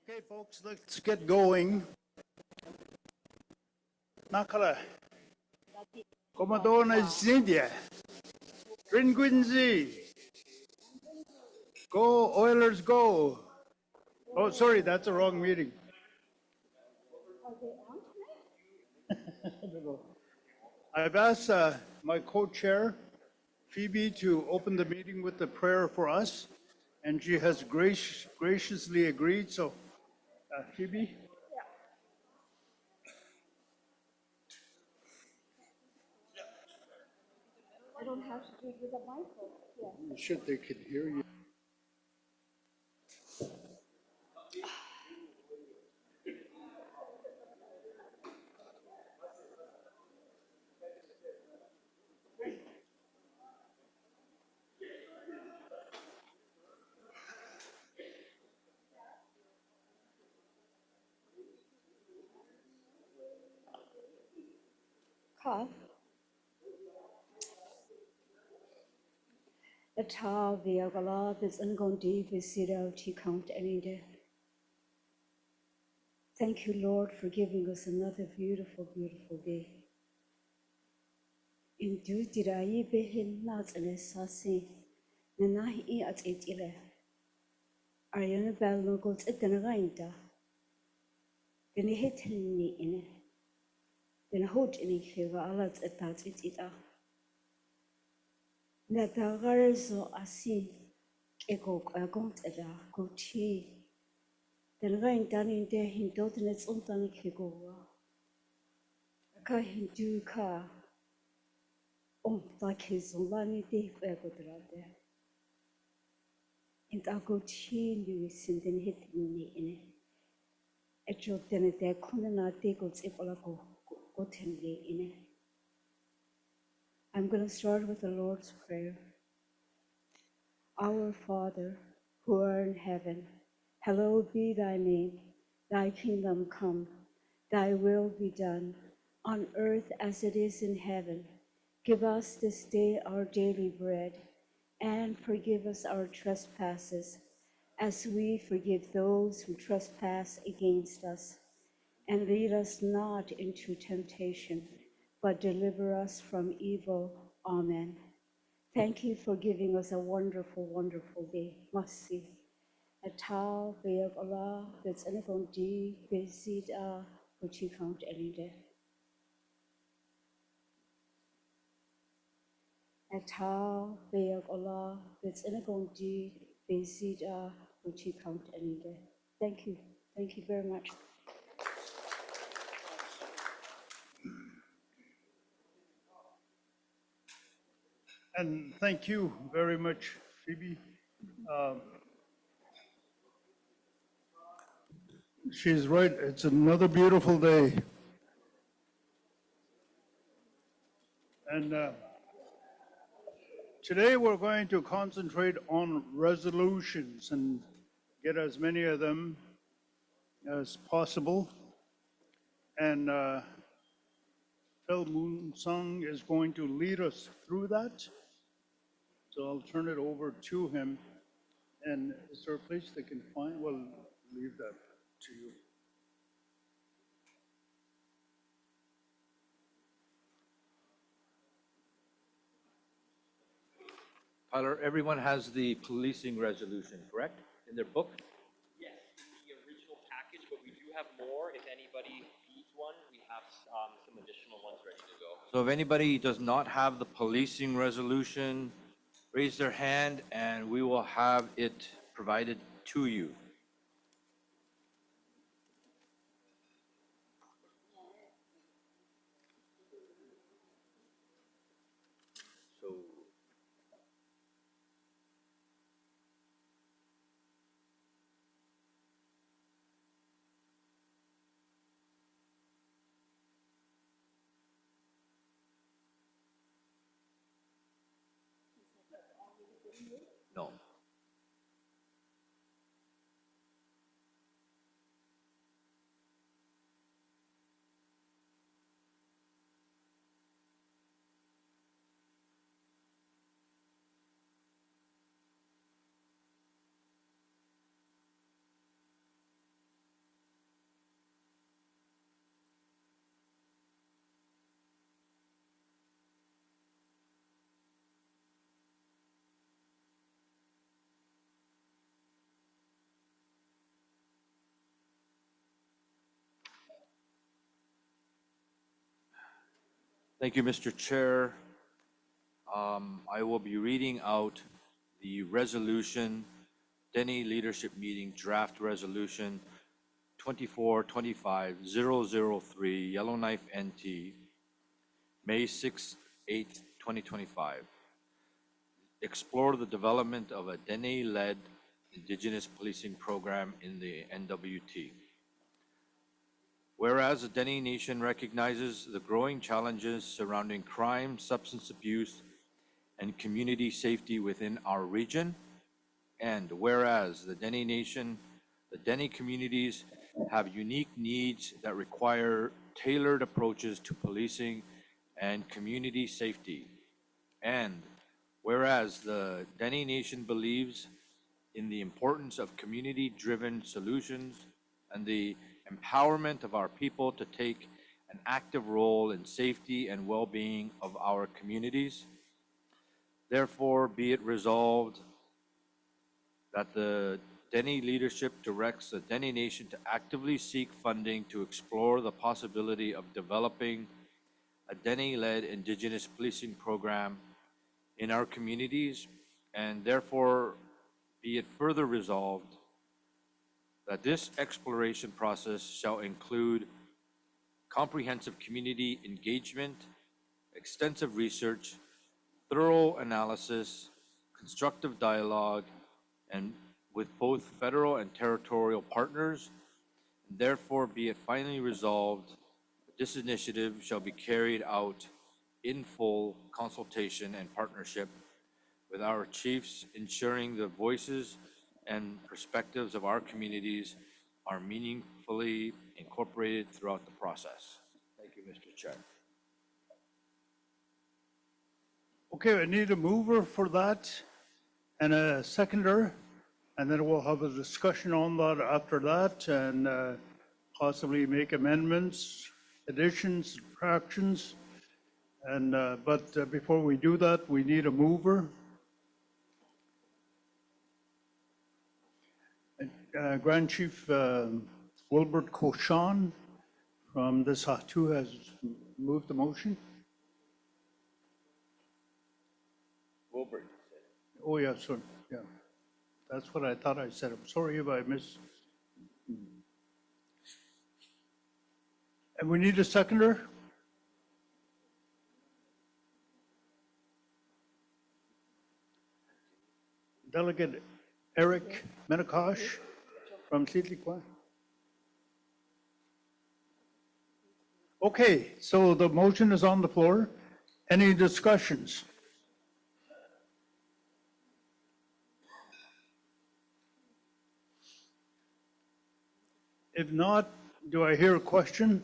Okay, folks, let's get going. Nakala. Commodore Zindia. Ringuinzi. Go, Oilers, go. Oh, sorry, that's the wrong meeting. I've asked my co-chair, Phoebe, to open the meeting with the prayer for us, and she has graciously agreed. So, Phoebe? I don't have to do it with a microphone. Yeah. You should, they could hear you. Cough. The tar via galab is ungondi visira to count any day. Thank you, Lord, for giving us another beautiful, beautiful day. In du dirai behin nats and sasi, Nanahi at it ire. Ariana Bell goes at the Rainda. Then he hit me in it. Then a hoot in it, he was at that it. Natagazo asi, ego, a goat at a goatee. Den rein dan in der hin dort net undan kegoa. Ka hin du ka ta kezulani de egodrade. In ta go chi lu sin den hit ni ine. Echo den de kunna de go tsipola go tenle ine. I'm going to start with the Lord's Prayer. Our Father, who art in heaven, hallowed be thy name. Thy kingdom come, thy will be done, on earth as it is in heaven. Give us this day our daily bread, and forgive us our trespasses, as we forgive those who trespass against us. And lead us not into temptation, but deliver us from evil. Amen. Thank you for giving us a wonderful, wonderful day. Mercy. A tau beag Allah that's in a di bezid which you count any day. A tau beag Allah that's in a di bezid which you count any day. Thank you. Thank you very much. And thank you very much, Phoebe. She's right, it's another beautiful day. And today we're going to concentrate on resolutions and get as many of them as possible. And Phil Moon Sung is going to lead us through that. So I'll turn it over to him. And is there a place they can find? We'll leave that to you. Tyler, everyone has the policing resolution, correct, in their book? Yes, the original package, but we do have more. If anybody needs one, we have some additional ones ready to go. So if anybody does not have the policing resolution, raise their hand and we will have it provided to you. So no. Thank you, Mr. Chair. I will be reading out the resolution, Dene Leadership Meeting Draft Resolution 2425003, Yellowknife NT, May 6th, 8th, 2025. Explore the development of a Dene-led Indigenous policing program in the NWT. Whereas the Dene Nation recognizes the growing challenges surrounding crime, substance abuse, and community safety within our region, and whereas the Dene communities have unique needs that require tailored approaches to policing and community safety, and whereas the Dene Nation believes in the importance of community-driven solutions and the empowerment of our people to take an active role in safety and well-being of our communities. Therefore, be it resolved that the Dene leadership directs the Dene Nation to actively seek funding to explore the possibility of developing a Dene-led Indigenous policing program in our communities, and therefore be it further resolved that this exploration process shall include comprehensive community engagement, extensive research, thorough analysis, constructive dialogue, and with both federal and territorial partners. Therefore, be it finally resolved that this initiative shall be carried out in full consultation and partnership with our chiefs, ensuring the voices and perspectives of our communities are meaningfully incorporated throughout the process. Thank you, Mr. Chair. Okay, I need a mover for that and a seconder, and then we'll have a discussion on that after that and possibly make amendments, additions, subtractions. And, but before we do that, we need a mover. Grand Chief Wilbert Cauchon from the Sahtu has moved the motion. Wilbert. Oh, yeah, sorry, yeah. That's what I thought I said. I'm sorry if I missed. And we need a seconder? Delegate Eric Menikosh from Titlikwa. Okay, so the motion is on the floor. Any discussions? If not, do I hear a question?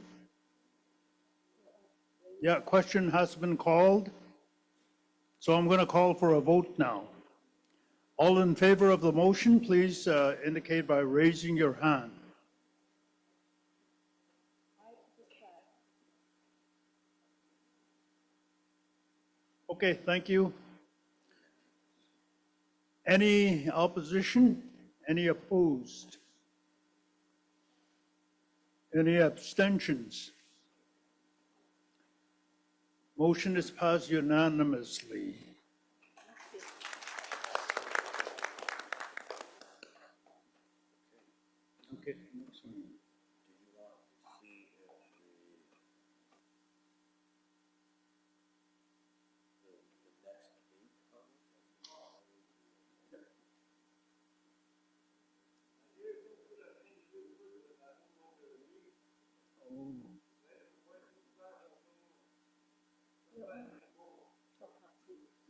Yeah, question has been called. So I'm going to call for a vote now. All in favor of the motion, please indicate by raising your hand. Okay, thank you. Any opposition? Any opposed? Any abstentions? Motion is passed unanimously. Okay. next one.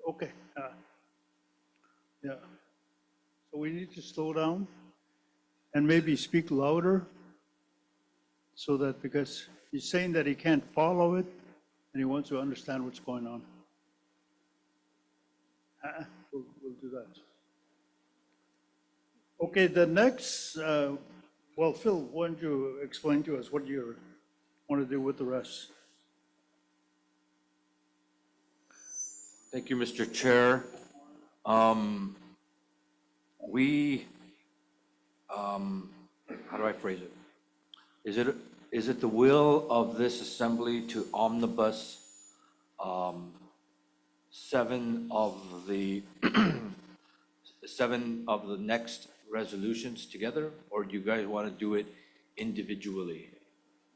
Okay. Yeah. So we need to slow down and maybe speak louder so that, because he's saying that he can't follow it and he wants to understand what's going on. We'll do that. Okay, the next, well, Phil, why don't you explain to us what you want to do with the rest? Thank you, Mr. Chair. How do I phrase it? Is it the will of this assembly to omnibus um, seven of the, seven of the next resolutions together, or do you guys want to do it individually?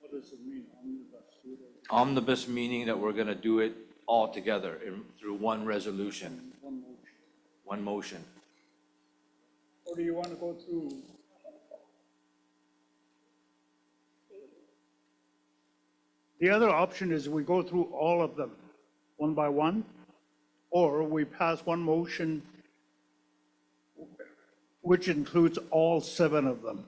What does it mean, omnibus? Omnibus meaning that we're going to do it all together through one resolution, One motion. one motion. Or do you want to go through? The other option is we go through all of them, one by one, or we pass one motion which includes all seven of them.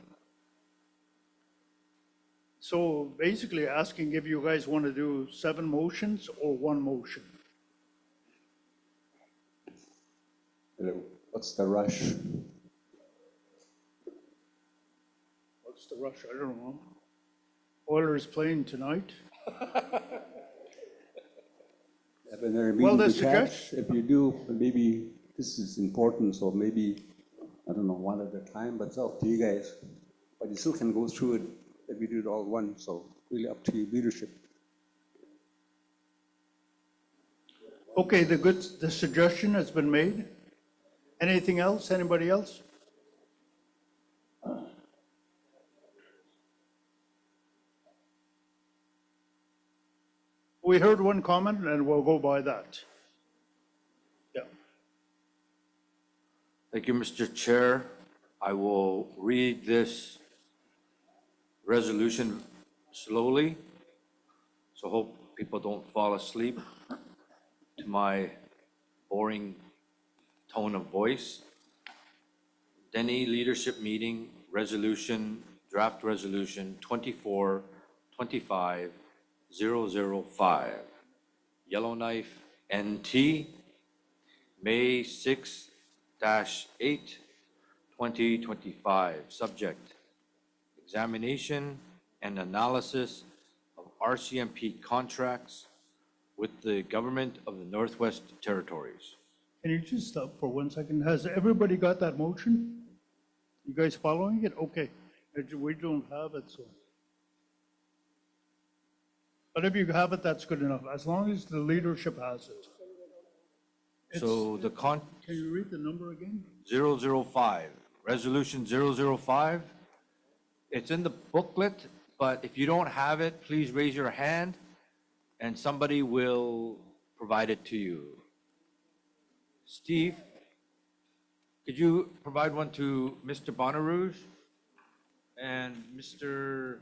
So basically asking if you guys want to do 7 motions or one motion. What's the rush? What's the rush? I don't know. Oilers playing tonight? Have another Well, meeting the to catch? If you do, maybe this is important, so maybe, I don't know, one at a time, but it's up to you guys. But you still can go through it if we do it all at once, so really up to you, leadership. Okay, the suggestion has been made. Anything else? Anybody else? We heard one comment and we'll go by that. Yeah. Thank you, Mr. Chair. I will read this resolution slowly, so hope people don't fall asleep to my boring tone of voice. Dene Leadership Meeting Resolution, Draft Resolution 24-25-005, Yellowknife NT, May 6-8, 2025. Subject: examination and analysis of RCMP contracts with the Government of the Northwest Territories. Can you just stop for 1 second? Has everybody got that motion? You guys following it? Okay. We don't have it, so. But if you have it, that's good enough, as long as the leadership has it. So the Can you read the number again? 005, Resolution 005. It's in the booklet, but if you don't have it, please raise your hand and somebody will provide it to you. Steve, could you provide one to Mr. Bonarouge and Mr.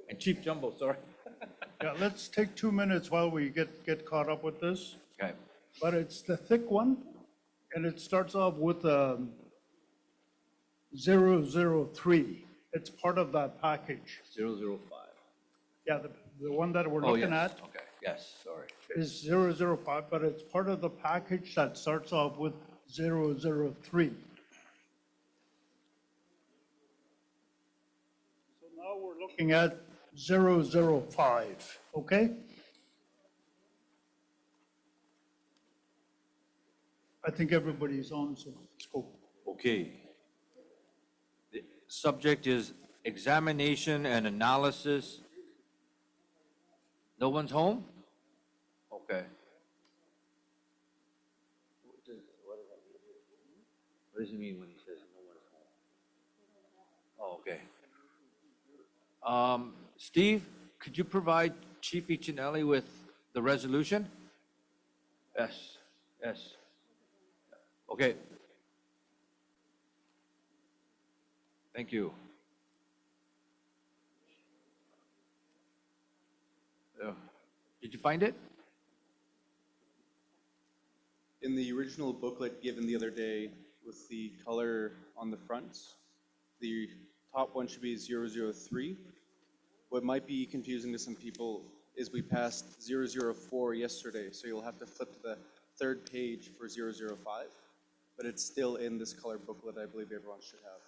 and Chief Jumbo, sorry. Yeah, let's take 2 minutes while we get caught up with this. Okay, But it's the thick one, and it starts off with 003. It's part of that package. 005. Yeah, the one that we're Oh, looking yes, at okay, yes, sorry. is 005, but it's part of the package that starts off with 003. So now we're looking at 005, okay? I think everybody's on, so let's go. Okay. The subject is examination and analysis. No one's home? Okay. What does he mean when he says no one's home? Oh, okay. Steve, could you provide Chief Ichinelli with the resolution? Yes, yes. Okay. Thank you. Did you find it? In the original booklet given the other day with the color on the front, the top one should be 003. What might be confusing to some people is we passed 004 yesterday, so you'll have to flip to the 3rd page for 005, but it's still in this color booklet I believe everyone should have.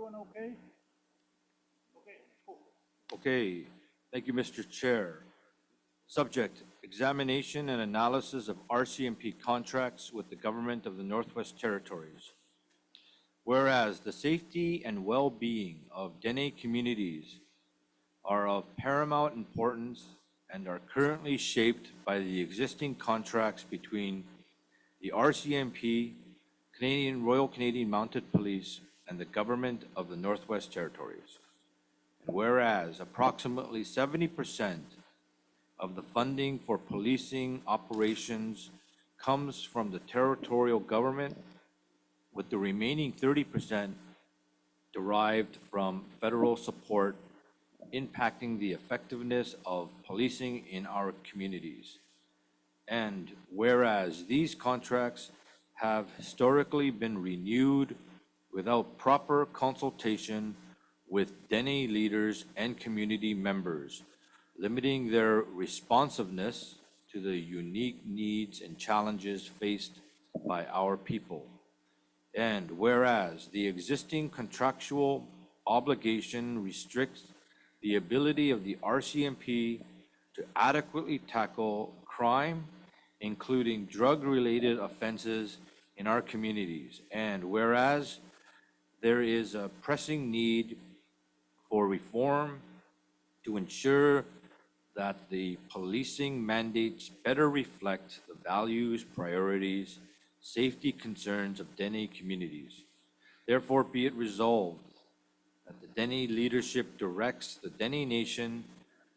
Everyone okay? Okay, thank you, Mr. Chair. Subject, examination and analysis of RCMP contracts with the government of the Northwest Territories. Whereas the safety and well-being of Dene communities are of paramount importance and are currently shaped by the existing contracts between the RCMP, Royal Canadian Mounted Police, and the government of the Northwest Territories. And whereas approximately 70% of the funding for policing operations comes from the territorial government, with the remaining 30% derived from federal support impacting the effectiveness of policing in our communities. And whereas these contracts have historically been renewed without proper consultation with Dene leaders and community members, limiting their responsiveness to the unique needs and challenges faced by our people. And whereas the existing contractual obligation restricts the ability of the RCMP to adequately tackle crime, including drug-related offenses in our communities. And whereas there is a pressing need for reform to ensure that the policing mandates better reflect the values, priorities, safety concerns of Dene communities. Therefore, be it resolved that the Dene leadership directs the Dene Nation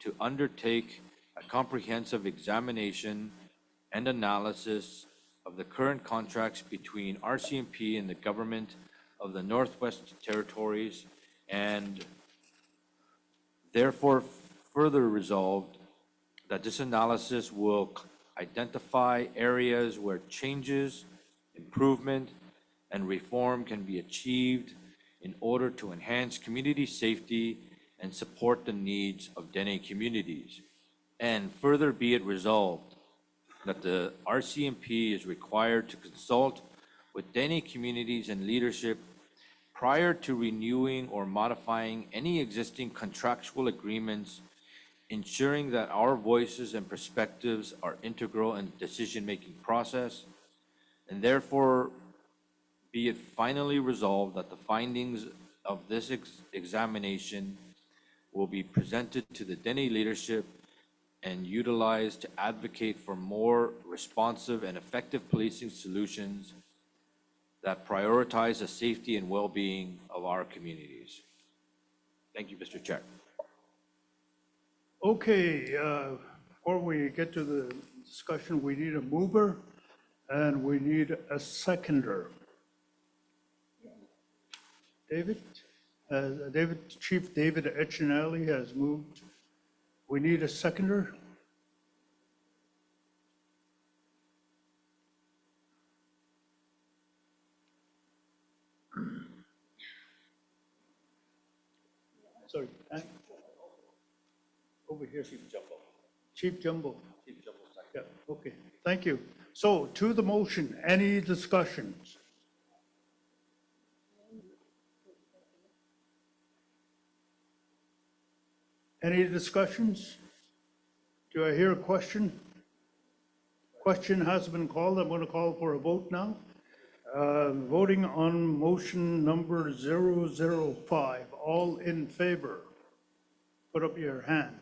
to undertake a comprehensive examination and analysis of the current contracts between RCMP and the government of the Northwest Territories, and therefore further resolved that this analysis will identify areas where changes, improvement, and reform can be achieved in order to enhance community safety and support the needs of Dene communities. And further be it resolved that the RCMP is required to consult with Dene communities and leadership prior to renewing or modifying any existing contractual agreements, ensuring that our voices and perspectives are integral in the decision-making process. And therefore, be it finally resolved that the findings of this examination will be presented to the Dene leadership and utilized to advocate for more responsive and effective policing solutions that prioritize the safety and well-being of our communities. Thank you, Mr. Chair. Okay, before we get to the discussion, we need a mover and we need a seconder. Chief David Echinelli has moved. We need a seconder. Sorry. Over here. Chief Jumbo. Chief Jumbo. Yeah, okay, thank you. So to the motion, any discussions? Any discussions? Do I hear a question? Question has been called. I'm going to call for a vote now. Voting on motion number 005. All in favor? Put up your hand.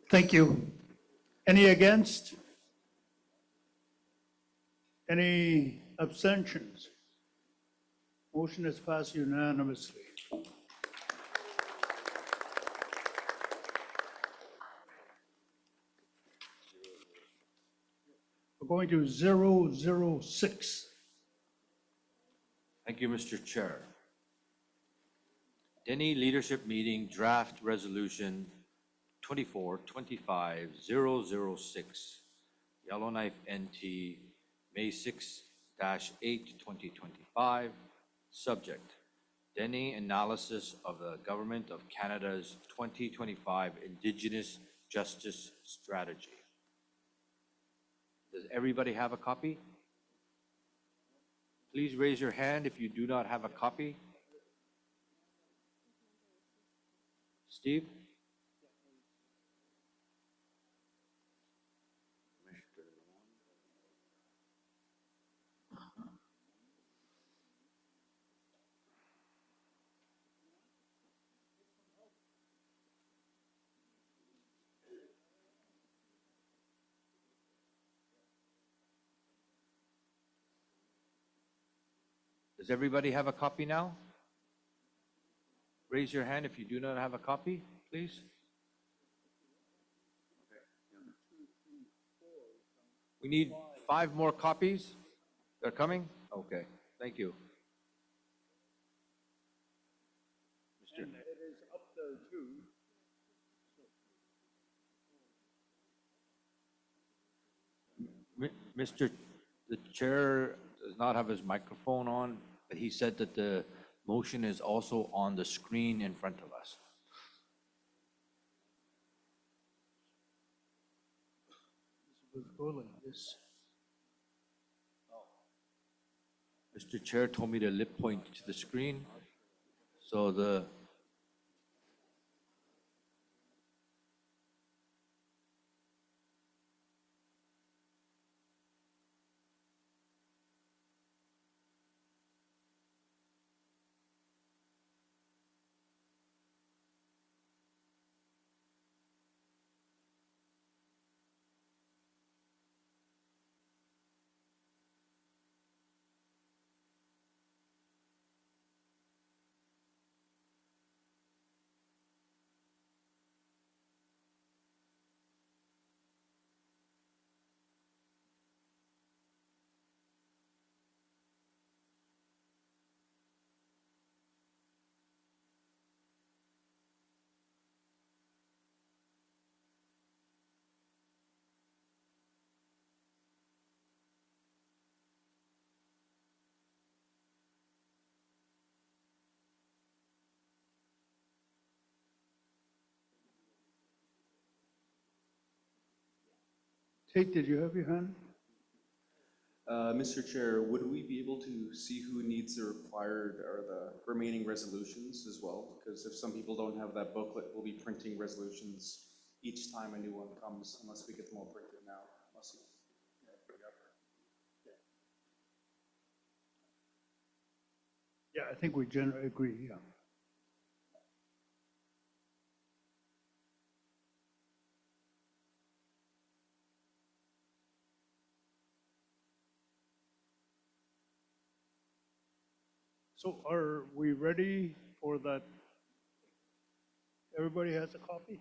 Thank you. Any against? Any abstentions? Motion is passed unanimously. We're going to 006. Thank you, Mr. Chair. Dene Leadership Meeting Draft Resolution 24-25-006, Yellowknife NT, May 6-8, 2025. Subject, Dene Analysis of the Government of Canada's 2025 Indigenous Justice Strategy. Does everybody have a copy? please raise your hand if you do not have a copy. Steve? Does everybody have a copy now? Raise your hand if you do not have a copy, please. We need 5 more copies. They're coming? Okay, thank you. Mr. And it is up there too. Mr. The chair does not have his microphone on, but he said that the motion is also on the screen in front of us. This would go like this. Mr. Chair told me to lip point to the screen, so the Tate, did you have your hand? Mr. Chair, would we be able to see who needs the required or the remaining resolutions as well? Because if some people don't have that booklet, we'll be printing resolutions each time a new one comes, unless we get them all printed now. Yeah, I think we generally agree, yeah. So are we ready for that? Everybody has a copy?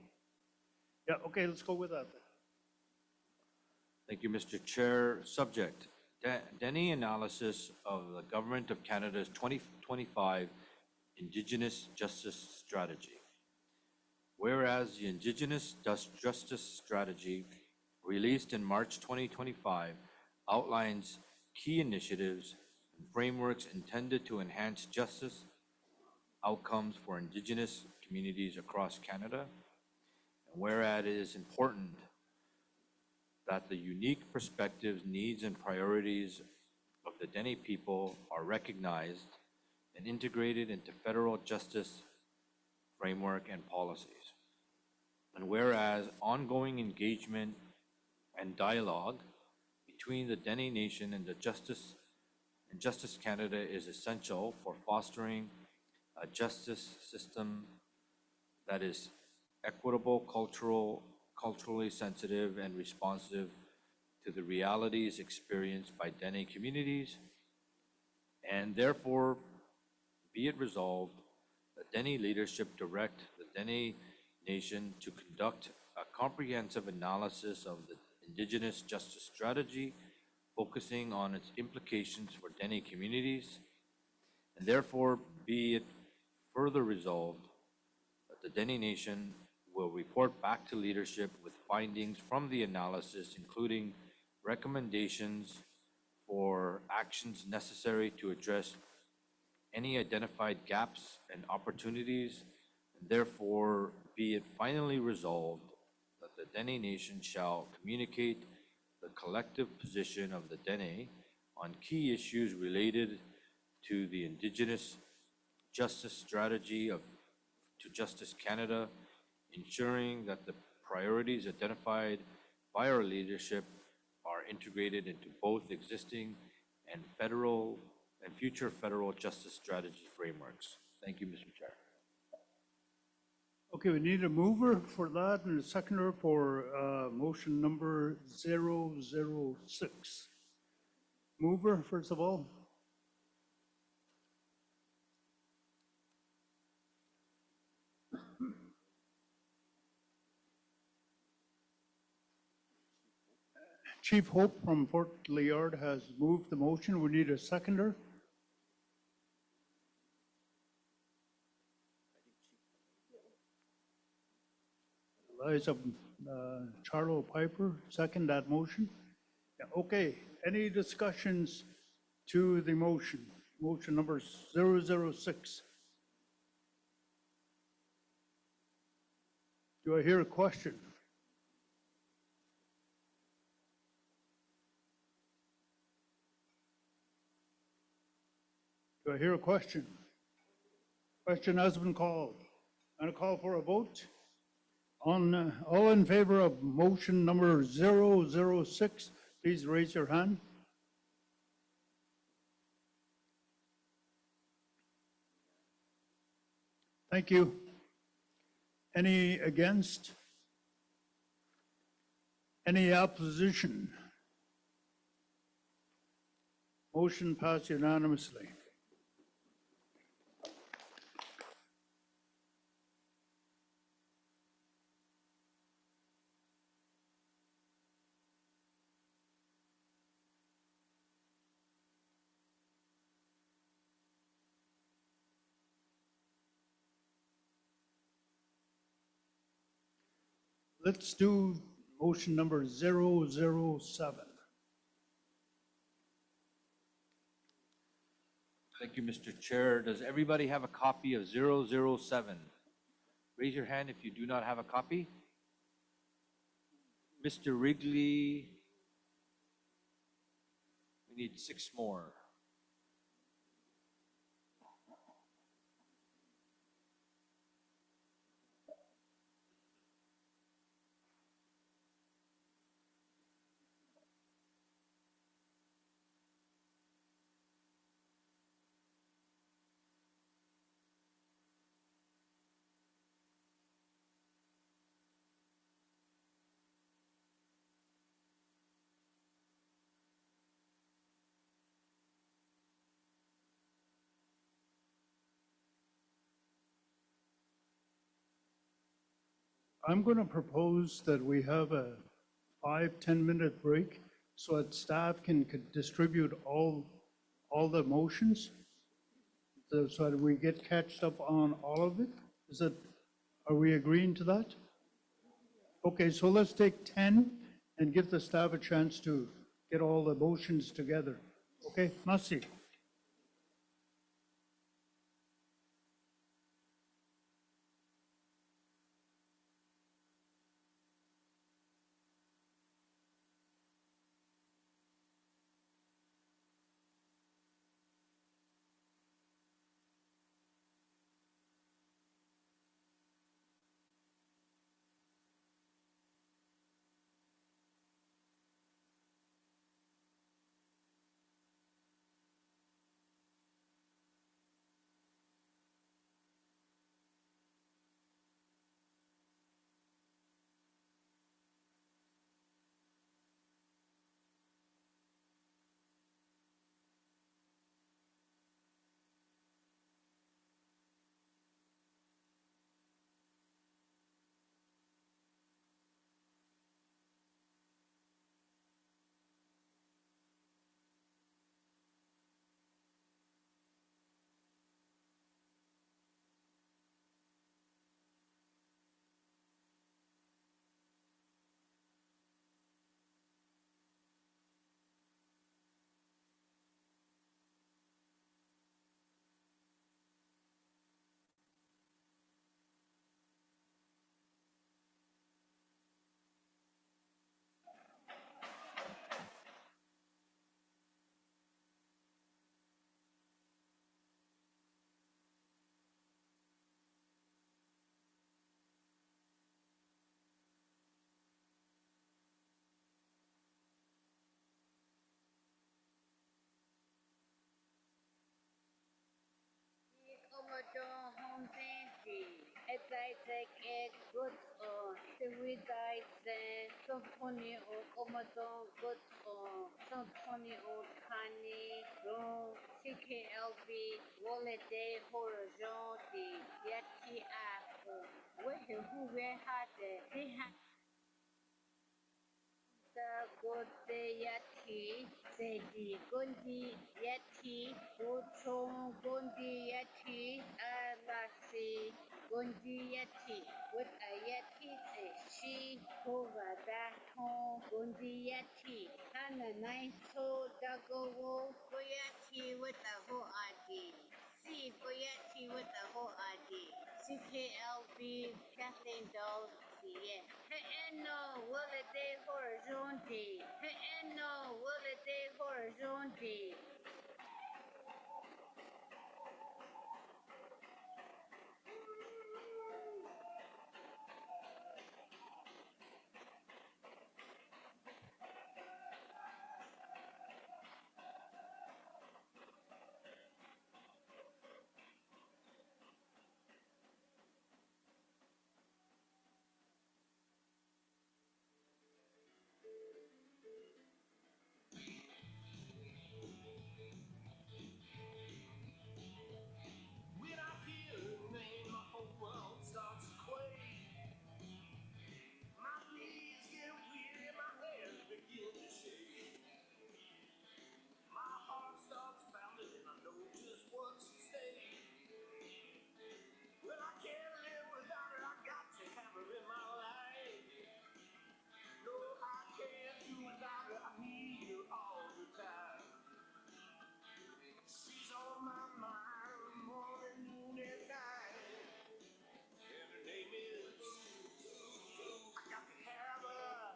Yeah, okay, let's go with that then. thank you, Mr. Chair. Subject, Dene analysis of the Government of Canada's 2025 Indigenous Justice Strategy. Whereas the Indigenous Justice Strategy, released in March 2025, outlines key initiatives and frameworks intended to enhance justice outcomes for Indigenous communities across Canada. And whereas it is important that the unique perspectives, needs, and priorities of the Dene people are recognized and integrated into federal justice framework and policies. And whereas ongoing engagement and dialogue between the Dene Nation and Justice Canada is essential for fostering a justice system that is equitable, culturally sensitive, and responsive to the realities experienced by Dene communities, and therefore be it resolved that Dene leadership direct the Dene Nation to conduct a comprehensive analysis of the Indigenous Justice Strategy, focusing on its implications for Dene communities, and therefore be it further resolved that the Dene Nation will report back to leadership with findings from the analysis, including recommendations for actions necessary to address any identified gaps and opportunities, and therefore be it finally resolved that the Dene Nation shall communicate the collective position of the Dene on key issues related to the Indigenous Justice Strategy to Justice Canada, ensuring that the priorities identified by our leadership are integrated into both existing and future federal justice strategy frameworks. Thank you, Mr. Chair. Okay, we need a mover for that and a seconder for motion number 006. Mover, first of all. Chief Hope from Fort Liard has moved the motion. We need a seconder. Eliza Charlo Piper, second that motion. Yeah, okay, any discussions to the motion? Motion number 006. Do I hear a question? Do I hear a question? Question has been called. I'm going to call for a vote. On all in favor of motion number 006, please raise your hand. Thank you. Any against? Any opposition? Motion passed unanimously. Let's do motion number 007. Thank you, Mr. Chair. Does everybody have a copy of 007? Raise your hand if you do not have a copy. Mr. Wrigley, we need 6 more. I'm going to propose that we have a 5-10 minute break so that staff can distribute all the motions so that we get catched up on all of it. Are we agreeing to that? Okay, so let's take 10 and give the staff a chance to get all the motions together. Okay, merci. cho hôn tin gì et dai tek ek good the we dai the so funny or komaton good so funny or kani ro CKLB holiday horizon the yeti a we who we had the Godeyati, Sedi, Gondi Yeti, Gotron, Gondi Yeti, Alasi, Gondi Yeti, with a Yeti, she, Hova, Baton, Gondi Yeti, Hana Naito, Dago, Goyati with a Ho ID. C, Goyati with a Ho ID. CKLB, Kathleen Dawes, yeah. Hey, no, will it day horizonte? Hey, no, will it day horizonte? When I hear her name, my whole world starts to quake. My knees get weary, my hands begin to shake. My heart starts pounding, and I know just what's at stake. Well, I can't live without her, I got to have her in my life. No, I can't do without her, I need her all the time. She's on my mind, morning, noon, and night. And her name is, I got to have her.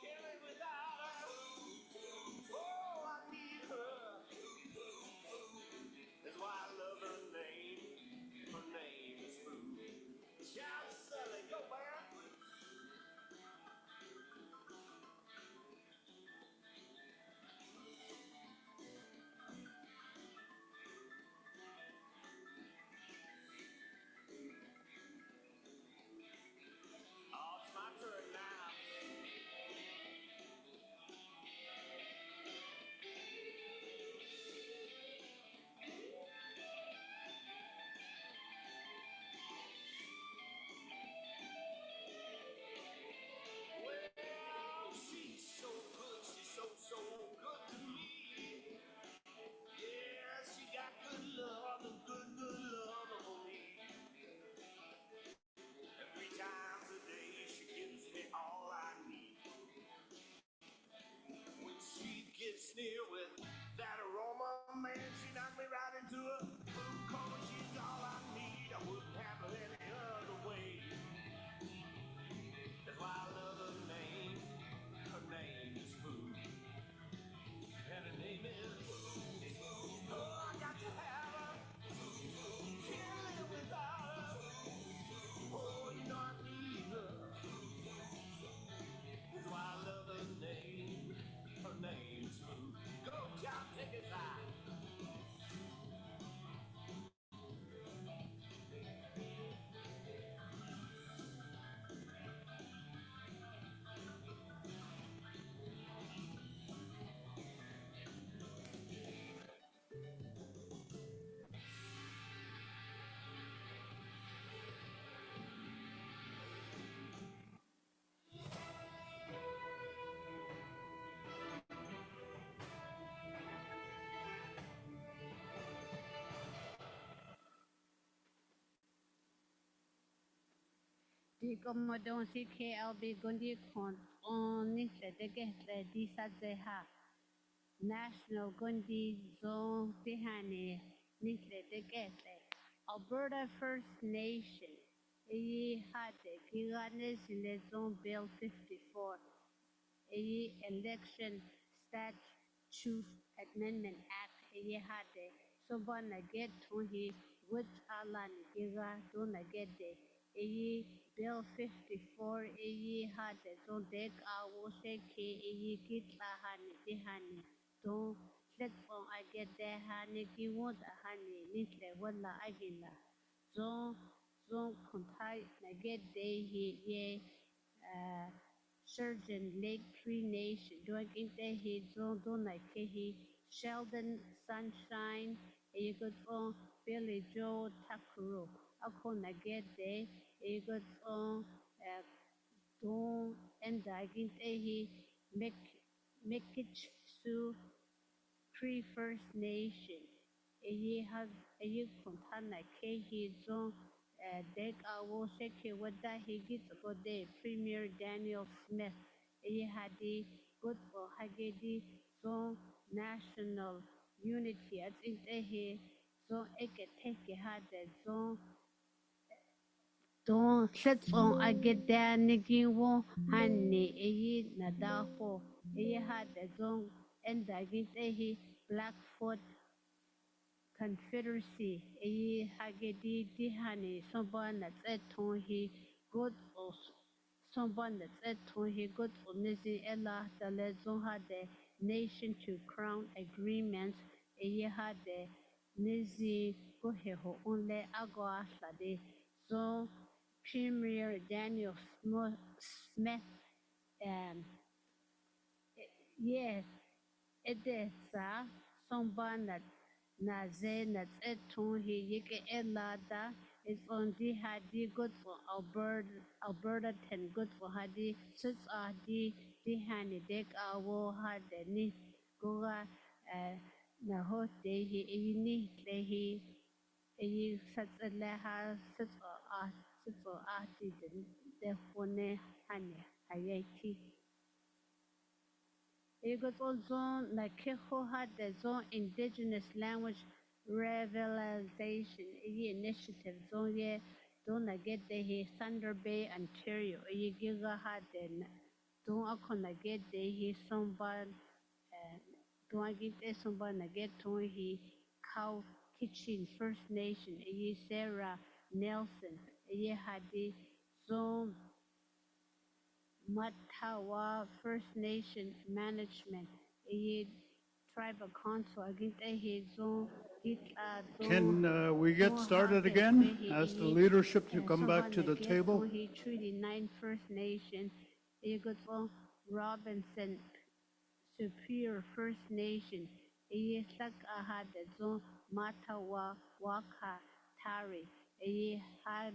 Can't live without her. Oh, I need her. That's why I love her name. Her name is Food. Shout, Sally, go, man. Oh, it's my turn now. Well, she's so good. She's so good to me. Yeah, she got good love and good love for me. And 3 times a day she gives me all I need. When she gets near with that aroma, man, she knocks me right into a food coma. She's all I need. I wouldn't have her any other way. That's why I love her name. Her name is Food. And her name is Food. Oh, I got to have her. Can't live without her. Oh, you know I need her. That's why I love her name. Her name is Food. Go, John, take it back. Di komadon CKLB Gondi Kon on Nisha de Gesta di Sadzeha National Gondi Zone Dihani Nisha de Gesta Alberta First Nation. Iyi hade Giganes in the Zone Bill 54. Election Statute Amendment Act hade Sobana get Tony with Alan Giga Dona Gede Bill 54 hade so dek awose ke Gitla Hani Dihani Don platform I get there hani ki wada hani nitle wala agila zon zon kontai na get day he ye surgeon lake tree nation doing inte he zon don na ke he Sheldon Sunshine e good for Billy Joe Takuro ako na get day e good for don and inte he make it Sioux Cree First Nation. Eyi has eyi kuntana ke he zon dek awo sheke wada he git go de Premier Daniel Smith. Eyi hadi good for hagedi zon national unity at inte he zon eke teke hada zon don sets on ageda nigi wo hani eyi nadaho eyi hada zon and agite he Blackfoot Confederacy eyi hagedi dihani someone that's at he good for someone that's at he good for nisi ella the lezon had the nation to crown agreements eyi had the nisi go he ho only ago asade so Premier Daniel Smith um yes it is someone that Naze Nat Etunhi Yike Elada is on the Hadi good for Alberta ten good for Hadi sits the Hani Dek Awo Hadeni Goga na ho de he ini lehi e sats a leha sits or arti the one hani hayati it was also like Keho had the zone indigenous language revitalization initiative zone ye don't get the he Thunder Bay, Ontario. Ye giga had the don't akona get the he somebody don't get the somebody get to he cow kitchen First Nation ye Sarah Nelson ye had the zone Matawa First Nation Management, a tribal council against a zone, Can we get started again? Ask the leadership to come back to the table. Treaty 9 First Nation, a good for Robinson Superior First Nation, a sak ahad zone Matawa Waka Tari, a had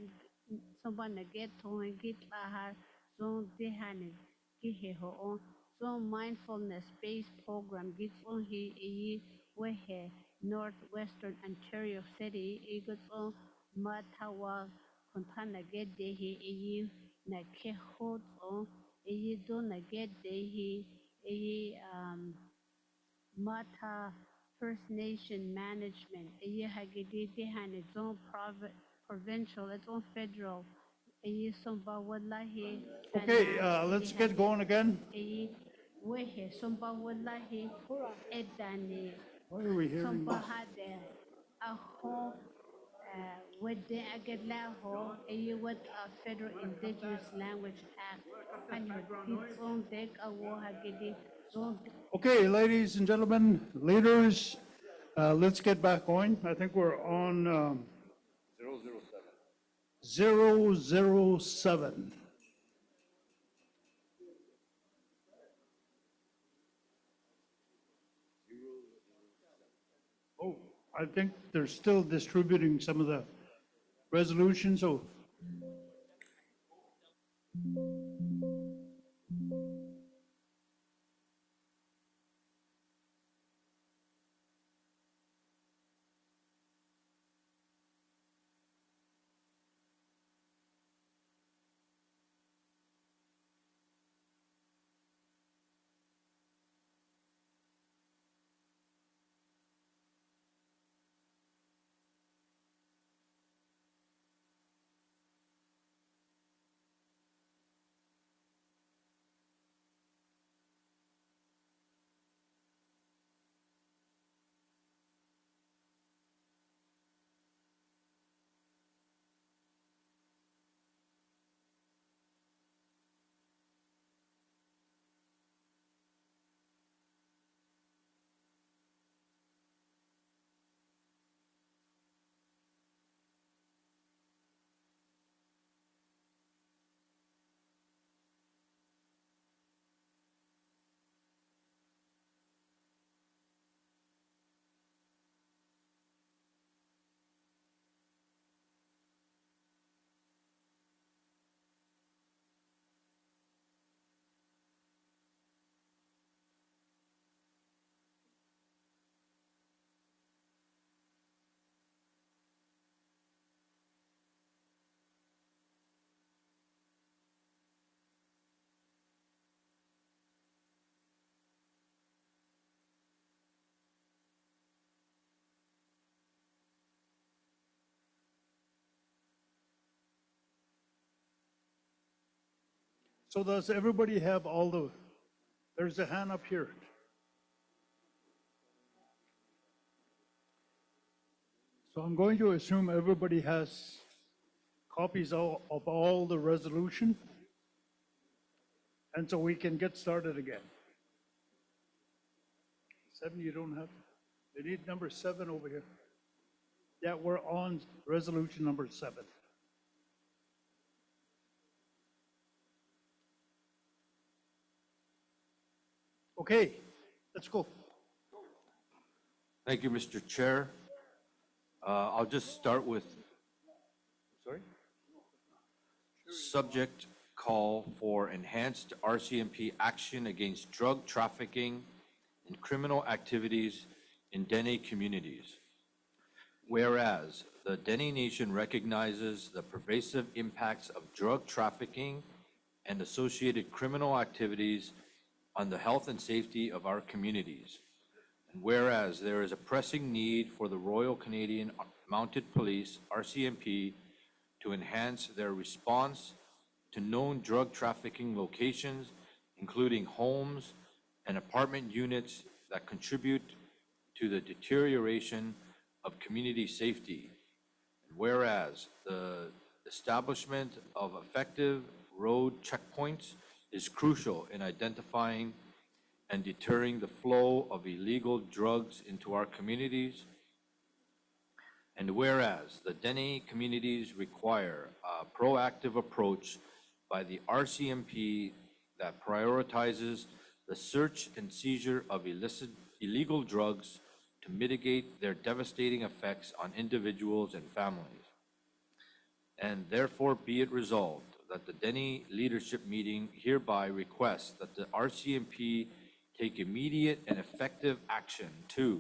someone get to get ahad zone dehani gihe ho on zone mindfulness based program gets on he a wehe northwestern Ontario City a gets on Matawa Kontana get de he a na ke hot on a do na get de he a Mata First Nation Management, a hagidi behind its own provincial, its own federal, a somba wallahi. Okay, let's get going again. A wehe somba wallahi edani Why are we hearing somba this? hade a ho with the agalaho a with a federal indigenous language act and its own deck a war hagidi zone. Okay, ladies and gentlemen, leaders, let's get back going. I think we're on 007. Oh, I think they're still distributing some of the resolutions, so So does everybody have all the, there's a hand up here. So I'm going to assume everybody has copies of all the resolution. And so we can get started again. 7, you don't have, they need number 7 over here. Yeah, we're on resolution number 7. Okay, let's go. Thank you, Mr. Chair. I'll just start with, sorry? Subject call for enhanced RCMP action against drug trafficking and criminal activities in Dene communities. Whereas the Dene Nation recognizes the pervasive impacts of drug trafficking and associated criminal activities on the health and safety of our communities. And whereas there is a pressing need for the Royal Canadian Mounted Police, RCMP, to enhance their response to known drug trafficking locations, including homes and apartment units that contribute to the deterioration of community safety. Whereas the establishment of effective road checkpoints is crucial in identifying and deterring the flow of illegal drugs into our communities. And whereas the Dene communities require a proactive approach by the RCMP that prioritizes the search and seizure of illegal drugs to mitigate their devastating effects on individuals and families. And therefore be it resolved that the Dene Leadership Meeting hereby requests that the RCMP take immediate and effective action to,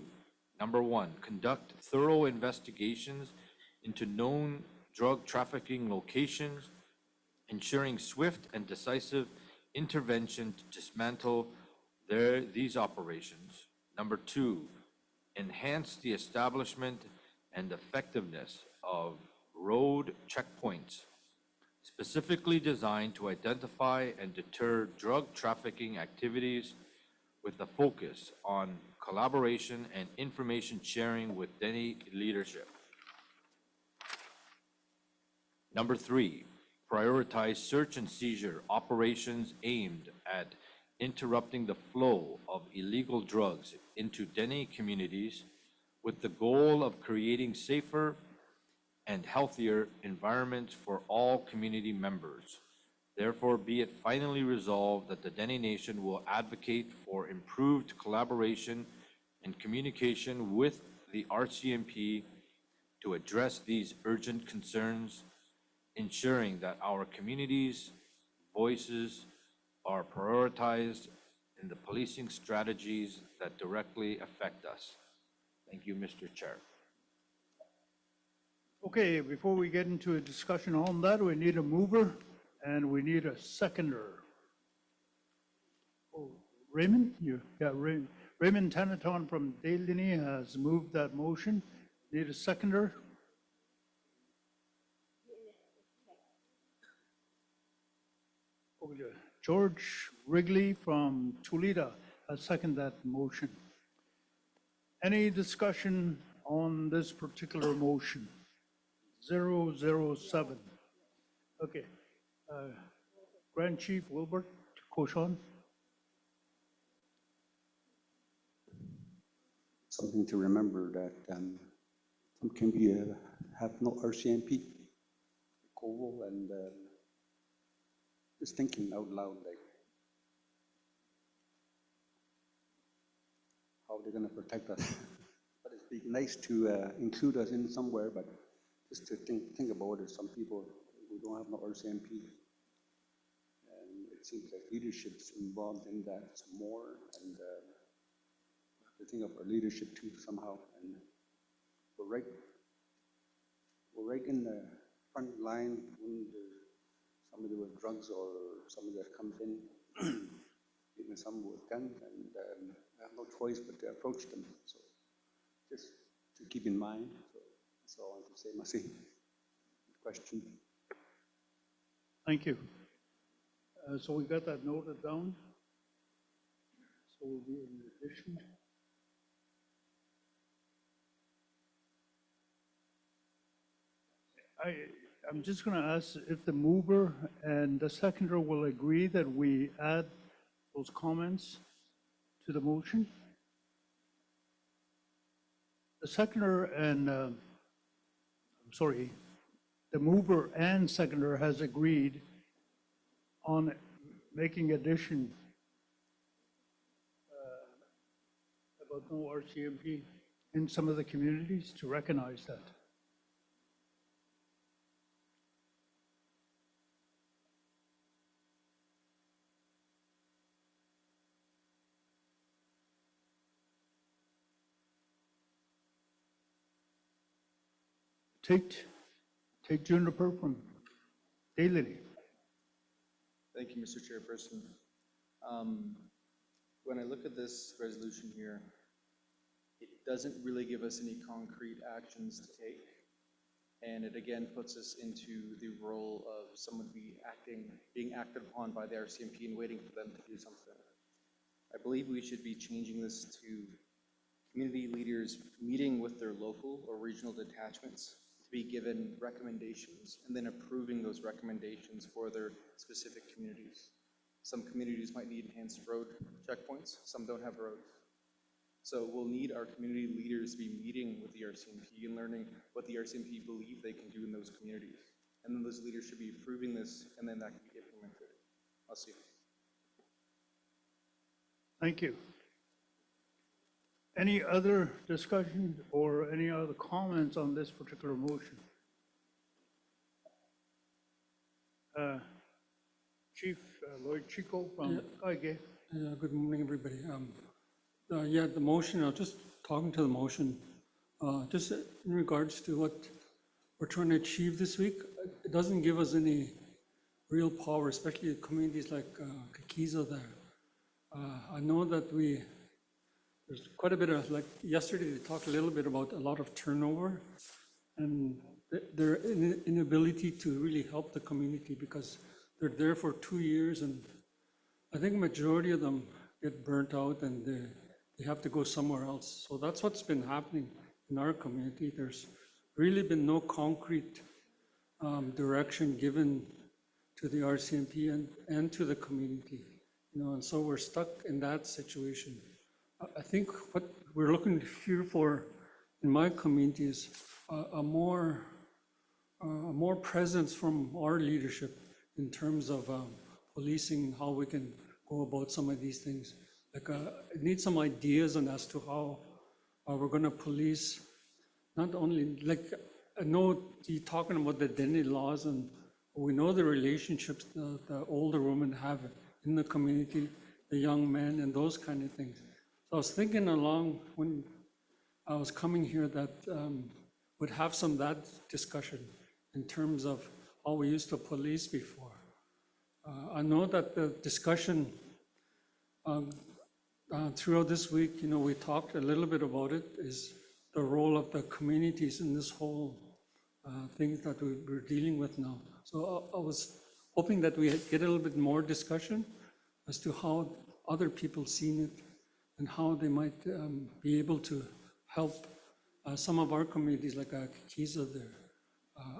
number 1, conduct thorough investigations into known drug trafficking locations, ensuring swift and decisive intervention to dismantle these operations. Number 2, enhance the establishment and effectiveness of road checkpoints specifically designed to identify and deter drug trafficking activities with a focus on collaboration and information sharing with Dene leadership. Number 3, prioritize search and seizure operations aimed at interrupting the flow of illegal drugs into Dene communities with the goal of creating safer and healthier environments for all community members. Therefore, be it finally resolved that the Dene Nation will advocate for improved collaboration and communication with the RCMP to address these urgent concerns, ensuring that our communities' voices are prioritized in the policing strategies that directly affect us. Thank you, Mr. Chair. Okay, before we get into a discussion on that, we need a mover and we need a seconder. Oh, Raymond, you got Raymond Tanaton from Dene has moved that motion. Need a seconder? Okay, George Wrigley from Tulita has seconded that motion. Any discussion on this particular motion? 007. Okay. Grand Chief Wilbert Cochon. Something to remember that some can be have no RCMP, cool, and just thinking out loud, like how they're going to protect us. But it'd be nice to include us in somewhere, but just to think about it. Some people who don't have no RCMP, and it seems like leadership's involved in that some more, and to think of our leadership too somehow. And we're right in the front line when there's somebody with drugs or somebody that comes in, even some with guns, and I have no choice but to approach them. So just to keep in mind. So that's all I want to say, Masi. Question. Thank you. So we got that noted down. So will be in addition. I'm just going to ask if the mover and the seconder will agree that we add those comments to the motion. The seconder and, I'm sorry, the mover and seconder has agreed on making addition about no RCMP in some of the communities to recognize that. Take Juniper from Dene. Thank you, Mr. Chairperson. When I look at this resolution here, it doesn't really give us any concrete actions to take. And it again puts us into the role of someone being acted upon by the RCMP and waiting for them to do something. I believe we should be changing this to community leaders meeting with their local or regional detachments to be given recommendations and then approving those recommendations for their specific communities. Some communities might need enhanced road checkpoints, some don't have roads. So we'll need our community leaders to be meeting with the RCMP and learning what the RCMP believe they can do in those communities. And then those leaders should be approving this, and then that can be implemented. I'll see. Thank you. Any other discussion or any other comments on this particular motion? Chief Lloyd Chico from Kaige. Good morning, everybody. Yeah, the motion, I was just talking to the motion, just in regards to what we're trying to achieve this week. It doesn't give us any real power, especially communities like Kikiza there. I know that there's quite a bit of, like yesterday, they talked a little bit about a lot of turnover and their inability to really help the community because they're there for 2 years, and I think majority of them get burnt out and they have to go somewhere else. So that's what's been happening in our community. There's really been no concrete direction given to the RCMP and to the community, and so we're stuck in that situation. I think what we're looking here for in my community is a more presence from our leadership in terms of policing, how we can go about some of these things. Like, I need some ideas on as to how we're going to police, not only, like, I know you're talking about the Dene laws, and we know the relationships the older women have in the community, the young men, and those kind of things. So I was thinking along when I was coming here that we'd have some of that discussion in terms of how we used to police before. I know that the discussion throughout this week, we talked a little bit about it, is the role of the communities in this whole thing that we're dealing with now. So I was hoping that we get a little bit more discussion as to how other people seen it and how they might be able to help some of our communities like Kiza there.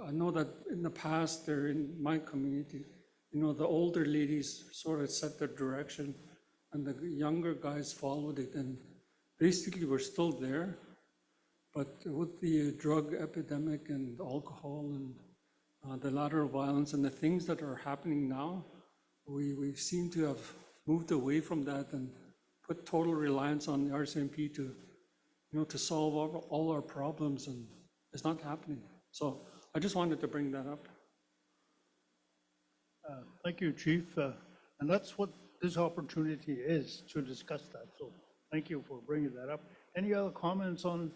I know that in the past there in my community, the older ladies sort of set the direction and the younger guys followed it, and basically we're still there. But with the drug epidemic and alcohol and the lateral violence and the things that are happening now, we seem to have moved away from that and put total reliance on the RCMP to solve all our problems, and it's not happening. So I just wanted to bring that up. Thank you, Chief. And that's what this opportunity is, to discuss that. So thank you for bringing that up. Any other comments on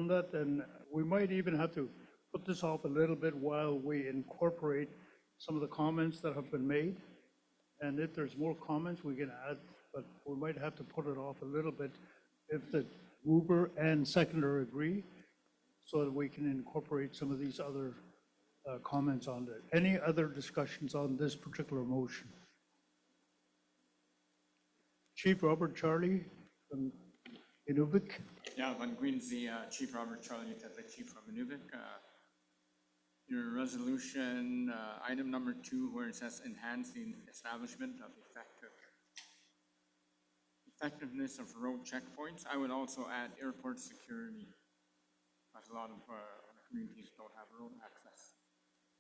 that? And we might even have to put this off a little bit while we incorporate some of the comments that have been made. And if there's more comments, we can add, but we might have to put it off a little bit if the mover and seconder agree, so that we can incorporate some of these other comments on it. Any other discussions on this particular motion? Chief Robert Charlie from Inuvik. Yeah, Van Quincy, Chief Robert Charlie, the Chief from Inuvik. Your resolution, item number 2, where it says enhance the establishment of effectiveness of road checkpoints. I would also add airport security, as a lot of communities don't have road access.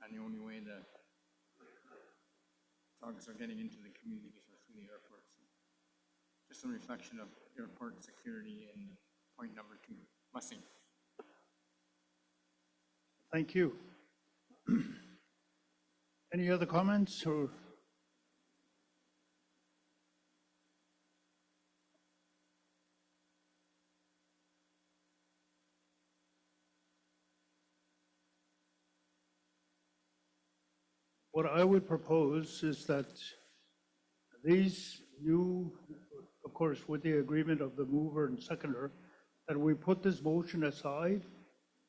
And the only way the drugs are getting into the communities are through the airports. Just a reflection of airport security in point number 2. Mussing. Thank you. Any other comments or? What I would propose is that these new, of course, with the agreement of the mover and seconder, that we put this motion aside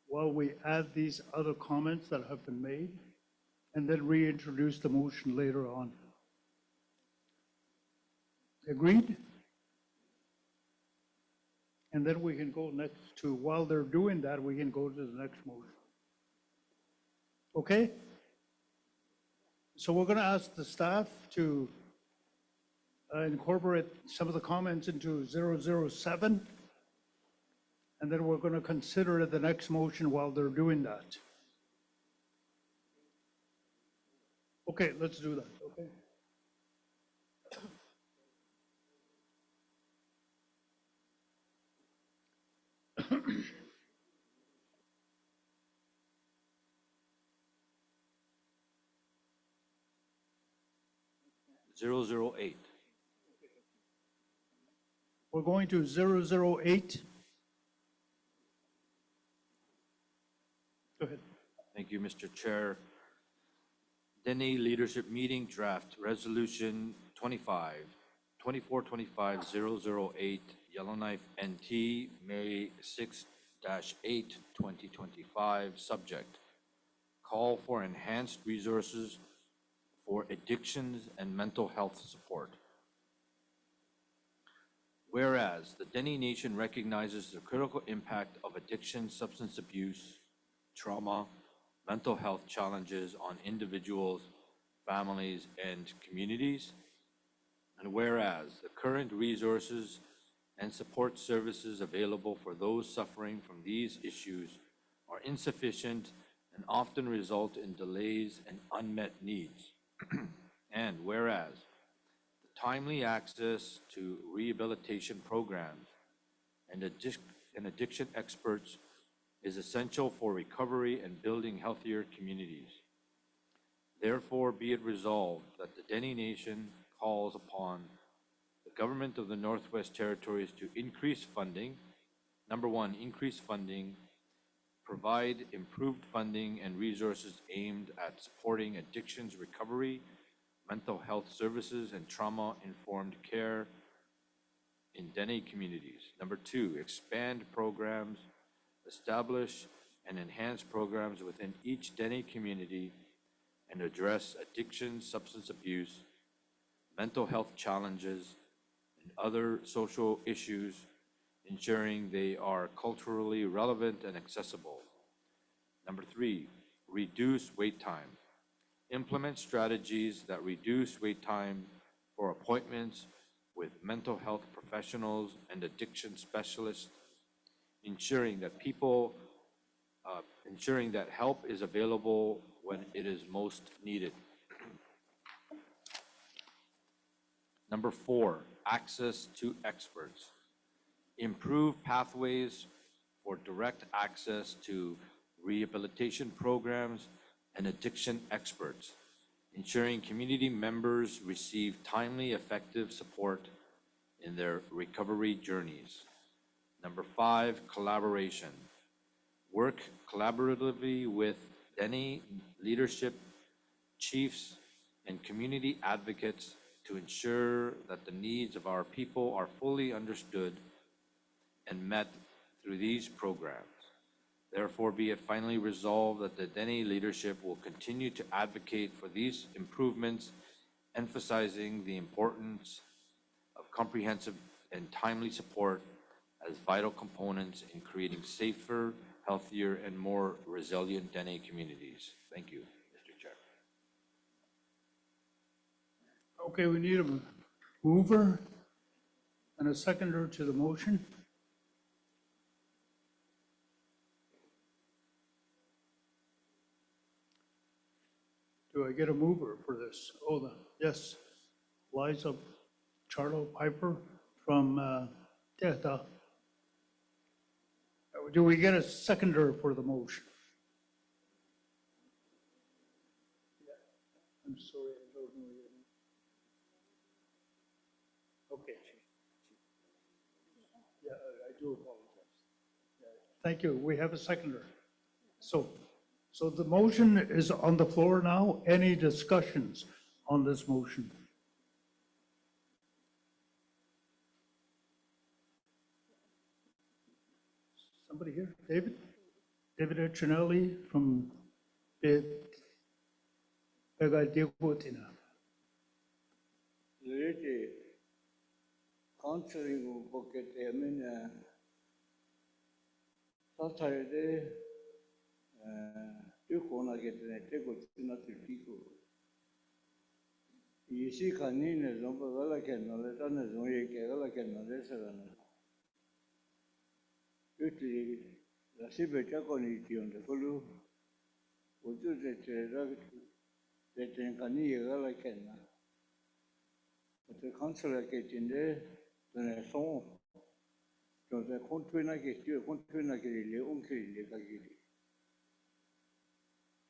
while we add these other comments that have been made, and then reintroduce the motion later on. Agreed? And then we can go next to, while they're doing that, we can go to the next motion. Okay? So we're going to ask the staff to incorporate some of the comments into 007, and then we're going to consider the next motion while they're doing that. Okay, let's do that, okay? Zero 08. We're going to 008. Go ahead. Thank you, Mr. Chair. Dene Leadership Meeting Draft Resolution 2425-008, Yellowknife NT, May 6-8, 2025, subject. Call for enhanced resources for addictions and mental health support. Whereas the Dene Nation recognizes the critical impact of addiction, substance abuse, trauma, mental health challenges on individuals, families, and communities. And whereas the current resources and support services available for those suffering from these issues are insufficient and often result in delays and unmet needs. And whereas the timely access to rehabilitation programs and addiction experts is essential for recovery and building healthier communities. Therefore, be it resolved that the Dene Nation calls upon the government of the Northwest Territories to increase funding. Number one, increase funding, provide improved funding and resources aimed at supporting addictions recovery, mental health services, and trauma-informed care in Dene communities. Number two, expand programs, establish and enhance programs within each Dene community and address addiction, substance abuse, mental health challenges, and other social issues, ensuring they are culturally relevant and accessible. Number three, reduce wait time. Implement strategies that reduce wait time for appointments with mental health professionals and addiction specialists, ensuring that help is available when it is most needed. Number four, access to experts. Improve pathways for direct access to rehabilitation programs and addiction experts, ensuring community members receive timely, effective support in their recovery journeys. Number five, collaboration. Work collaboratively with Dene leadership, chiefs, and community advocates to ensure that the needs of our people are fully understood and met through these programs. Therefore, be it finally resolved that the Dene leadership will continue to advocate for these improvements, emphasizing the importance of comprehensive and timely support as vital components in creating safer, healthier, and more resilient Dene communities. Thank you, Mr. Chair. Okay, we need a mover and a seconder to the motion. Do I get a mover for this? Yes, Liza Charlo Piper from Tehta. Do we get a seconder for the motion? I'm sorry, I don't know your name. Okay. Yeah, I do apologize. Yeah, thank you. We have a seconder. So the motion is on the floor now. Any discussions on this motion? Somebody here? David? David Echinelli from Begadigotina. Lady counseling book at the Saturday, you gonna get the take with not to people. You see, Kanin is on the Valakan, or the Don is only a Galakan, or the Saran. Usually, the Sibetaconity on the Kulu, would do that in Kani Galakan. But the consular getting there, then I saw. So the country na get you, country na get you, uncle,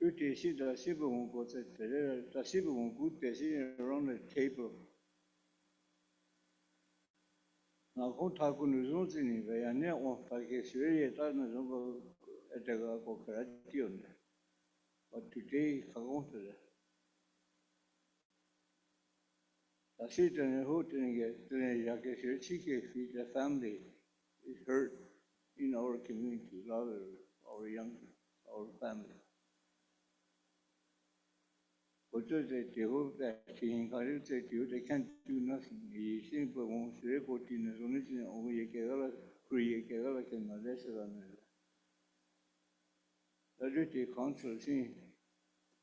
you see the Sibu got it, the Sibu good they see around the table. Now, what happened is not in it, and now one package really at the Gokration. But today, I want to. I sit in a hotel and get the family is hurt in our community, rather our young, our family. But they hope that they can't do nothing. You simply won't say what in the zonation only a Kerala, create Kerala can less than that. The council see,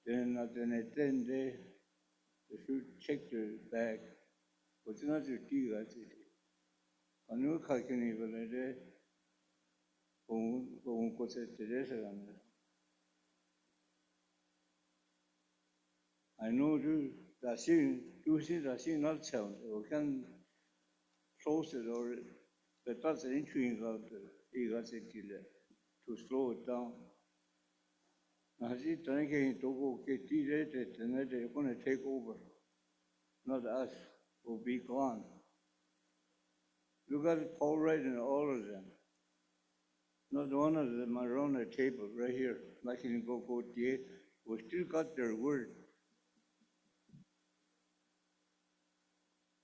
then at the 10 day, they should check the bag. But not the tea, I think. I know I can even let it go to the I know that scene, you see that scene not sound, or can close it or but that's an intriguing of the to slow it down. Now, see, thinking to go get it, and then they're going to take over. Not us, will be gone. You got it all right in all of them. Not one of them are on the table right here. Like in go there, we still got their word.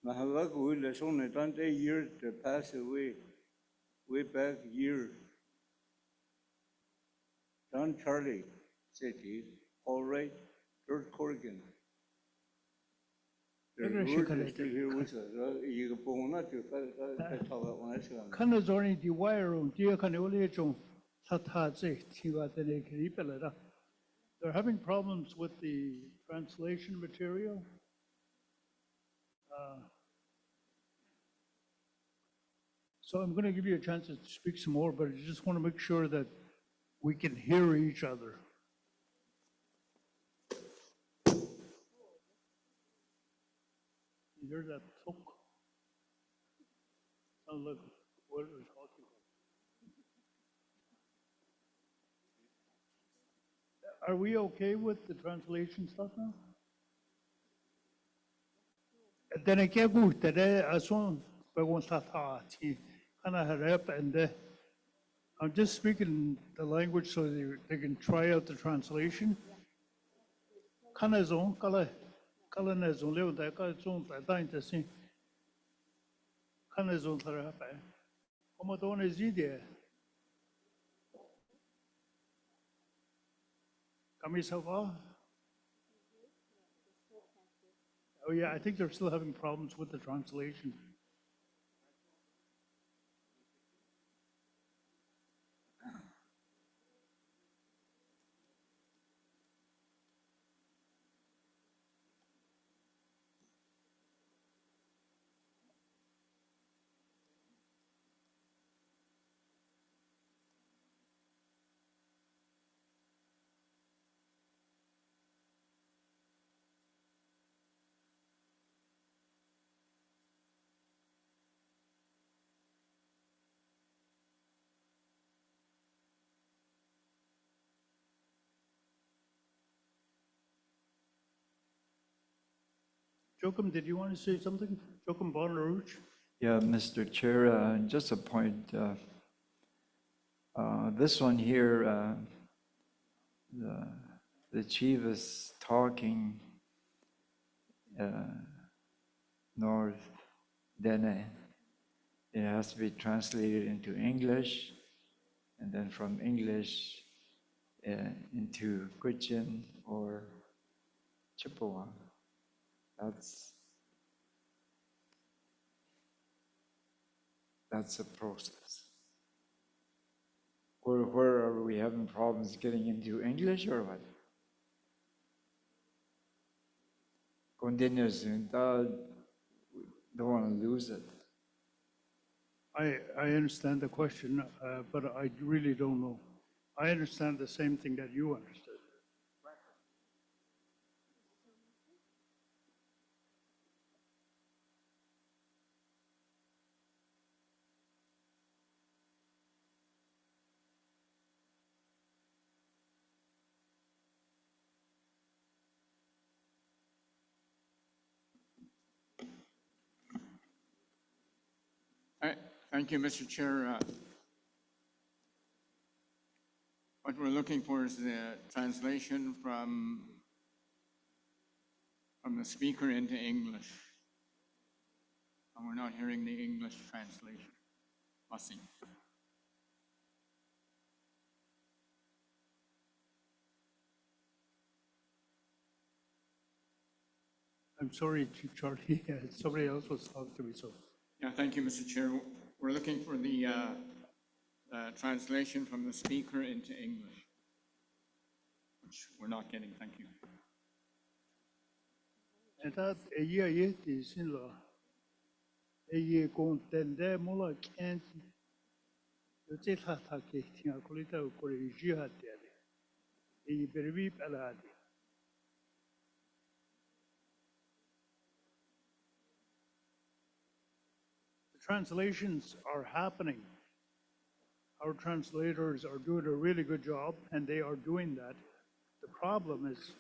Mahalaku will only 20 years to pass away, way back years. John Charlie said he, all right, George Corrigan. Their word is still here with us. You can pull not to talk about one. Kana zoni di wire on dia kana ole chong satha tiwa tene kripelera. They're having problems with the translation material. So I'm going to give you a chance to speak some more, but I just want to make sure that we can hear each other. You hear that talk? Sounds like what we're talking about. Are we okay with the translation stuff now? Then I can't go today. I saw and I'm just speaking the language so they can try out the translation. Kanazon, kala nazon leo da ka zon da da interesting. Kanazon tarafa. Omadon is idea. Kamisawa. Oh yeah, I think they're still having problems with the translation. Joachim, did you want to say something? Joachim von LaRouche? Yeah, Mr. Chair, just a point. This one here, the chief is talking North Dene. It has to be translated into English, and then from English into Gwich'in or Chippewa. That's a process. Where are we having problems getting into English or what? Continuous, don't want to lose it. I understand the question, but I really don't know. I understand the same thing that you understood. Thank you, Mr. Chair. What we're looking for is the translation from the speaker into English. And we're not hearing the English translation. Masi. I'm sorry, Charlie, somebody else was talking to me, so. Yeah, thank you, Mr. Chair. We're looking for the translation from the speaker into English, which we're not getting. Thank you. And that is in law. Contende mola can't. You take Hataki, Tingakulita, Korejia, a very alad. The translations are happening. Our translators are doing a really good job, and they are doing that. The problem is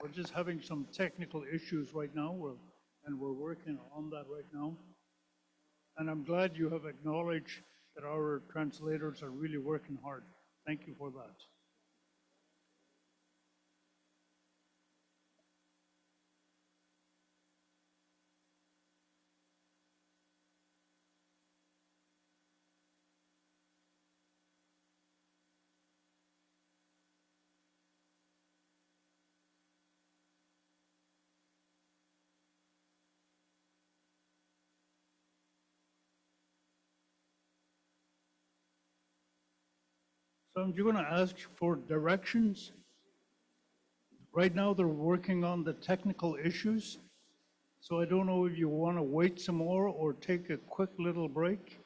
we're just having some technical issues right now, and we're working on that right now. And I'm glad you have acknowledged that our translators are really working hard. Thank you for that. So I'm going to ask for directions. Right now, they're working on the technical issues. So I don't know if you want to wait some more or take a quick little break.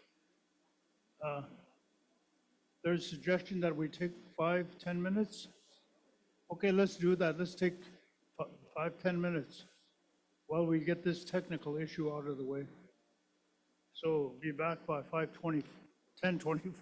There's a suggestion that we take 5-10 minutes. Okay, let's do that. Let's take 5-10 minutes while we get this technical issue out of the way. So be back by 10:25.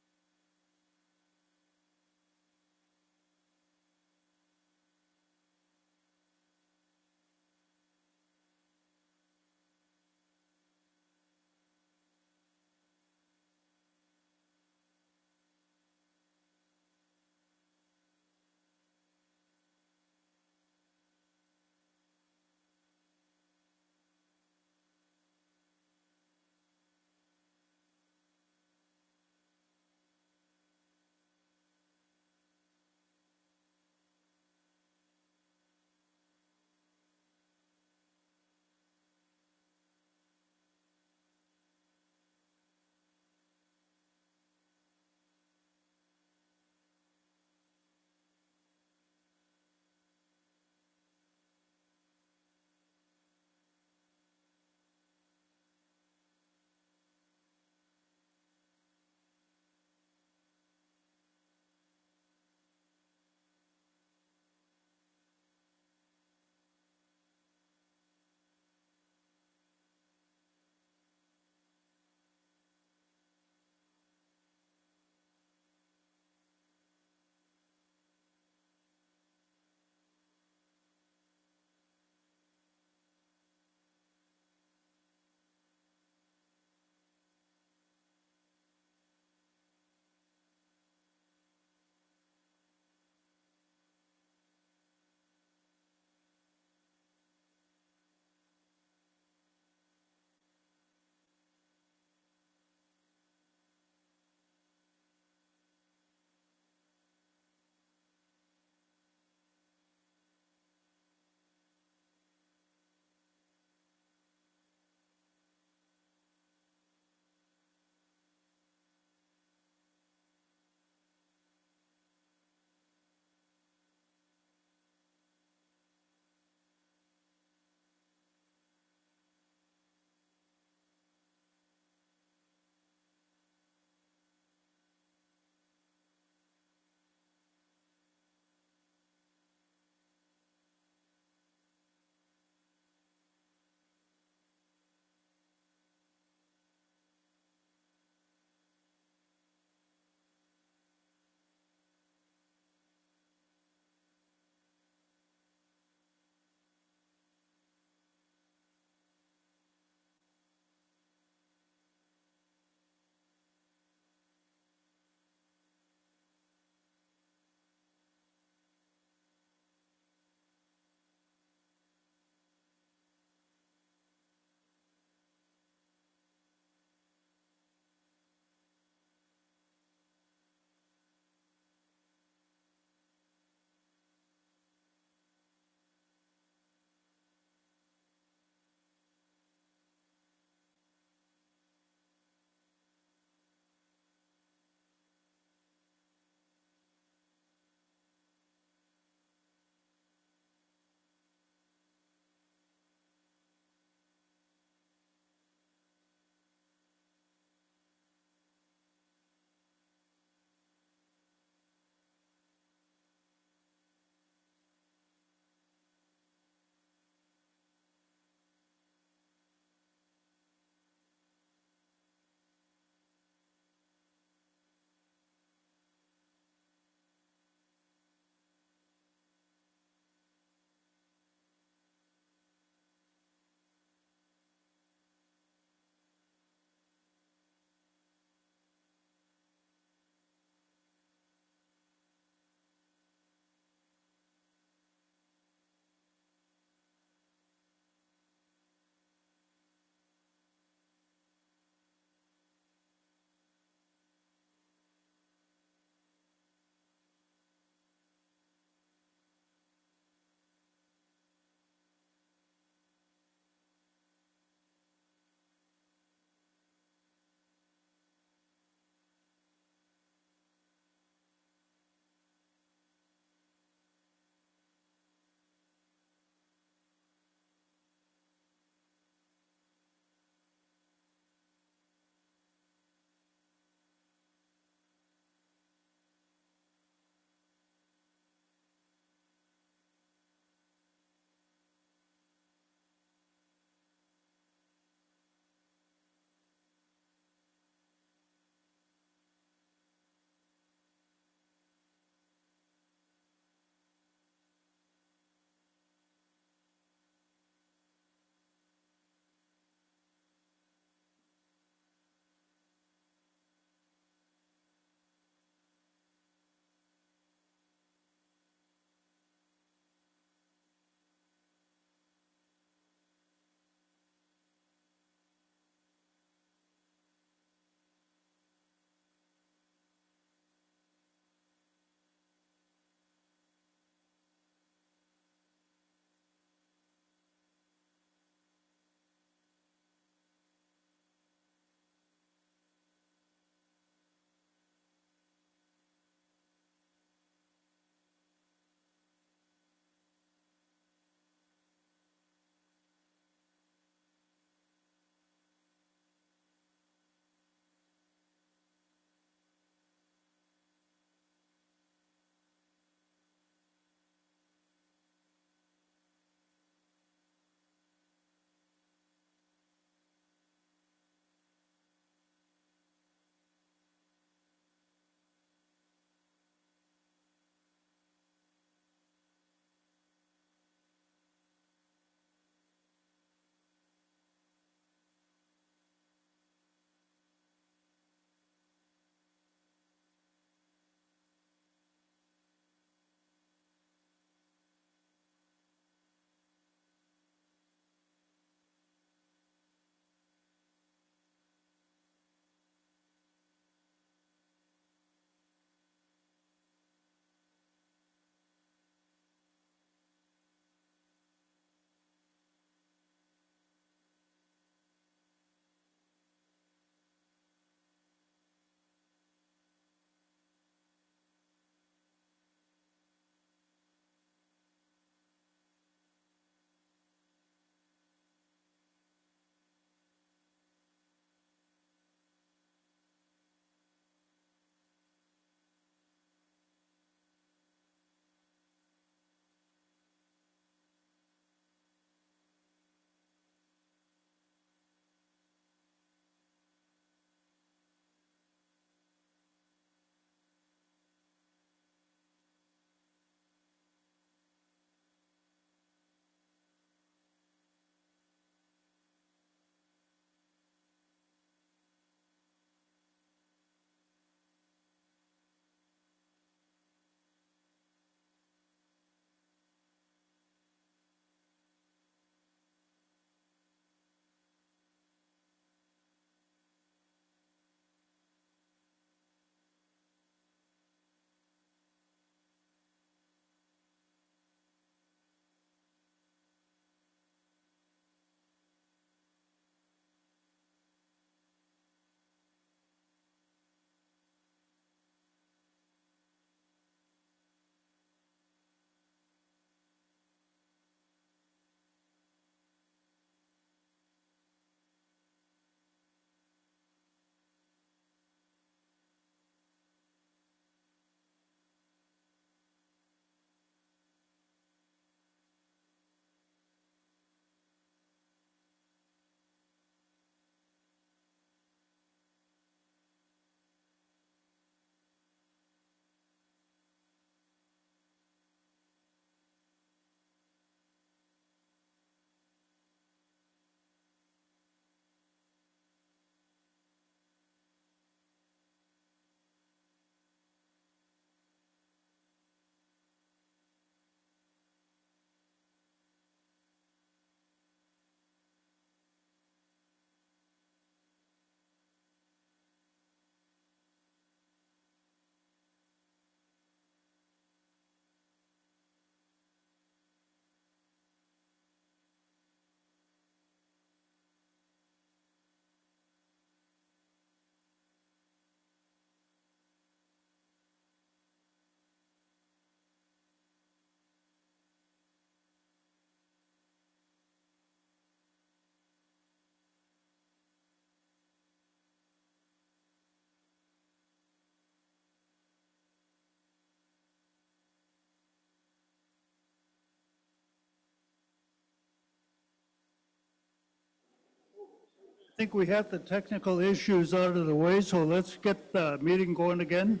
think we have the technical issues out of the way, so let's get the meeting going again.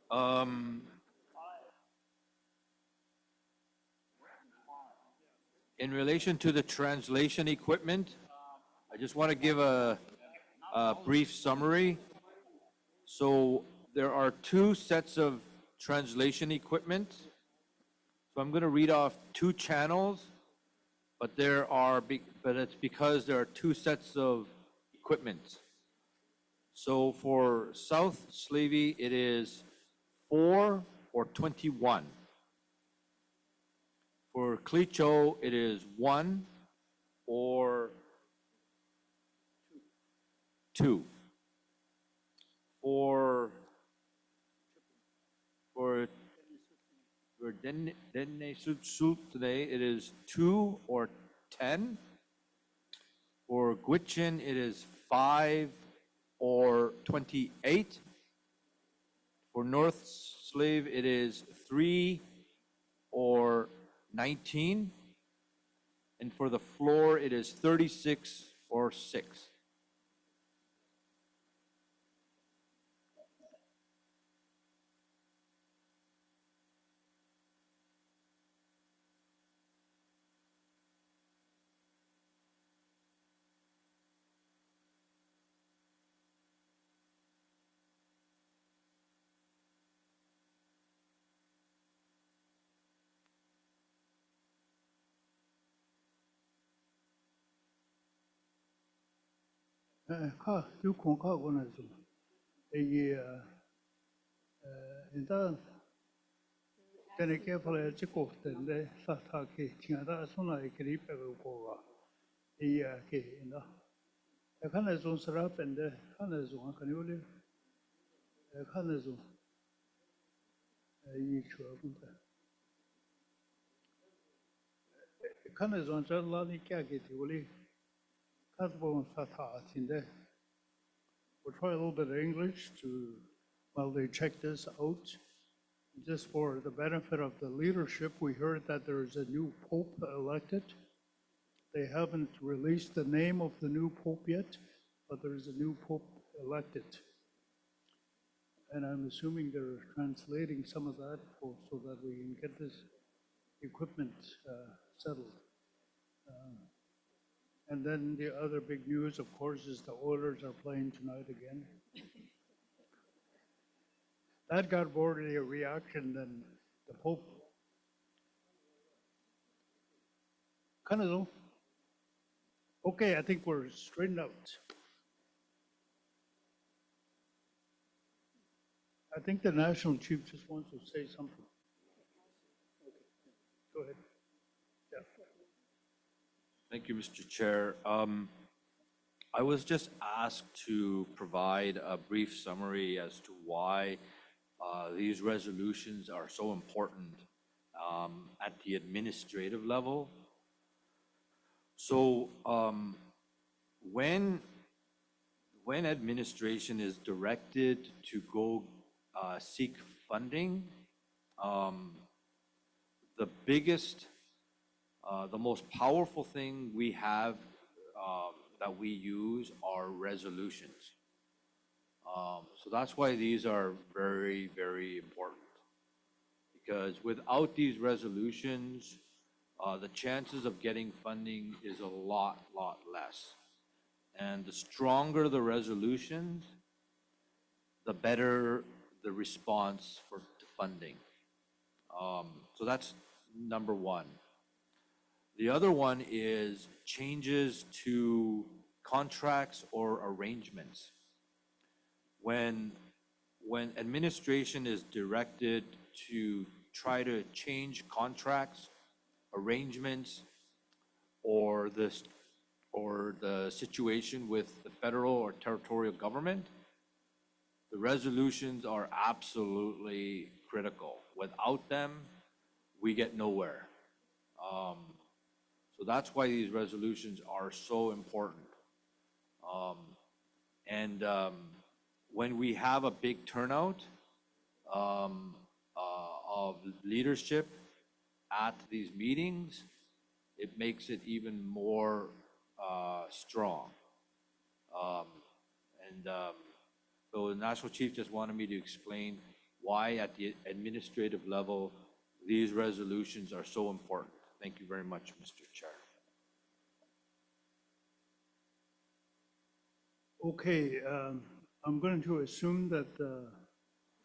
Um, in relation to the translation equipment, I just want to give a brief summary. So there are two sets of translation equipment. So I'm going to read off two channels, but it's because there are two sets of equipment. So for South Slavey, it is 4 or 21. For Clicho, it is 1 or 2. For for Dene Sud today, it is 2 or 10. For Gwich'in, it is 5 or 28. For North Slave, it is 3 or 19. And for the floor, it is 36 or 6. You can call one as well. Inda Dene careful as you go, then the Sataki, Tiada Suna, a creep of Gova. Inda. A Kanazon Sarap and the Kanazon, can you live? A Kanazon. Each of Kanazon, Jalani Kaki, Uli. Kasbon Sata, in there. We'll try a little bit of English while they check this out. Just for the benefit of the leadership, we heard that there is a new pope elected. They haven't released the name of the new pope yet, but there is a new pope elected. And I'm assuming they're translating some of that so that we can get this equipment settled. And then the other big news, of course, is the Oilers are playing tonight again. That got more of a reaction than the Pope. Kanado. Okay, I think we're straightened out. I think the national chief just wants to say something. Okay. Go ahead. Yeah. Thank you, Mr. Chair. I was just asked to provide a brief summary as to why these resolutions are so important at the administrative level. So when administration is directed to go seek funding, the biggest, the most powerful thing we have that we use are resolutions. So that's why these are very, very important. Because without these resolutions, the chances of getting funding is a lot less. And the stronger the resolutions, the better the response to funding. So that's number one. The other one is changes to contracts or arrangements. When administration is directed to try to change contracts, arrangements, or the situation with the federal or territorial government, the resolutions are absolutely critical. Without them, we get nowhere. So that's why these resolutions are so important. When we have a big turnout of leadership at these meetings, it makes it even more strong. So the National Chief just wanted me to explain why at the administrative level, these resolutions are so important. Thank you very much, Mr. Chair. Okay, I'm going to assume that the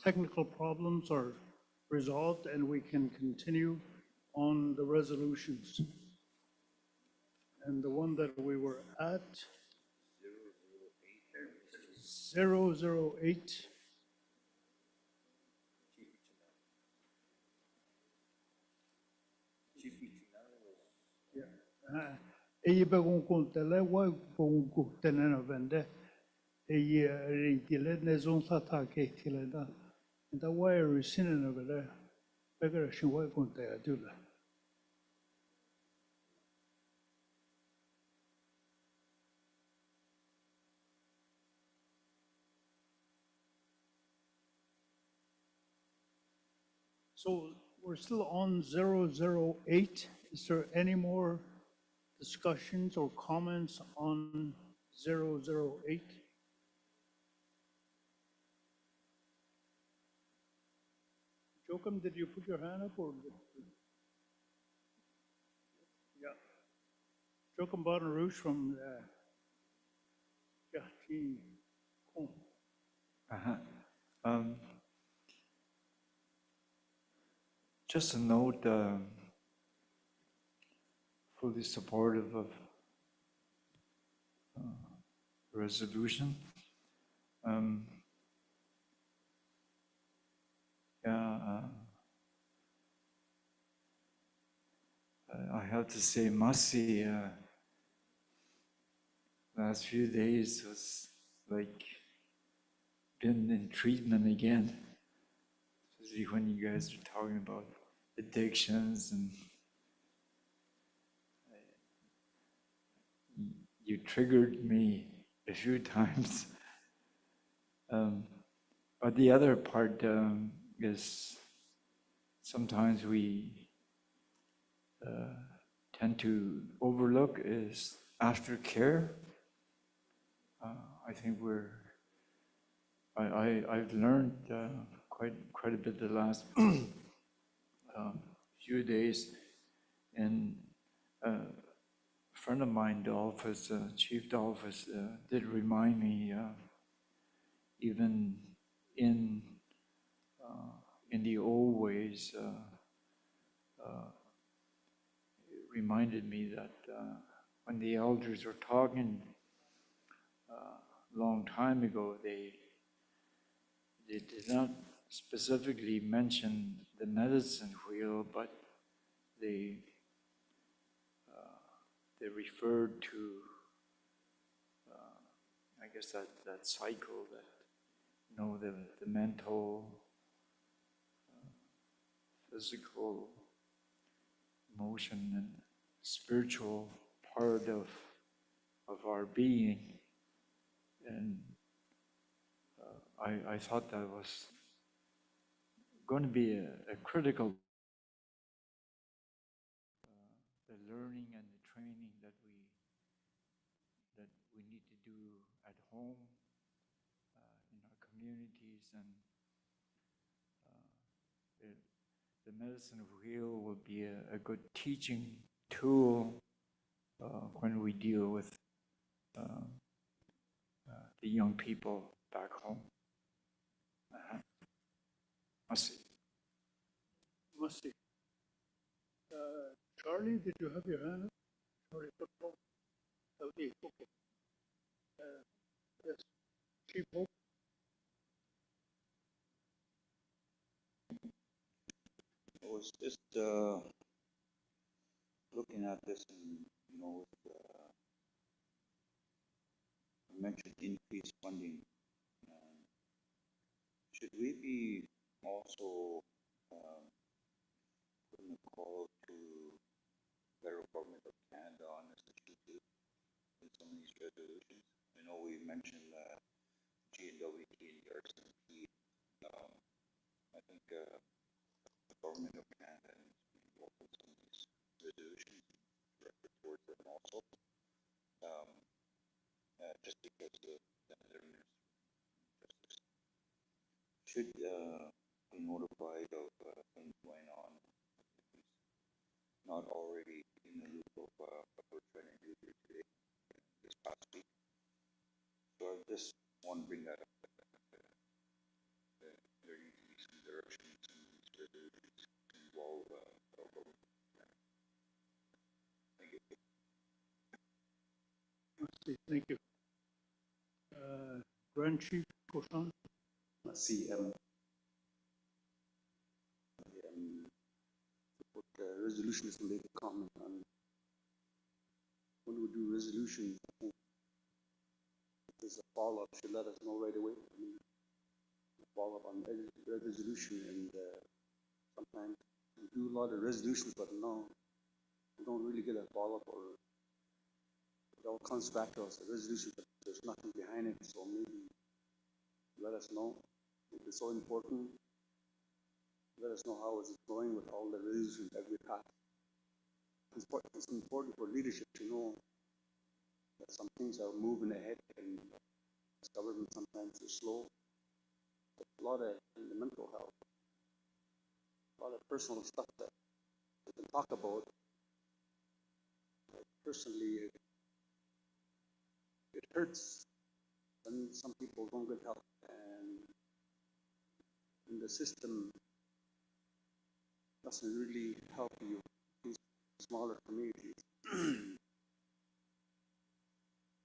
technical problems are resolved and we can continue on the resolutions. And the one that we were at, 008. Eyi ba kung tele wa kung tele na vende eyi ritile ne zon sa ta ke tile da wa risine na vele begara shin wa kung te adula. So we're still on 008. Is there any more discussions or comments on 008? Joachim, did you put your hand up or? Yeah. Joachim Bonnerouche from Jahti Kong. Uh-huh. Just a note, fully supportive of resolution. Um, yeah, I have to say, Masi, last few days was like been in treatment again, especially when you guys are talking about addictions and you triggered me a few times. But the other part is sometimes we tend to overlook is aftercare. I think I've learned quite a bit the last few days, and a friend of mine, Dolphus, Chief Dolphus, did remind me, even in the old ways, it reminded me that when the elders were talking a long time ago, they did not specifically mention the medicine wheel, but they referred to, I guess, that cycle that, the mental, physical, emotion, and spiritual part of our being. And I thought that was going to be a critical the learning and the training that we need to do at home, in our communities, and the medicine wheel will be a good teaching tool when we deal with the young people back home. I see. Must see. Charlie, did you have your hand up? Charlie, okay. Yes, Chief Hope. I was just looking at this and, you mentioned increased funding. Should we be also putting a call to federal government of Canada on this issue too, in some of these resolutions? I know we mentioned GNWT and the RCMP. I think the government of Canada needs to be involved in some of these resolutions, directed towards them also. Just because their justice should be notified of things going on, if he's not already in the loop of what we're trying to do here today, this past week. So I just want to bring that up. There needs to be some direction, some resolutions to involve our government. Thank you. Thank you. Grand Chief Koshan. Let's see. What resolution is to make a comment on when we do resolution. If there's a follow-up, should let us know right away. I mean, follow up on resolution, and sometimes we do a lot of resolutions, but no, we don't really get a follow-up, or it all comes back to us, a resolution, but there's nothing behind it. So maybe let us know if it's so important. let us know how is it going with all the resolutions that we passed. It's important for leadership to know that some things are moving ahead and government sometimes is slow. A lot of in the mental health, a lot of personal stuff that we can talk about. Personally, it hurts when some people don't get help, and the system doesn't really help you. These smaller communities,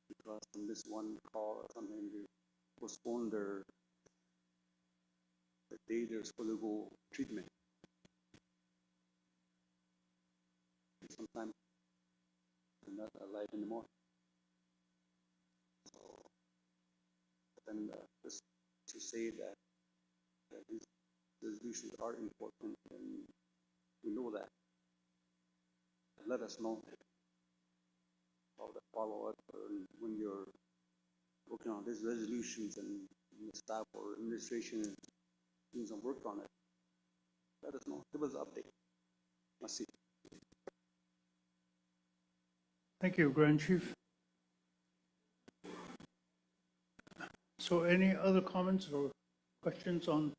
because from this one call or something, they postpone the day they're supposed to go treatment. Sometimes they're not alive anymore. So then just to say that these resolutions are important, and we know that. Let us know how to follow up when you're working on these resolutions and the staff or administration is doing some work on it. Let us know. Give us an update. Merci. Thank you, Grand Chief. So any other comments or questions on,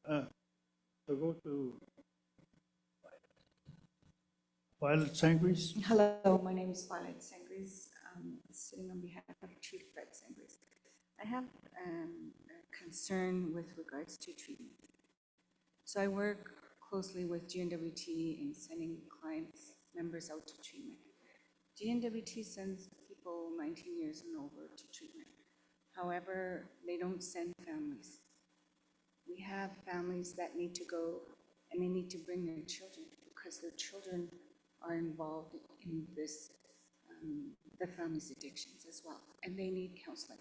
we'll go to Violet Sangris. Hello, my name is Violet Sangris. I'm sitting on behalf of Chief Fred Sangris. I have a concern with regards to treatment. So I work closely with GNWT in sending clients, members out to treatment. GNWT sends people 19 years and over to treatment. However, they don't send families. We have families that need to go and they need to bring their children because their children are involved in this, the family's addictions as well, and they need counseling.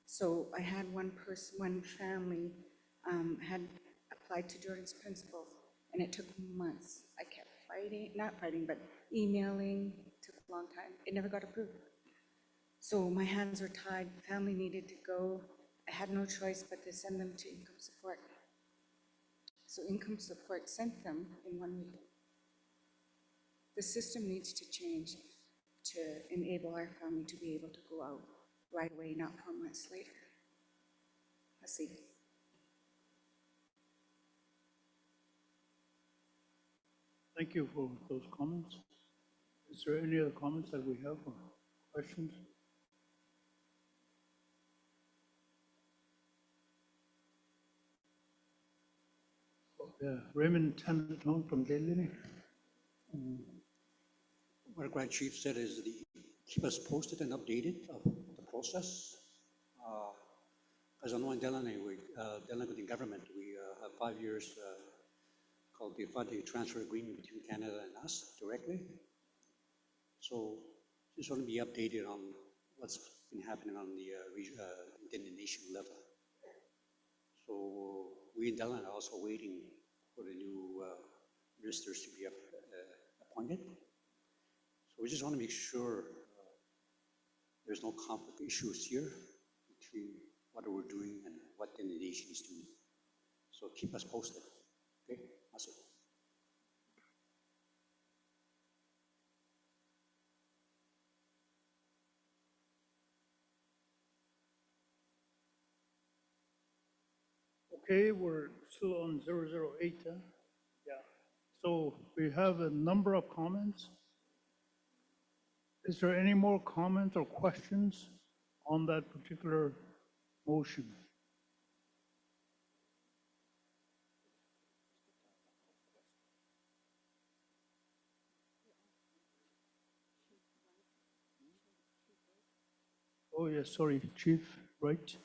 So I had one family had applied to Jordan's principal, and it took months. I kept not fighting, but emailing, took a long time. It never got approved. So my hands were tied, family needed to go. I had no choice but to send them to income support. So income support sent them in 1 week. The system needs to change to enable our family to be able to go out right away, not 4 months later. Let's see. Thank you for those comments. Is there any other comments that we have or questions? Yeah, Raymond Tennant from Dene. What Grand Chief said is keep us posted and updated of the process. As I know in Dene, Dene with the government, we have 5 years called the funding transfer agreement between Canada and us directly. So just want to be updated on what's been happening on the Dene Nation level. So we in Dene are also waiting for the new ministers to be appointed. So we just want to make sure there's no conflict issues here between what we're doing and what the nation is doing. So keep us posted. Okay, that's it. Okay, we're still on 008. Huh? Yeah. So we have a number of comments. Is there any more comments or questions on that particular motion? Oh, yes, sorry, Chief, right?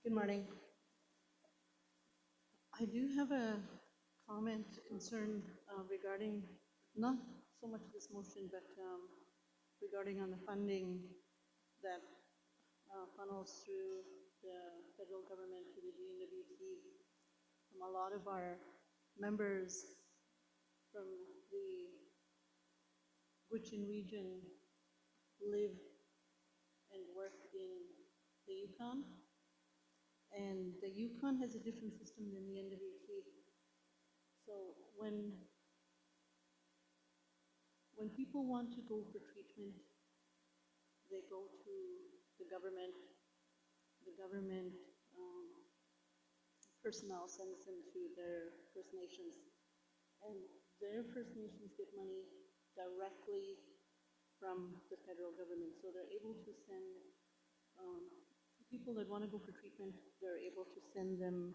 Good morning. I do have a comment, concern regarding not so much this motion, but regarding on the funding that funnels through the federal government to the GNWT. A lot of our members from the Gwich'in region live and work in the Yukon, And the Yukon has a different system than the NWT. So when people want to go for treatment, they go to the government. The government personnel sends them to their First Nations, and their First Nations get money directly from the federal government. So they're able to send people that want to go for treatment, they're able to send them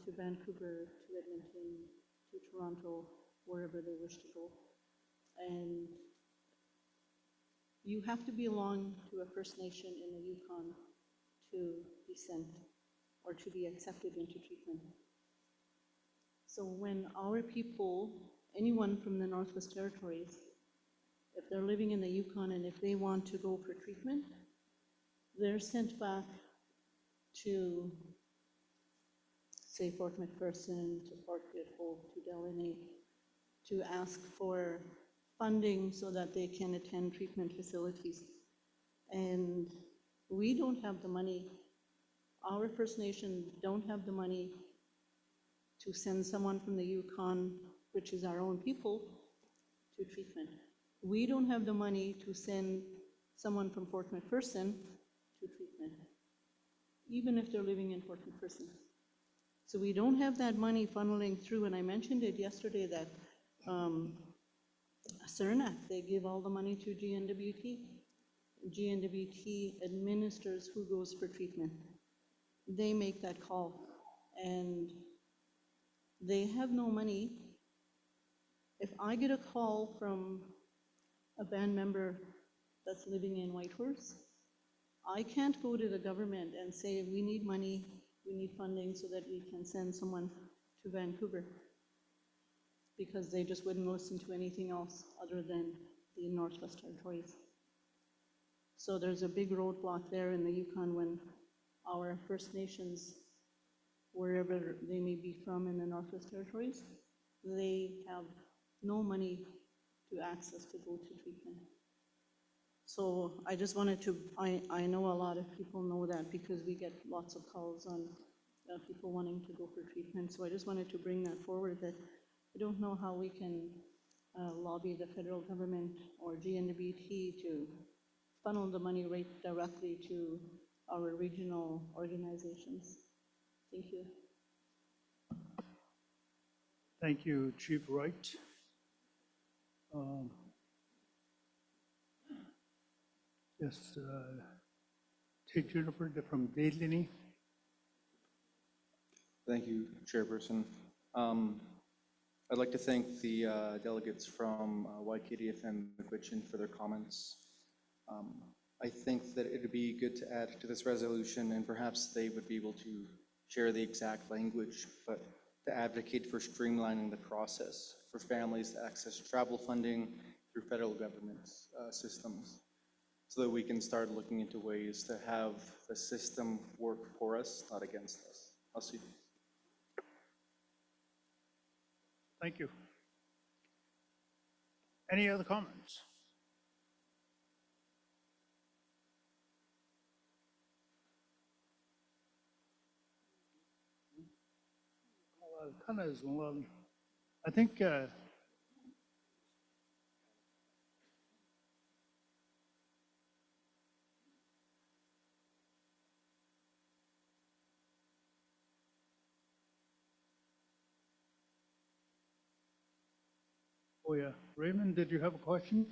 to Vancouver, to Edmonton, to Toronto, wherever they wish to go. And you have to belong to a First Nation in the Yukon to be sent or to be accepted into treatment. So when our people, anyone from the Northwest Territories, if they're living in the Yukon and if they want to go for treatment, they're sent back to, say, Fort McPherson, to Fort Beautiful, to Dene, to ask for funding so that they can attend treatment facilities. And we don't have the money, our First Nation don't have the money to send someone from the Yukon, which is our own people, to treatment. We don't have the money to send someone from Fort McPherson to treatment, even if they're living in Fort McPherson. So we don't have that money funneling through, and I mentioned it yesterday that CERNAC, they give all the money to GNWT. GNWT administers who goes for treatment. They make that call, and they have no money. If I get a call from a band member that's living in Whitehorse, I can't go to the government and say, we need money, we need funding so that we can send someone to Vancouver, because they just wouldn't listen to anything else other than the Northwest Territories. So there's a big roadblock there in the Yukon when our First Nations, wherever they may be from in the Northwest Territories, they have no money to access to go to treatment. So I just wanted to, I know a lot of people know that because we get lots of calls on people wanting to go for treatment. So I just wanted to bring that forward, that I don't know how we can lobby the federal government or GNWT to funnel the money right directly to our regional organizations. Thank you. Thank you, Chief Wright. Yes, take Jennifer from Dene. Thank you, Chairperson. I'd like to thank the delegates from YKDF and McWitchin for their comments. I think that it would be good to add to this resolution, and perhaps they would be able to share the exact language, but to advocate for streamlining the process for families to access travel funding through federal government systems, so that we can start looking into ways to have the system work for us, not against us. I'll see. Thank you. Any other comments? I think oh yeah, Raymond, did you have a question?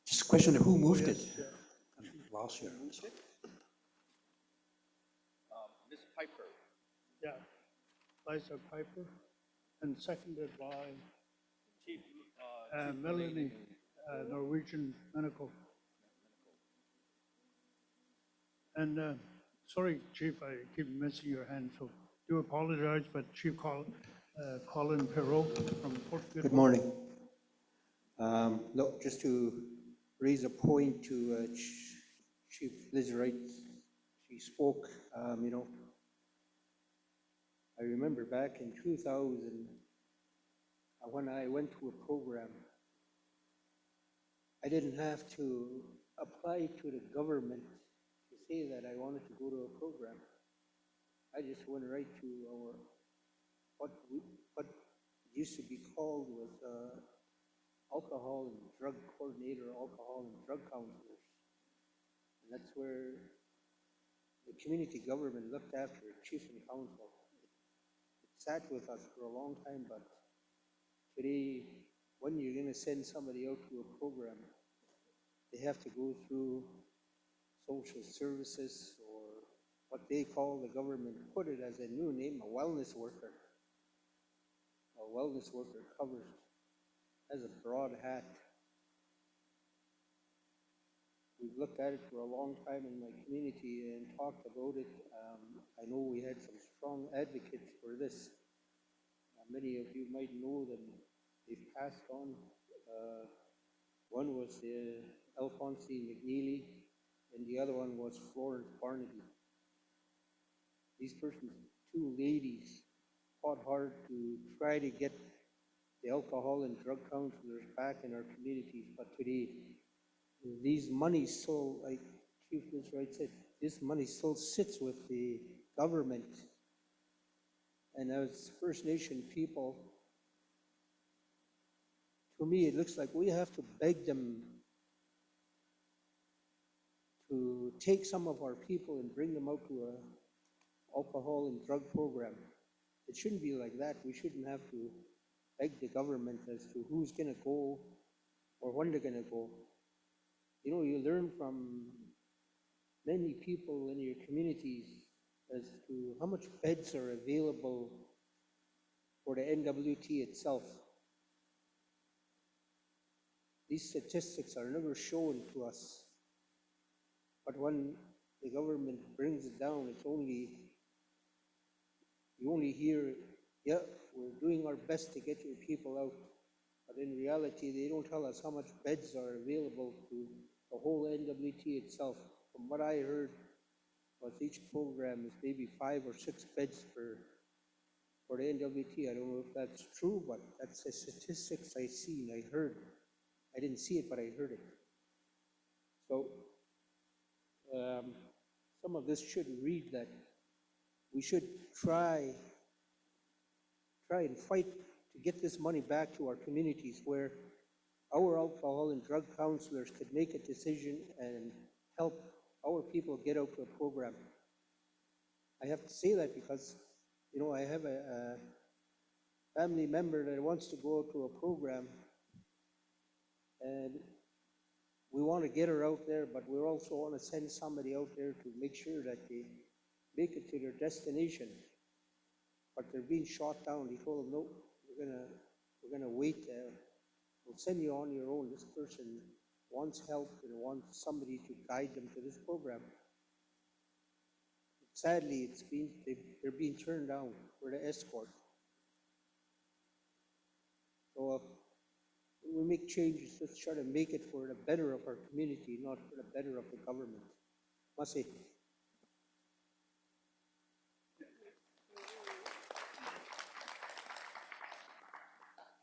Just a question of who moved it Yeah. last year. Ms. Piper. Yeah, Liza Piper, and seconded by Chief, Melanie, Norwegian Medical. And sorry, Chief, I keep missing your hand, so do apologize, but Chief Colin Perot from Fort Beautiful. Good morning. Look, just to raise a point to Chief Liz Wright, she spoke, I remember back in 2000, when I went to a program, I didn't have to apply to the government to say that I wanted to go to a program. I just went right to our, what used to be called was alcohol and drug coordinator, alcohol and drug counselors. And that's where the community government looked after it, chief and council. It sat with us for a long time, but today, when you're going to send somebody out to a program, they have to go through social services or what they call, the government put it as a new name, a wellness worker. A wellness worker covers, has a broad hat. We've looked at it for a long time in my community and talked about it. I know we had some strong advocates for this. Many of you might know them. They've passed on. One was Alphonsine McNeely, and the other one was Florence Barnaby. These persons, two ladies, fought hard to try to get the alcohol and drug counselors back in our communities, but today, these monies still, like Chief Fitzwright said, this money still sits with the government. And as First Nation people, to me, it looks like we have to beg them to take some of our people and bring them out to a alcohol and drug program. It shouldn't be like that. We shouldn't have to beg the government as to who's going to go or when they're going to go. You know, you learn from many people in your communities as to how much beds are available for the NWT itself. These statistics are never shown to us. But when the government brings it down, it's only, you only hear, yeah, we're doing our best to get your people out. But in reality, they don't tell us how much beds are available to the whole NWT itself. From what I heard, was each program is maybe 5 or 6 beds for the NWT. I don't know if that's true, but that's the statistics I seen, I heard. I didn't see it, but I heard it. So some of this should read that we should try and fight to get this money back to our communities where our alcohol and drug counselors could make a decision and help our people get out to a program. I have to say that because, you know, I have a family member that wants to go to a program, and we want to get her out there, but we also want to send somebody out there to make sure that they make it to their destination. But they're being shot down. He told them, no, we're gonna wait. We'll send you on your own. This person wants help and wants somebody to guide them to this program. Sadly, they're being turned down for the escort. So when we make changes, let's try to make it for the better of our community, not for the better of the government. Masi.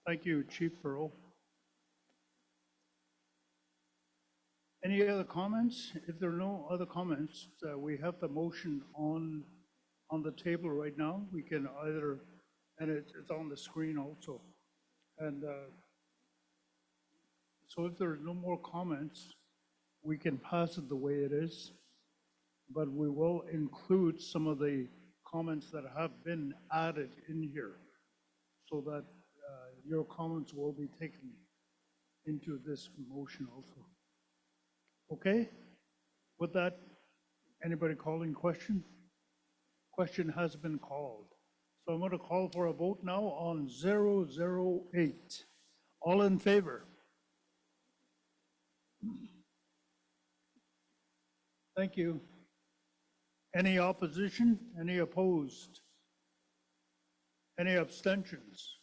Thank you, Chief Pearl. Any other comments? If there are no other comments, we have the motion on the table right now. We can either, and it's on the screen also. And so if there are no more comments, we can pass it the way it is, but we will include some of the comments that have been added in here so that your comments will be taken into this motion also. Okay? With that, anybody calling question? Question has been called. So I'm going to call for a vote now on 008. All in favor? Thank you. Any opposition? Any opposed? Any abstentions?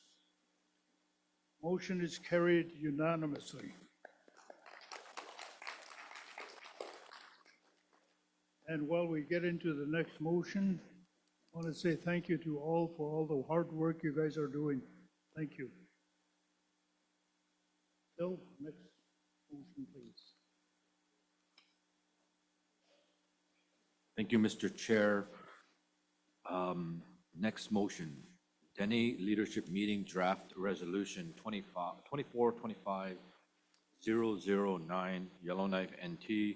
Motion is carried unanimously. And while we get into the next motion, I want to say thank you to all for all the hard work you guys are doing. Thank you. Bill, next motion, please. Thank you, Mr. Chair. Next motion, Dene Leadership Meeting Draft Resolution 24-25-009, Yellowknife NT,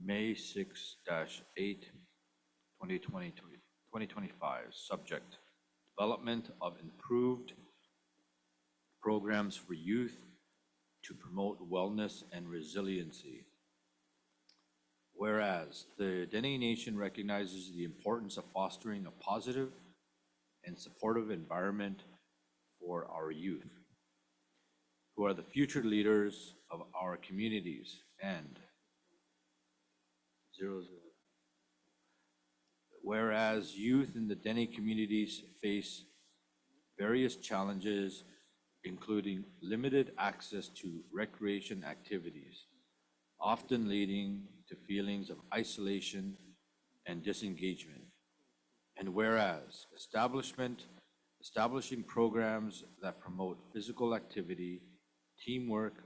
May 6-8, 2025. Subject, development of improved programs for youth to promote wellness and resiliency. Whereas the Dene Nation recognizes the importance of fostering a positive and supportive environment for our youth, who are the future leaders of our communities, and whereas youth in the Dene communities face various challenges, including limited access to recreation activities, often leading to feelings of isolation and disengagement. And whereas establishing programs that promote physical activity, teamwork,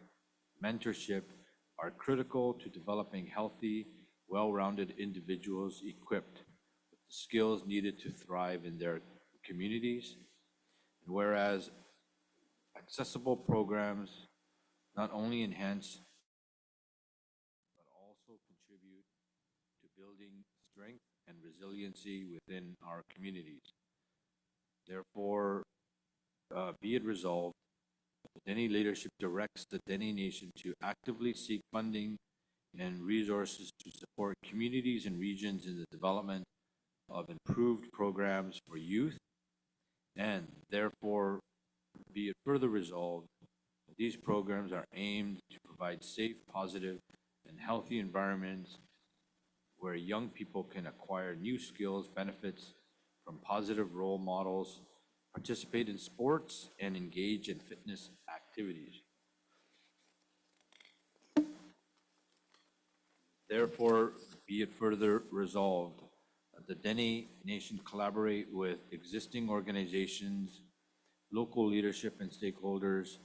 mentorship are critical to developing healthy, well-rounded individuals equipped with the skills needed to thrive in their communities. And whereas accessible programs not only enhance but also contribute to building strength and resiliency within our communities. Therefore, be it resolved, Dene leadership directs the Dene Nation to actively seek funding and resources to support communities and regions in the development of improved programs for youth, and therefore be it further resolved, these programs are aimed to provide safe, positive, and healthy environments where young people can acquire new skills, benefits from positive role models, participate in sports, and engage in fitness activities. Therefore, be it further resolved, that the Dene Nation collaborate with existing organizations, local leadership, and stakeholders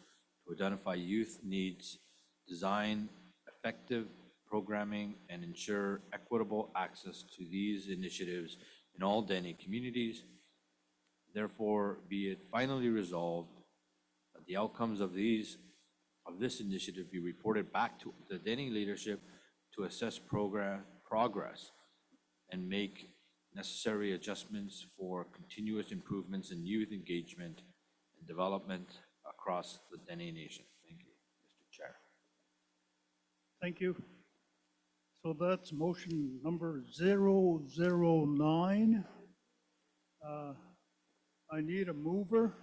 to identify youth needs, design effective programming, and ensure equitable access to these initiatives in all Dene communities. Therefore, be it finally resolved that the outcomes of this initiative be reported back to the Dene leadership to assess progress and make necessary adjustments for continuous improvements in youth engagement and development across the Dene Nation. Thank you, Mr. Chair. Thank you. So that's motion number 009. I need a mover.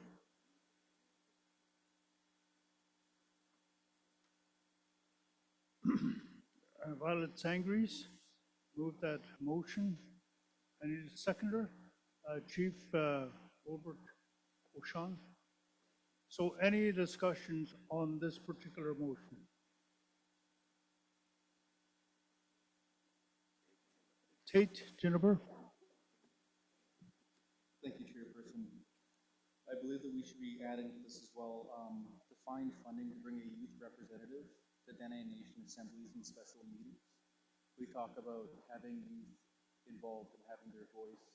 Violet Sangres, move that motion. I need a seconder. Chief Robert Oshan. So any discussions on this particular motion? Tate, Jennifer? Thank you, Chairperson. I believe that we should be adding to this as well, to find funding to bring a youth representative to Dene Nation assemblies and special meetings. We talk about having youth involved and having their voice,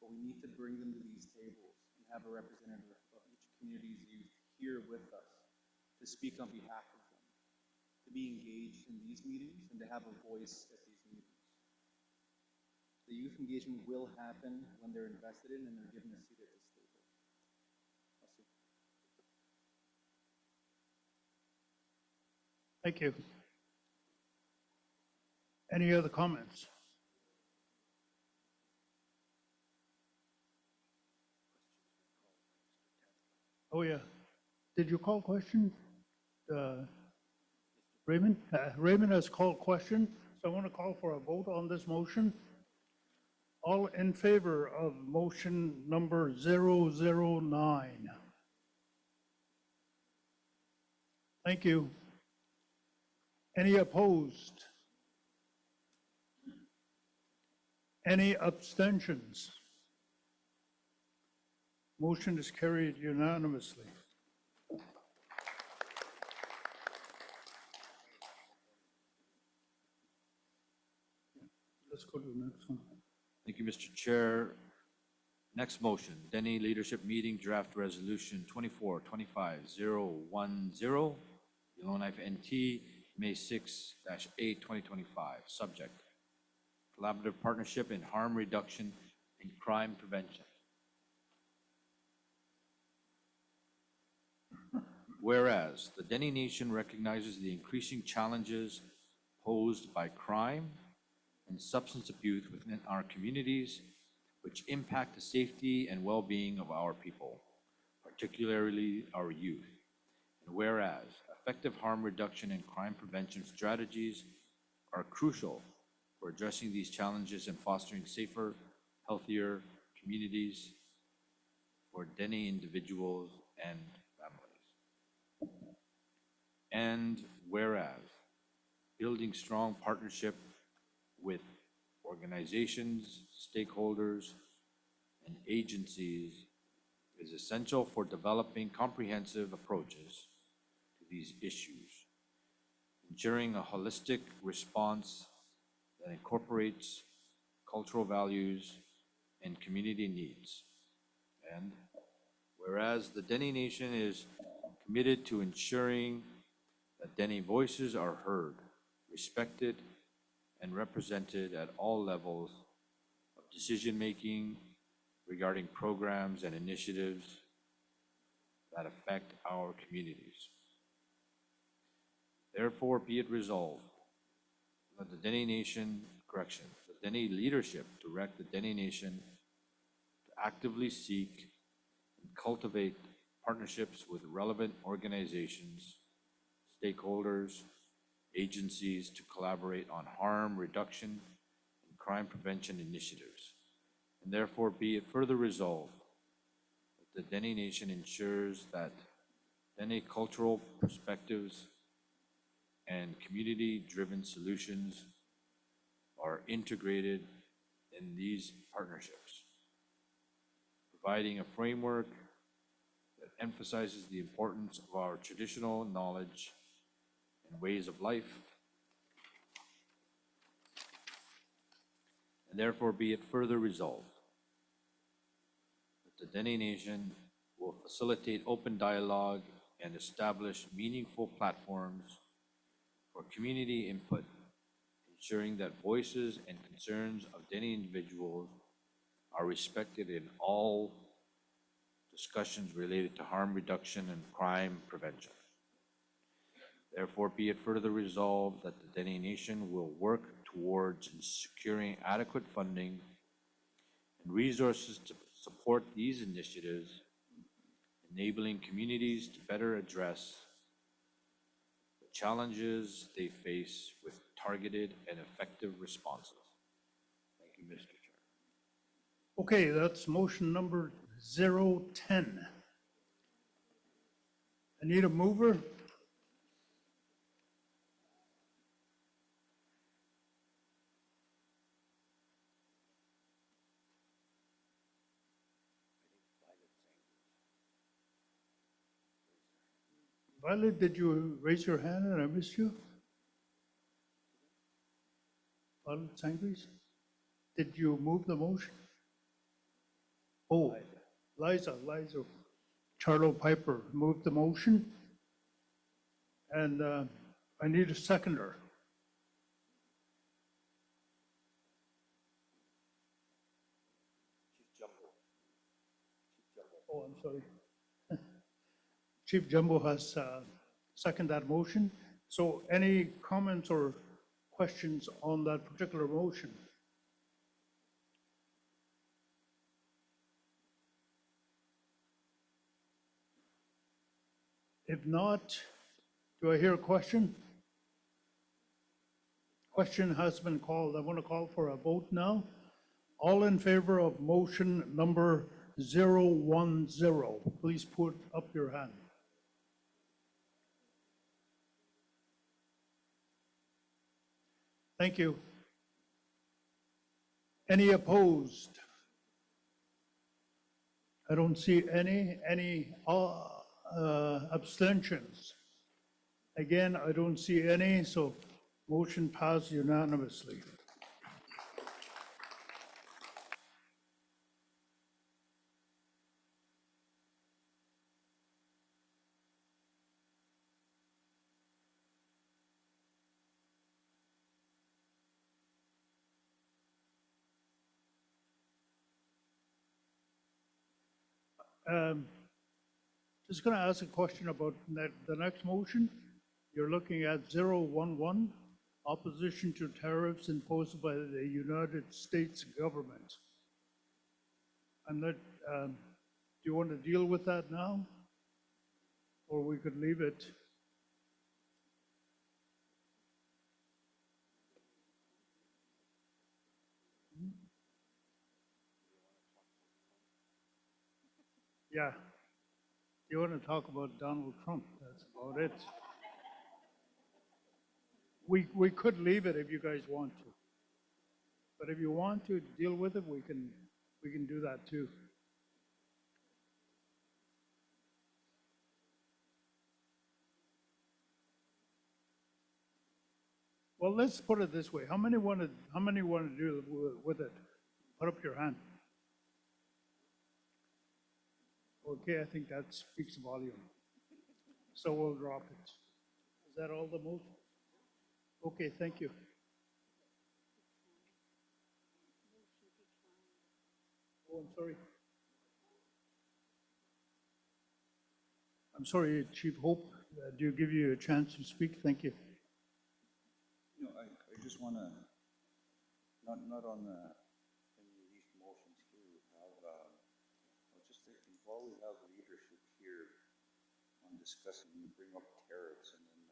but we need to bring them to these tables and have a representative of each community's youth here with us to speak on behalf of them, to be engaged in these meetings and to have a voice at these meetings. The youth engagement will happen when they're invested in and they're given a seat at this table. I'll see. Thank you. Any other comments? Oh, yeah. Did you call question? Raymond? Raymond has called question, so I want to call for a vote on this motion. All in favor of motion number 009? Thank you. Any opposed? Any abstentions? Motion is carried unanimously. Let's go to the next one. Thank you, Mr. Chair. Next motion, Dene Leadership Meeting Draft Resolution 24-25-010, Yellowknife NT, May 6-8, 2025. Subject, Collaborative Partnership in Harm Reduction and Crime Prevention. Whereas the Dene Nation recognizes the increasing challenges posed by crime and substance abuse within our communities, which impact the safety and well-being of our people, particularly our youth. And whereas effective harm reduction and crime prevention strategies are crucial for addressing these challenges and fostering safer, healthier communities for Dene individuals and families. And whereas building strong partnership with organizations, stakeholders, and agencies is essential for developing comprehensive approaches to these issues, ensuring a holistic response that incorporates cultural values and community needs. And whereas the Dene Nation is committed to ensuring that Dene voices are heard, respected, and represented at all levels of decision-making regarding programs and initiatives that affect our communities. Therefore, be it resolved that the Dene leadership direct the Dene Nation to actively seek and cultivate partnerships with relevant organizations, stakeholders, agencies to collaborate on harm reduction and crime prevention initiatives. And therefore be it further resolved that the Dene Nation ensures that Dene cultural perspectives and community-driven solutions are integrated in these partnerships, providing a framework that emphasizes the importance of our traditional knowledge and ways of life, and therefore be it further resolved that the Dene Nation will facilitate open dialogue and establish meaningful platforms for community input, ensuring that voices and concerns of Dene individuals are respected in all discussions related to harm reduction and crime prevention. Therefore, be it further resolved that the Dene Nation will work towards securing adequate funding and resources to support these initiatives, enabling communities to better address the challenges they face with targeted and effective responses. Thank you, Mr. Chair. Okay, that's motion number 010. I need a mover. Violet, did you raise your hand and I missed you? Violet Sangres, did you move the motion? Oh, Liza, Charlo Piper moved the motion. And I need a seconder. Oh, I'm sorry. Chief Jumbo has seconded that motion. So any comments or questions on that particular motion? If not, do I hear a question? Question has been called. I want to call for a vote now. All in favor of motion number 010, please put up your hand. Thank you. Any opposed? I don't see any. Any abstentions? Again, I don't see any, so motion passed unanimously. Just going to ask a question about the next motion. You're looking at 011, opposition to tariffs imposed by the United States government. I'm not, do you want to deal with that now? Or we could leave it? Yeah. You want to talk about Donald Trump, that's about it. We could leave it if you guys want to. But if you want to deal with it, we can do that too. Well, let's put it this way. How many want to deal with it? Put up your hand. Okay, I think that speaks volume. So we'll drop it. Is that all the motion? Okay, thank you. Oh, I'm sorry. I'm sorry, Chief Hope. Do you give you a chance to speak? Thank you. No, I just want to, not on any of these motions here, we have, I was just thinking, while we have leadership here on discussing, we bring up tariffs, and then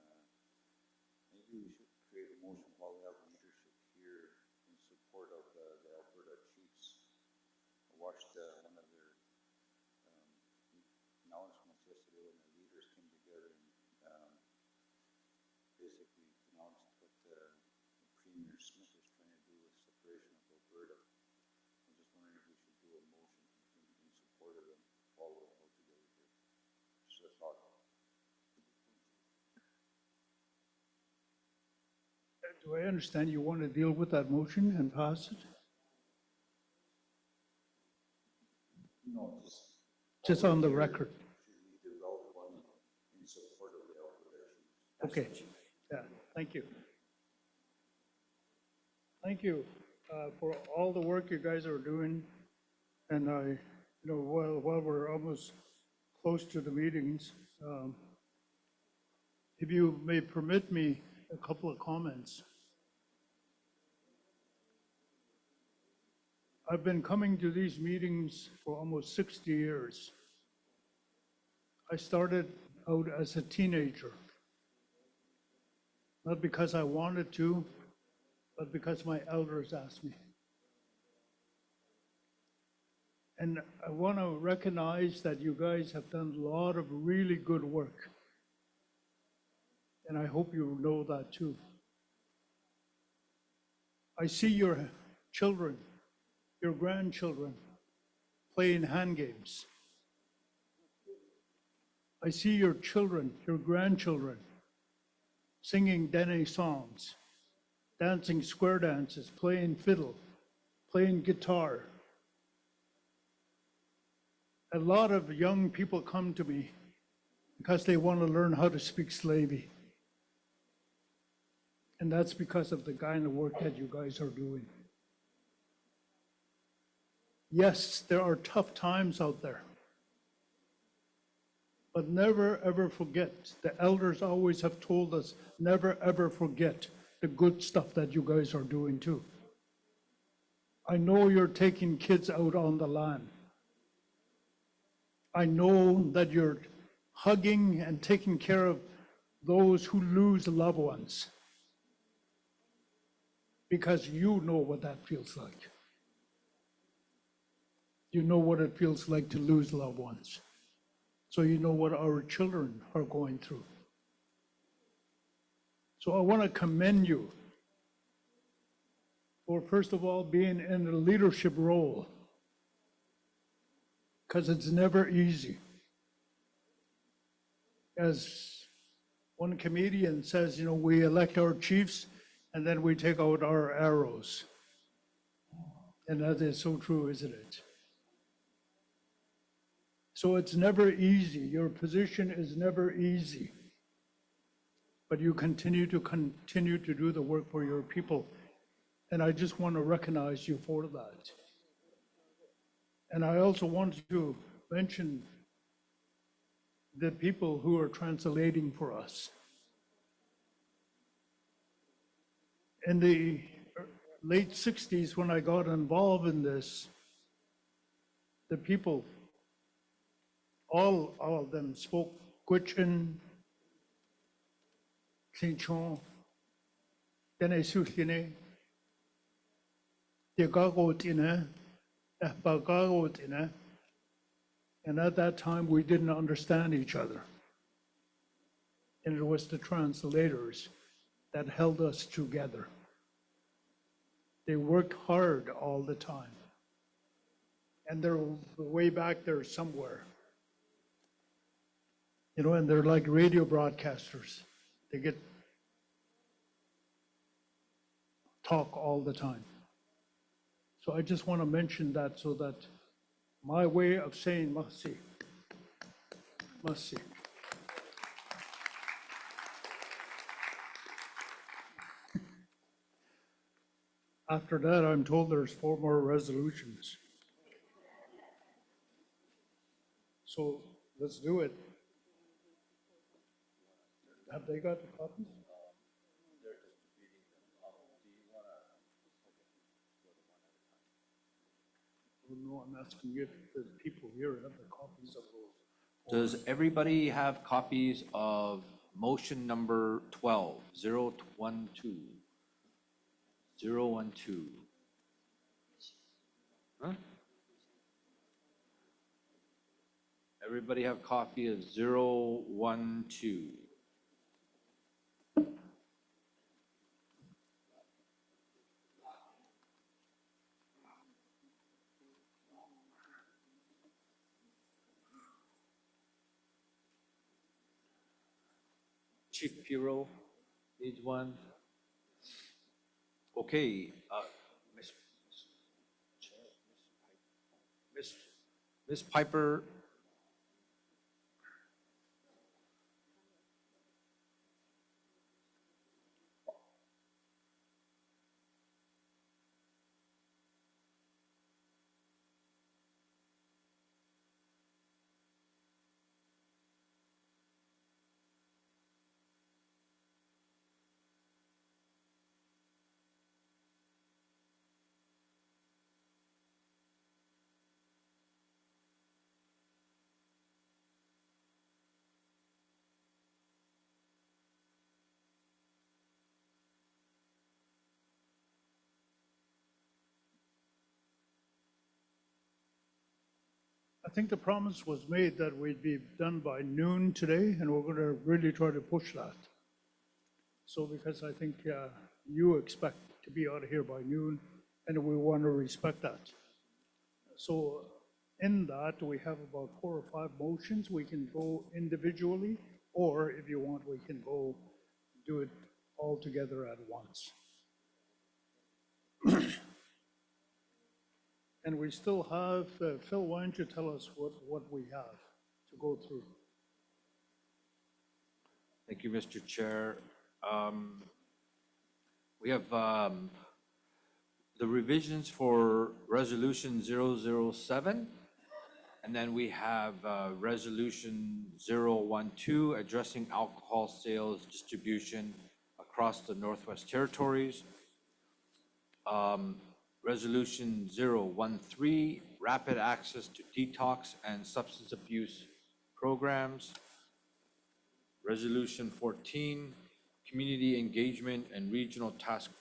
maybe we should create a motion while we have leadership here in support of the Alberta Chiefs. I watched one of their announcements yesterday when the leaders came together and basically announced what Premier Smith is trying to do with separation of Alberta. I'm just wondering if we should do a motion in support of them, follow it all together here. Just a thought. Do I understand you want to deal with that motion and pass it? No, Just on the record. Should we develop one in support of the Alberta Chiefs? Okay, yeah, thank you. Thank you for all the work you guys are doing. And while we're almost close to the meetings, if you may permit me a couple of comments. I've been coming to these meetings for almost 60 years. I started out as a teenager, not because I wanted to, but because my elders asked me. And I want to recognize that you guys have done a lot of really good work. And I hope you know that too. I see your children, your grandchildren playing hand games. I see your children, your grandchildren singing Dene songs, dancing square dances, playing fiddle, playing guitar. A lot of young people come to me because they want to learn how to speak Slavey. And that's because of the kind of work that you guys are doing. Yes, there are tough times out there. But never ever forget, the elders always have told us, never ever forget the good stuff that you guys are doing too. I know you're taking kids out on the land. I know that you're hugging and taking care of those who lose loved ones. Because you know what that feels like. You know what it feels like to lose loved ones. So you know what our children are going through. So I want to commend you for, first of all, being in a leadership role, because it's never easy. As one comedian says, we elect our chiefs and then we take out our arrows. And that is so true, isn't it? So it's never easy. Your position is never easy. But you continue to do the work for your people. And I just want to recognize you for that. And I also want to mention the people who are translating for us. In the late 60s, when I got involved in this, the people, all of them spoke Gwich'in, Tlinchon, Dene Suchine, Diagago Tine, and at that time we didn't understand each other. And it was the translators that held us together. They worked hard all the time. And they're way back there somewhere. You know, and they're like radio broadcasters. They get talk all the time. So I just want to mention that so that my way of saying masi. After that, I'm told there's 4 more resolutions. So let's do it. Have they got the copies? Oh, no, I'm asking if the people here have the copies of those. Does everybody have copies of motion number 12, 012? 012. Huh? Everybody have copy of 012? Chief Piro needs one. Okay, Miss Piper. I think the promise was made that we'd be done by noon today, and we're going to really try to push that. So because I think you expect to be out of here by noon, and we want to respect that. So in that, we have about 4 or 5 motions. We can go individually, or if you want, we can go do it all together at once. And we still have, Phil, why don't you tell us what we have to go through? Thank you, Mr. Chair. We have the revisions for Resolution 007, and then we have Resolution 012, addressing alcohol sales distribution across the Northwest Territories. Resolution 013, rapid access to detox and substance abuse programs. Resolution 14, community engagement and regional task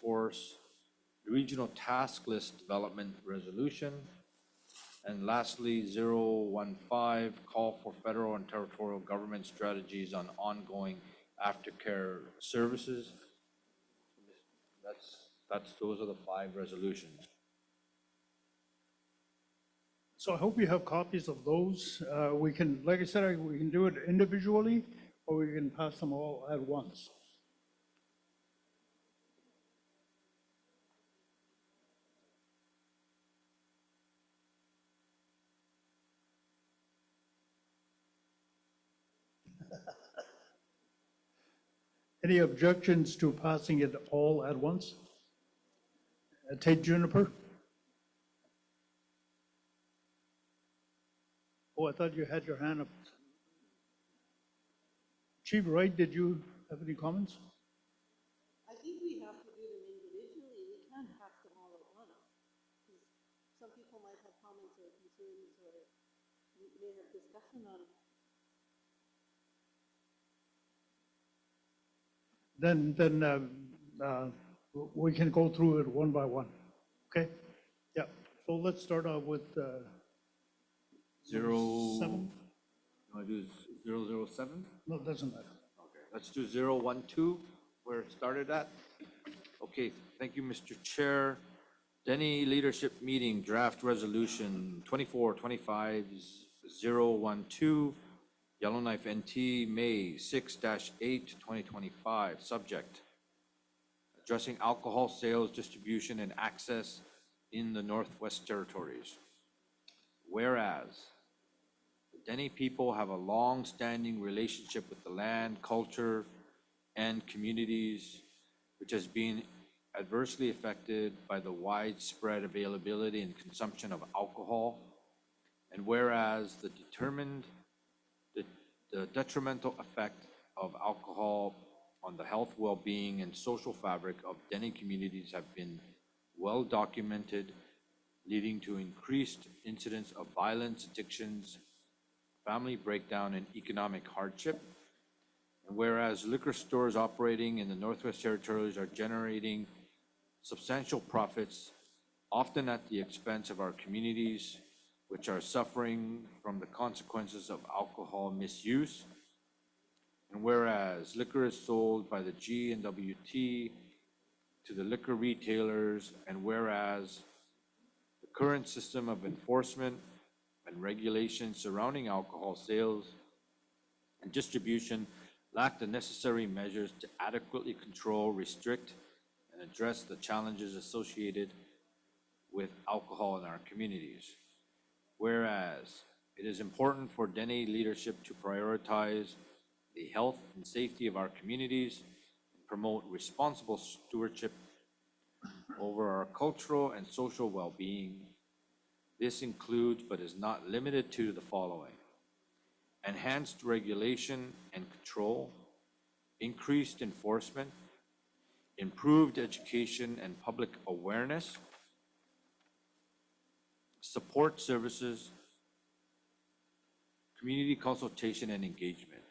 list development resolution. And lastly, 015, call for federal and territorial government strategies on ongoing aftercare services. Those are the 5 resolutions. So I hope you have copies of those. We can, like I said, we can do it individually, or we can pass them all at once. Any objections to passing it all at once? Tate Juniper? Oh, I thought you had your hand up. Chief Wright, did you have any comments? I think we have to do them individually. We can't have them all at once. 'Cause some people might have comments or concerns or we may have discussion on. Then we can go through it one by one. Okay? Yeah. So let's start off with Zero. 7. You want to do 007? No, it doesn't matter. Okay, let's do 012, where it started at. Okay, thank you, Mr. Chair. Dene Leadership Meeting Draft Resolution 2425-012, Yellowknife NT, May 6-8, 2025. Subject: addressing alcohol sales, distribution, and access in the Northwest Territories. Whereas the Dene people have a long-standing relationship with the land, culture, and communities, which has been adversely affected by the widespread availability and consumption of alcohol. And whereas the detrimental effect of alcohol on the health, well-being, and social fabric of Dene communities have been well documented, leading to increased incidents of violence, addictions, family breakdown, and economic hardship. And whereas liquor stores operating in the Northwest Territories are generating substantial profits, often at the expense of our communities, which are suffering from the consequences of alcohol misuse. And whereas liquor is sold by the G&WT to the liquor retailers, and whereas the current system of enforcement and regulation surrounding alcohol sales and distribution lack the necessary measures to adequately control, restrict, and address the challenges associated with alcohol in our communities. Whereas it is important for Dene leadership to prioritize the health and safety of our communities and promote responsible stewardship over our cultural and social well-being. This includes, but is not limited to, the following: enhanced regulation and control, increased enforcement, improved education and public awareness, support services, community consultation and engagement.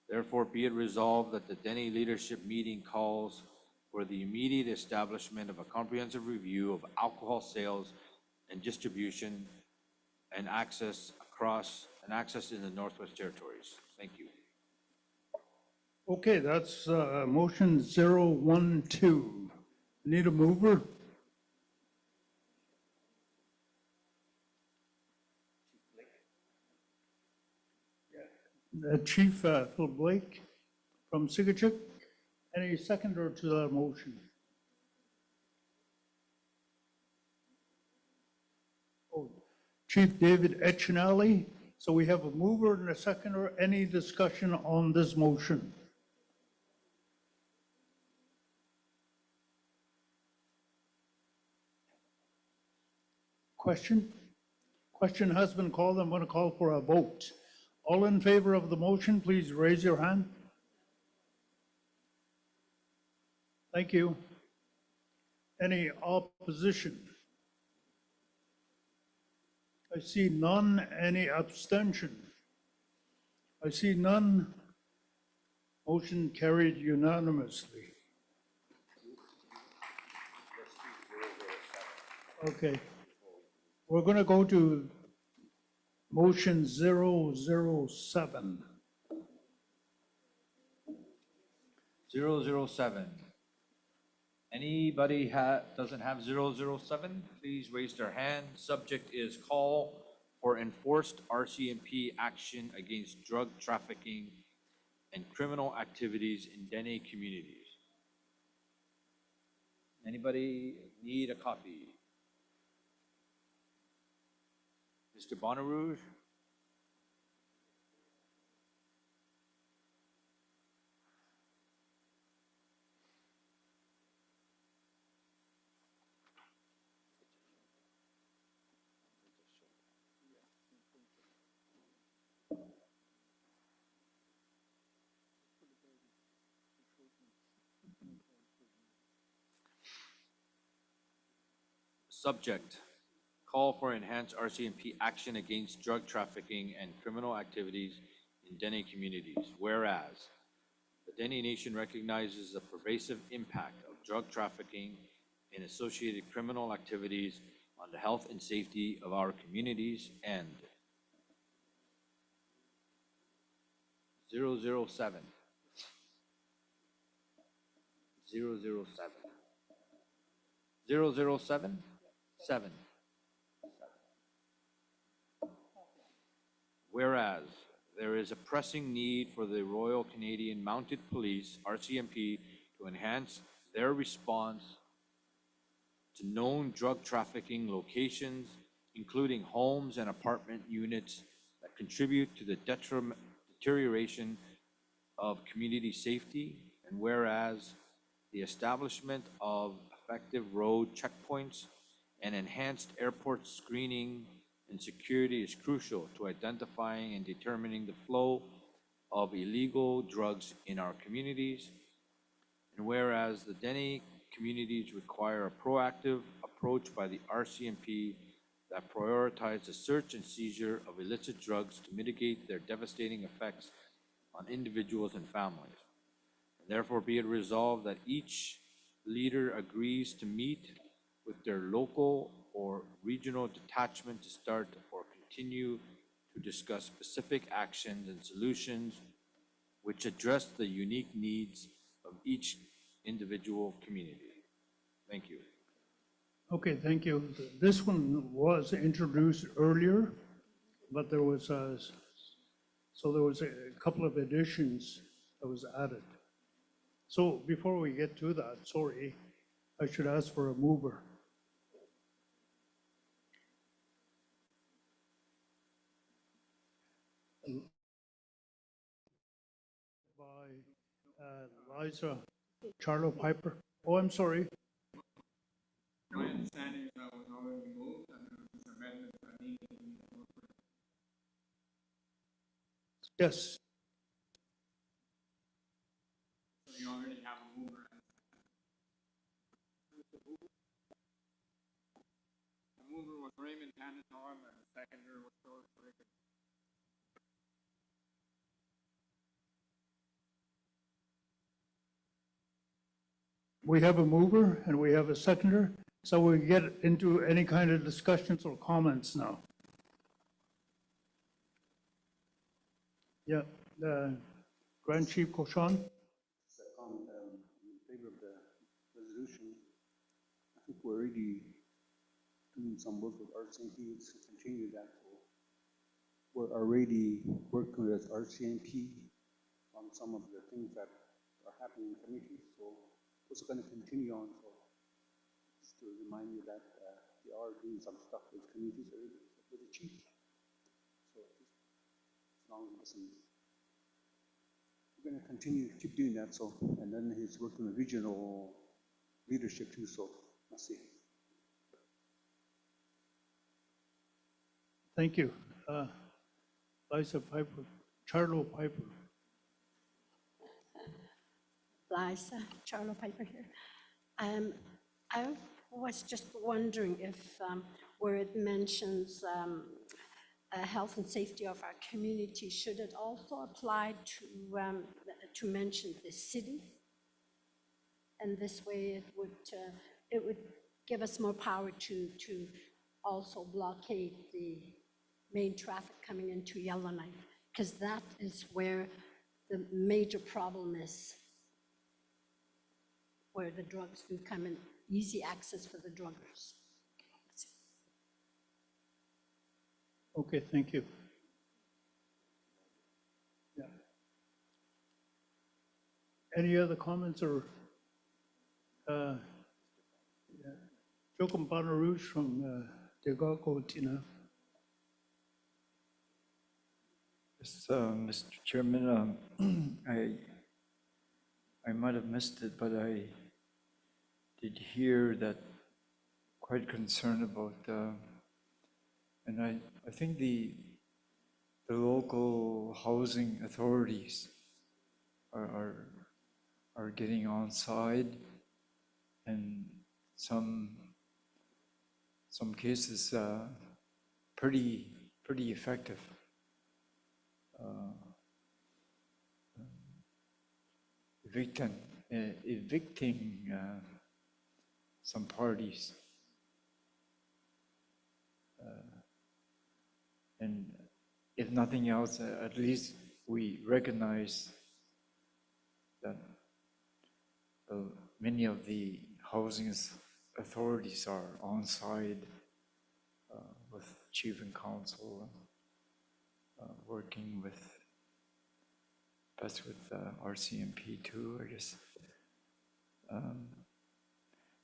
Therefore, be it resolved that the Dene Leadership Meeting calls for the immediate establishment of a comprehensive review of alcohol sales and distribution and access in the Northwest Territories. Thank you. Okay, that's motion 012. Need a mover? Chief Phil Blake from Sigachik. Any seconder to that motion? Oh, Chief David Etchinelli. So we have a mover and a seconder. Any discussion on this motion? Question? Question has been called. I'm going to call for a vote. All in favor of the motion, please raise your hand. Thank you. Any opposition? I see none. Any abstention? I see none. Motion carried unanimously. Okay. We're going to go to motion 007. 007. Anybody doesn't have 007, please raise their hand. Subject is call for enforced RCMP action against drug trafficking and criminal activities in Dene communities. Anybody need a copy? Mr. Bonnaroo? Subject, call for enhanced RCMP action against drug trafficking and criminal activities in Dene communities. Whereas, the Dene Nation recognizes the pervasive impact of drug trafficking and associated criminal activities on the health and safety of our communities, and 007. 007. 007? 7. Whereas there is a pressing need for the Royal Canadian Mounted Police, RCMP, to enhance their response to known drug trafficking locations, including homes and apartment units that contribute to the deterioration of community safety, and whereas the establishment of effective road checkpoints and enhanced airport screening and security is crucial to identifying and determining the flow of illegal drugs in our communities, and whereas the Dene communities require a proactive approach by the RCMP that prioritizes the search and seizure of illicit drugs to mitigate their devastating effects on individuals and families. And therefore be it resolved that each leader agrees to meet with their local or regional detachment to start or continue to discuss specific actions and solutions which address the unique needs of each individual community. Thank you. Okay, thank you. This one was introduced earlier, but there was a couple of additions that was added. So before we get to that, sorry, I should ask for a mover. By Liza Charlo Piper. Oh, I'm sorry. My understanding is that was already moved and this amendment that needed to be incorporated. Yes. So you already have a mover. The mover was Raymond Tannenbaum and the seconder was George Rickard. We have a mover and we have a seconder, so we get into any kind of discussions or comments now. Yeah, Grand Chief Koshan. In favor of the resolution. I think we're already doing some work with RCMP to continue that. We're already working with RCMP on some of the things that are happening in communities, so it's going to continue on. So just to remind you that we are doing some stuff with communities already with the chief. So just as long as we're going to continue to keep doing that. So, and then he's working with regional leadership too. So let's see. Thank you. Liza Piper, Charlo Piper. Liza, Charlo Piper here. I was just wondering if where it mentions health and safety of our community, should it also apply to mention the city? And this way it would give us more power to also blockade the main traffic coming into Yellowknife, because that is where the major problem is, where the drugs do come in, easy access for the druggers. Okay, thank you. Yeah. Any other comments or? Jokum Banarouche from Degago, Tina. Yes, Mr. Chairman, I might have missed it, but I did hear that quite concerned about, and I think the local housing authorities are getting on side, and some some cases pretty effective. Evicting, evicting some parties. And if nothing else, at least we recognize that many of the housing authorities are on side with chief and council, working with, best with RCMP too, I guess.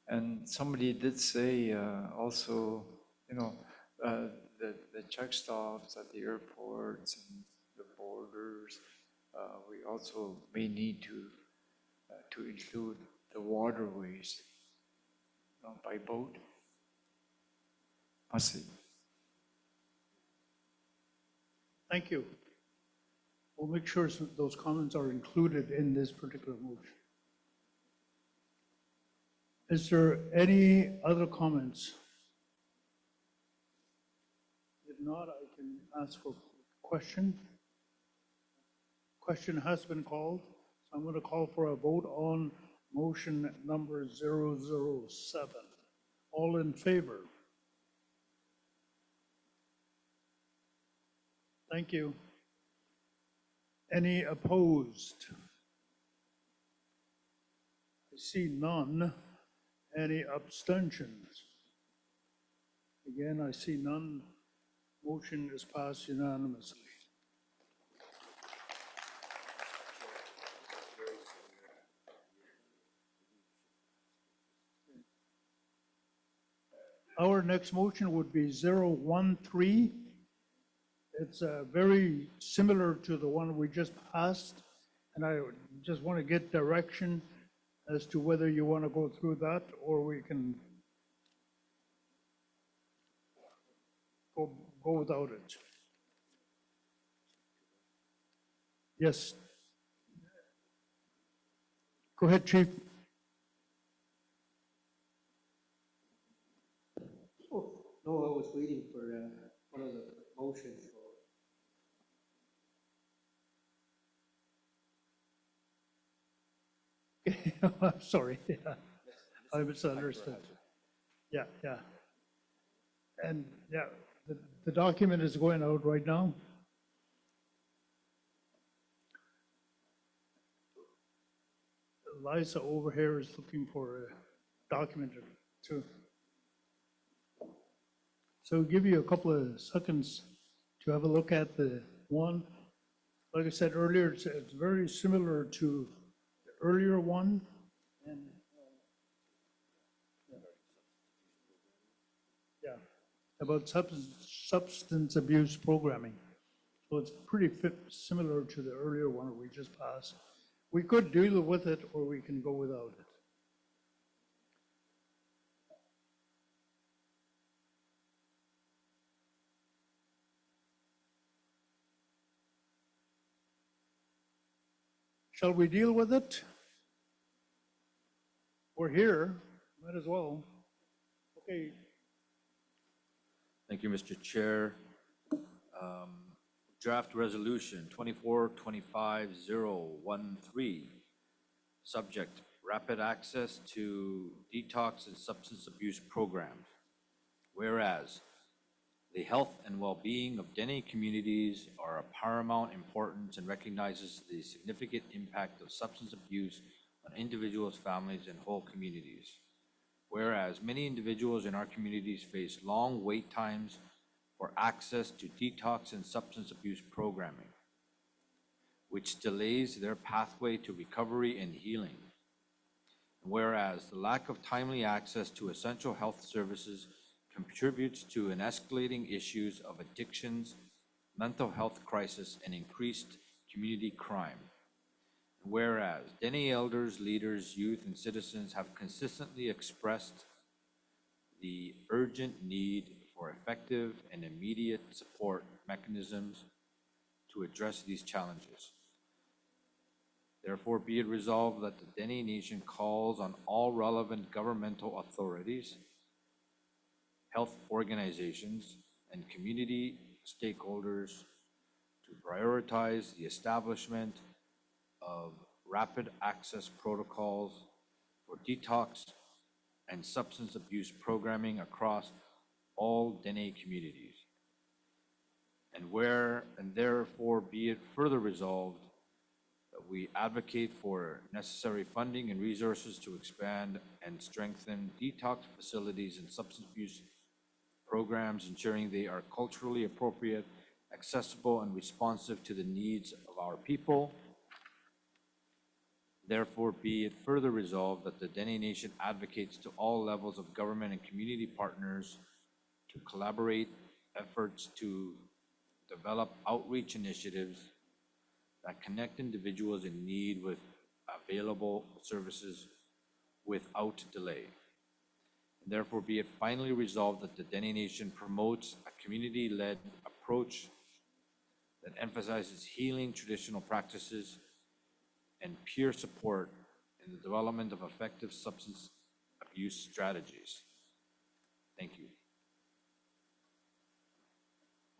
And somebody did say also, you know, the check stops at the airports and the borders, we also may need to include the waterways by boat. I see. Thank you. We'll make sure those comments are included in this particular motion. Is there any other comments? If not, I can ask for question. Question has been called. So I'm going to call for a vote on motion number 007. All in favor? Thank you. Any opposed? I see none. Any abstentions? Again, I see none. Motion is passed unanimously. Our next motion would be 013. It's very similar to the one we just passed, and I just want to get direction as to whether you want to go through that or we can go without it. Yes. Go ahead, Chief. Oh, no, I was waiting for one of the motions. I'm sorry. Yeah. I misunderstood. Yeah. And yeah, the document is going out right now. Liza over here is looking for a document too. So I'll give you a couple of seconds to have a look at the one. Like I said earlier, it's very similar to the earlier one. And yeah, about substance abuse programming. So it's pretty similar to the earlier one we just passed. We could deal with it or we can go without it. Shall we deal with it? We're here, might as well. Okay. Thank you, Mr. Chair. Draft Resolution 24-25-013. Subject, rapid access to detox and substance abuse programs. Whereas the health and well-being of Dene communities are of paramount importance and recognizes the significant impact of substance abuse on individuals, families, and whole communities. Whereas many individuals in our communities face long wait times for access to detox and substance abuse programming, which delays their pathway to recovery and healing. Whereas the lack of timely access to essential health services contributes to an escalating issues of addictions, mental health crisis, and increased community crime. Whereas Dene elders, leaders, youth, and citizens have consistently expressed the urgent need for effective and immediate support mechanisms to address these challenges. Therefore, be it resolved that the Dene Nation calls on all relevant governmental authorities health organizations, and community stakeholders to prioritize the establishment of rapid access protocols for detox and substance abuse programming across all Dene communities. And therefore be it further resolved that we advocate for necessary funding and resources to expand and strengthen detox facilities and substance abuse programs, ensuring they are culturally appropriate, accessible, and responsive to the needs of our people. Therefore, be it further resolved that the Dene Nation advocates to all levels of government and community partners to collaborate efforts to develop outreach initiatives that connect individuals in need with available services without delay. And therefore, be it finally resolved that the Dene Nation promotes a community-led approach that emphasizes healing traditional practices and peer support in the development of effective substance abuse strategies. Thank you.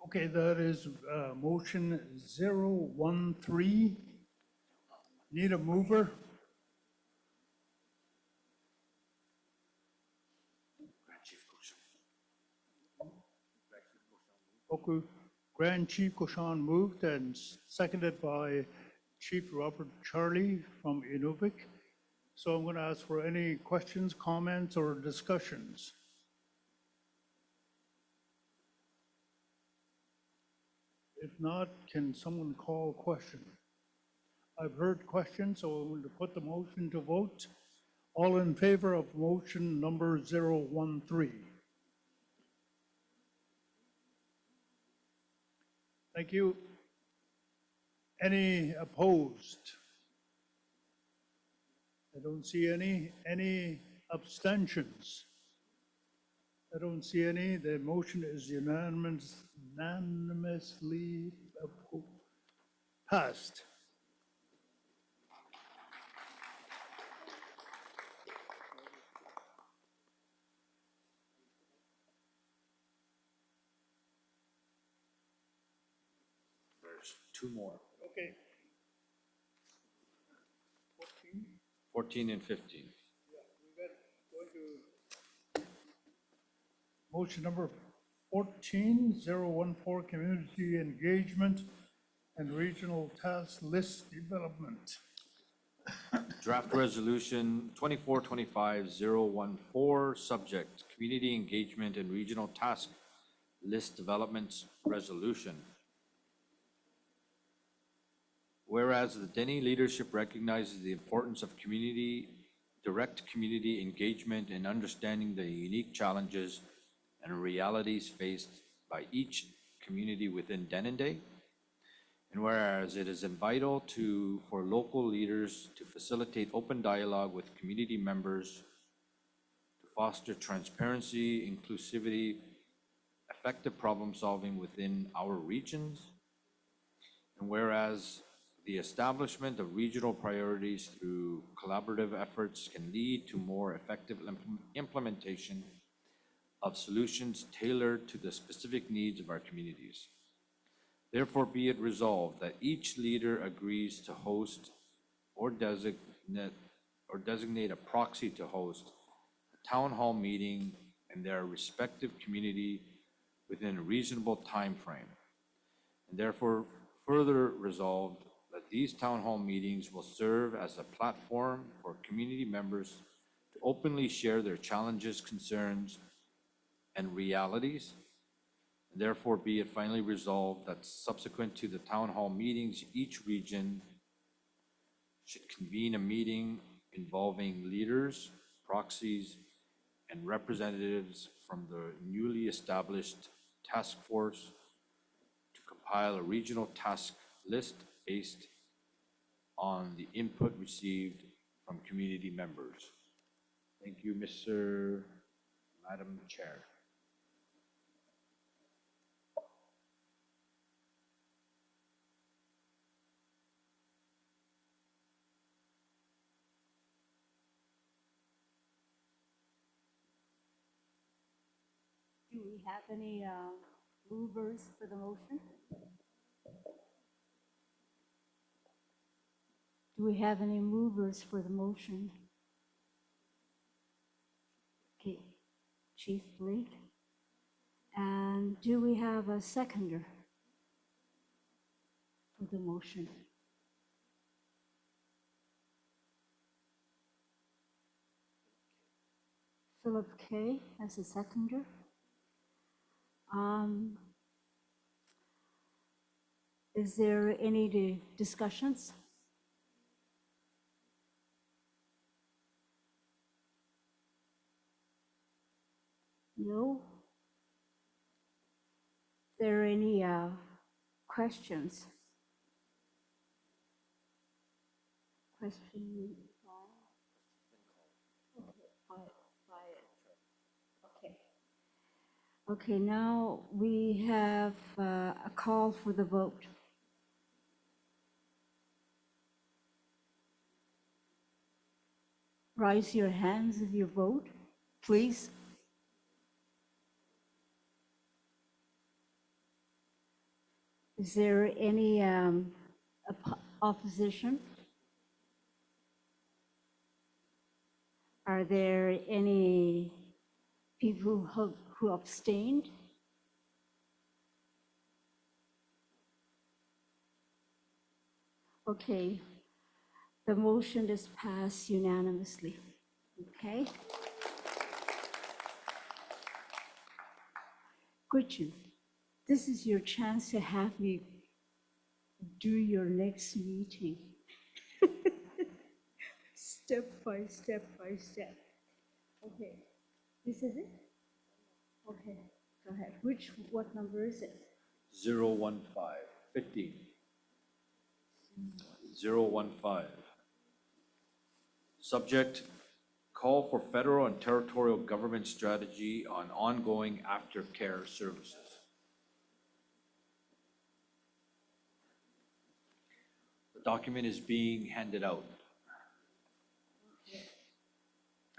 Okay, that is motion 013. Need a mover? Okay, Grand Chief Goshan moved and seconded by Chief Robert Charlie from Inuvik. So I'm going to ask for any questions, comments, or discussions. If not, can someone call a question? I've heard questions, so I'm going to put the motion to vote. All in favor of motion number 013? Thank you. Any opposed? I don't see any. Any abstentions? I don't see any. The motion is unanimously passed. There's two more, Okay. 14 and 15. Motion number 14, 014, Community Engagement and Regional Task List Development. Draft Resolution 2425-014, subject, Community Engagement and Regional Task List Developments Resolution. Whereas the Dene leadership recognizes the importance of direct community engagement and understanding the unique challenges and realities faced by each community within Denende. And whereas it is vital for local leaders to facilitate open dialogue with community members, to foster transparency, inclusivity, effective problem solving within our regions. And whereas the establishment of regional priorities through collaborative efforts can lead to more effective implementation of solutions tailored to the specific needs of our communities. Therefore, be it resolved that each leader agrees to host or designate a proxy to host a town hall meeting in their respective community within a reasonable time frame. And therefore, further resolved that these town hall meetings will serve as a platform for community members to openly share their challenges, concerns, and realities. And therefore, be it finally resolved that subsequent to the town hall meetings, each region should convene a meeting involving leaders, proxies, and representatives from the newly established task force to compile a regional task list based on the input received from community members. Thank you, Madam Chair. Do we have any movers for the motion? Do we have any movers for the motion? Okay, Chief Blake. And do we have a seconder for the motion? Philip Kay as a seconder. Is there any discussions? No? There any questions? Question? Okay. Okay, now we have a call for the vote. Raise your hands if you vote, please. Is there any opposition? Are there any people who abstained? Okay, the motion is passed unanimously. Okay? Gretchen, this is your chance to have me do your next meeting. Step by step by step. Okay, this is it? Okay, go ahead. What number is it? 015, 15. 015. Subject, call for federal and territorial government strategy on ongoing aftercare services. The document is being handed out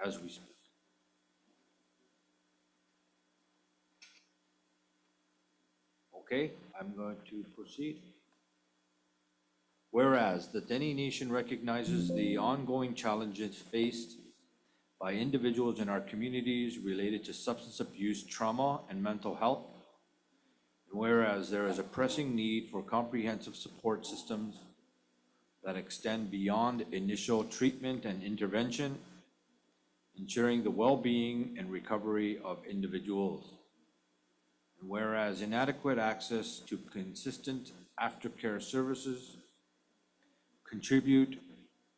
as we speak. Okay, I'm going to proceed. Whereas the Dene Nation recognizes the ongoing challenges faced by individuals in our communities related to substance abuse, trauma, and mental health. And whereas there is a pressing need for comprehensive support systems that extend beyond initial treatment and intervention, ensuring the well-being and recovery of individuals. And whereas inadequate access to consistent aftercare services contribute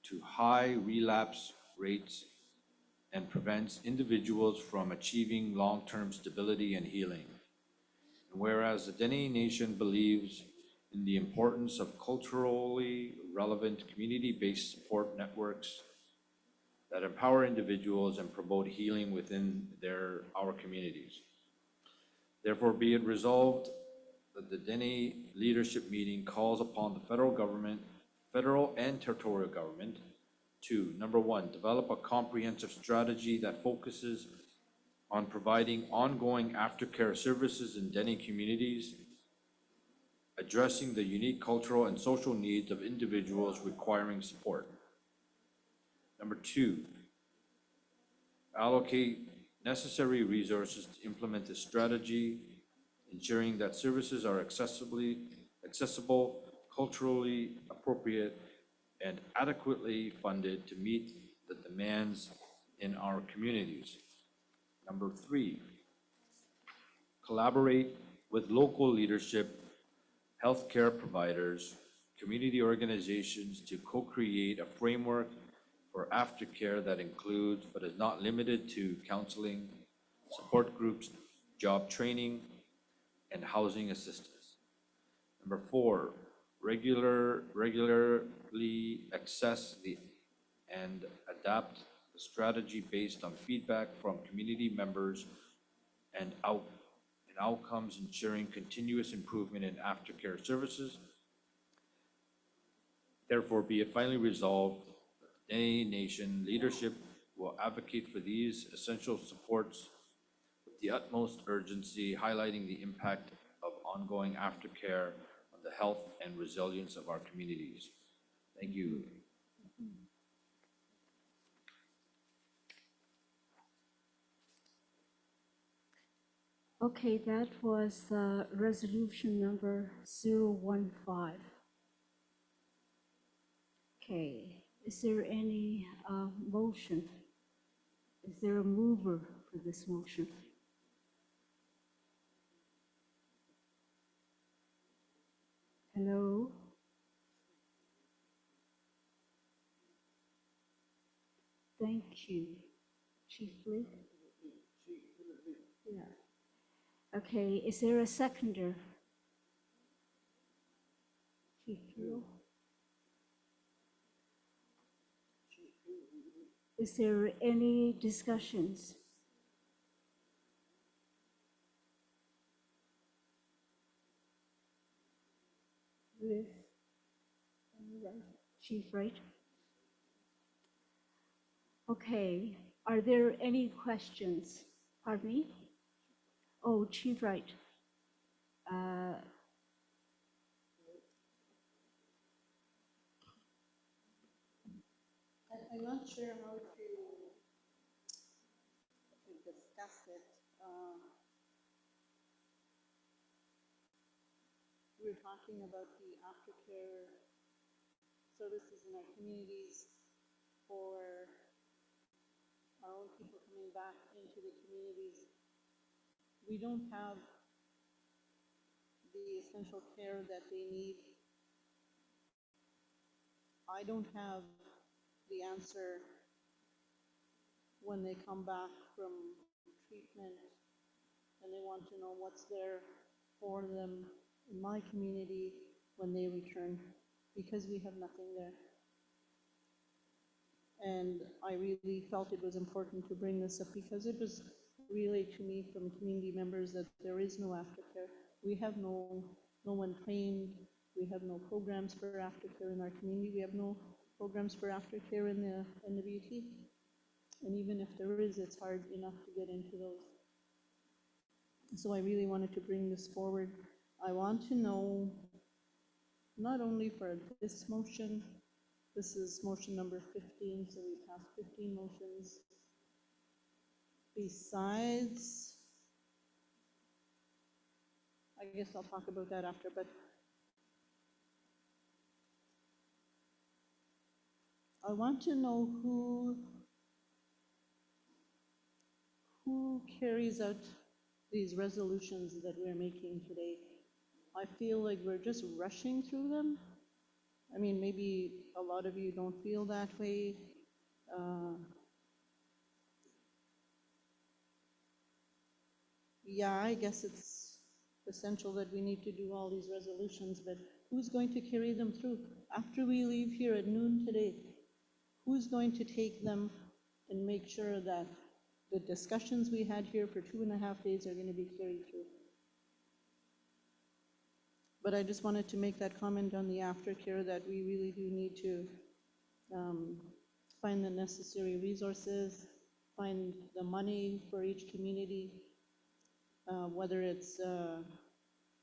to high relapse rates and prevents individuals from achieving long-term stability and healing. And whereas the Dene Nation believes in the importance of culturally relevant community-based support networks that empower individuals and promote healing within our communities. Therefore, be it resolved that the Dene Leadership Meeting calls upon the federal and territorial government to, number one, develop a comprehensive strategy that focuses on providing ongoing aftercare services in Dene communities, addressing the unique cultural and social needs of individuals requiring support. Number two, allocate necessary resources to implement this strategy, ensuring that services are accessible, culturally appropriate, and adequately funded to meet the demands in our communities. Number three, collaborate with local leadership, healthcare providers, community organizations to co-create a framework for aftercare that includes, but is not limited to, counseling, support groups, job training, and housing assistance. Number four, regularly assess and adapt the strategy based on feedback from community members and outcomes, ensuring continuous improvement in aftercare services. Therefore, be it finally resolved, the Dene Nation leadership will advocate for these essential supports with the utmost urgency, highlighting the impact of ongoing aftercare on the health and resilience of our communities. Thank you. Okay, that was resolution number 015. Okay, is there any motion? Is there a mover for this motion? Hello? Thank you. Chief Lee? Yeah. Okay, is there a seconder? Chief Liu? Is there any discussions? With Chief Wright? Okay, are there any questions? Pardon me? Oh, Chief Wright. I'm not sure how to discuss it. We're talking about the aftercare services in our communities for our own people coming back into the communities. We don't have the essential care that they need. I don't have the answer when they come back from treatment and they want to know what's there for them in my community when they return, because we have nothing there. And I really felt it was important to bring this up because it was relayed to me from community members that there is no aftercare. We have no one trained. We have no programs for aftercare in our community. We have no programs for aftercare in the NWT. And even if there is, it's hard enough to get into those. So I really wanted to bring this forward. I want to know, not only for this motion, this is motion number 15, so we passed 15 motions. Besides, I guess I'll talk about that after, but I want to know who carries out these resolutions that we're making today. I feel like we're just rushing through them. I mean, maybe a lot of you don't feel that way. Yeah, I guess it's essential that we need to do all these resolutions, but who's going to carry them through? After we leave here at noon today, who's going to take them and make sure that the discussions we had here for 2.5 days are going to be carried through? But I just wanted to make that comment on the aftercare, that we really do need to find the necessary resources, find the money for each community, whether it's,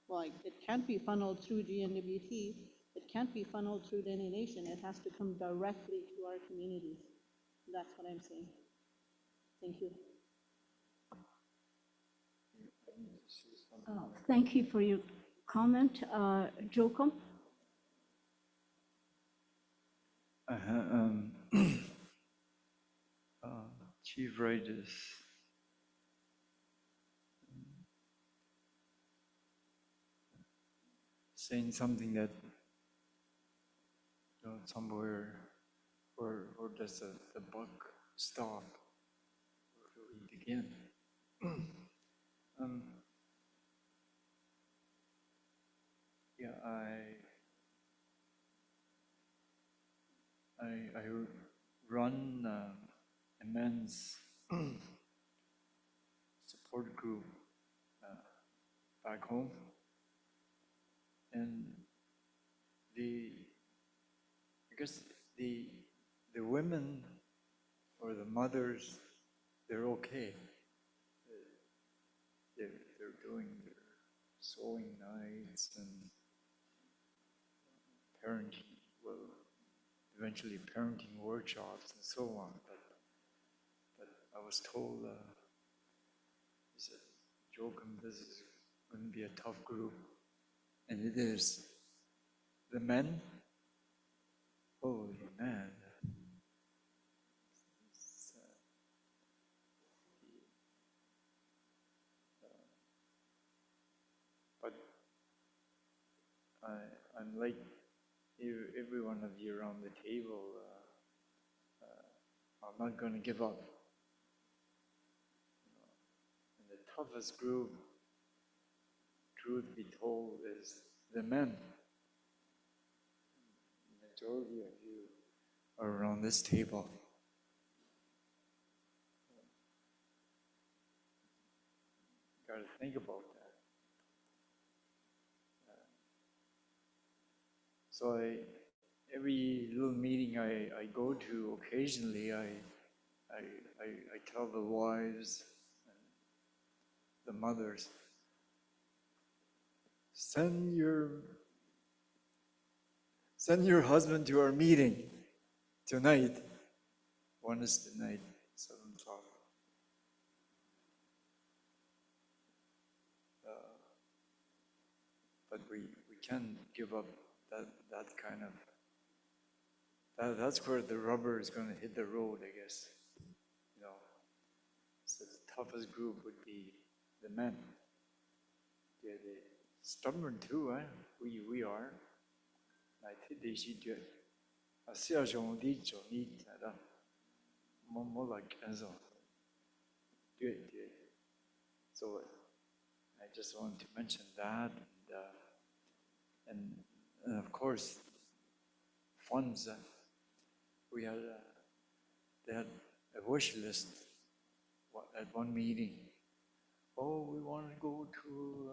well, it can't be funneled through GNWT, it can't be funneled through Dene Nation, it has to come directly to our communities. That's what I'm saying. Thank you. Thank you for your comment. Jocum? Chief Wright is saying something that, you know, somewhere, where does the buck stop? Where do we begin? Yeah, I run a men's support group back home, and I guess the women or the mothers, they're okay. they're doing their sewing nights and parenting, well, eventually parenting workshops and so on. But I was told, he said, Joachim, this is going to be a tough group. And it is. The men, holy man. It's, but I'm like every one of you around the table, I'm not going to give up. And the toughest group, truth be told, is the men. The majority of you are around this table. Got to think about that. So every little meeting I go to, occasionally I tell the wives, the mothers, send your husband to our meeting tonight. One is tonight, 7 o'clock. But we can't give up that kind of, that's where the rubber is going to hit the road, I guess. You know, so the toughest group would be the men. They're stubborn too, eh? We are. I think they should do it. I see a jondi jondi that more like as do it. So I just want to mention that, and of course, funds. We had they had a wish list at one meeting. Oh, we want to go to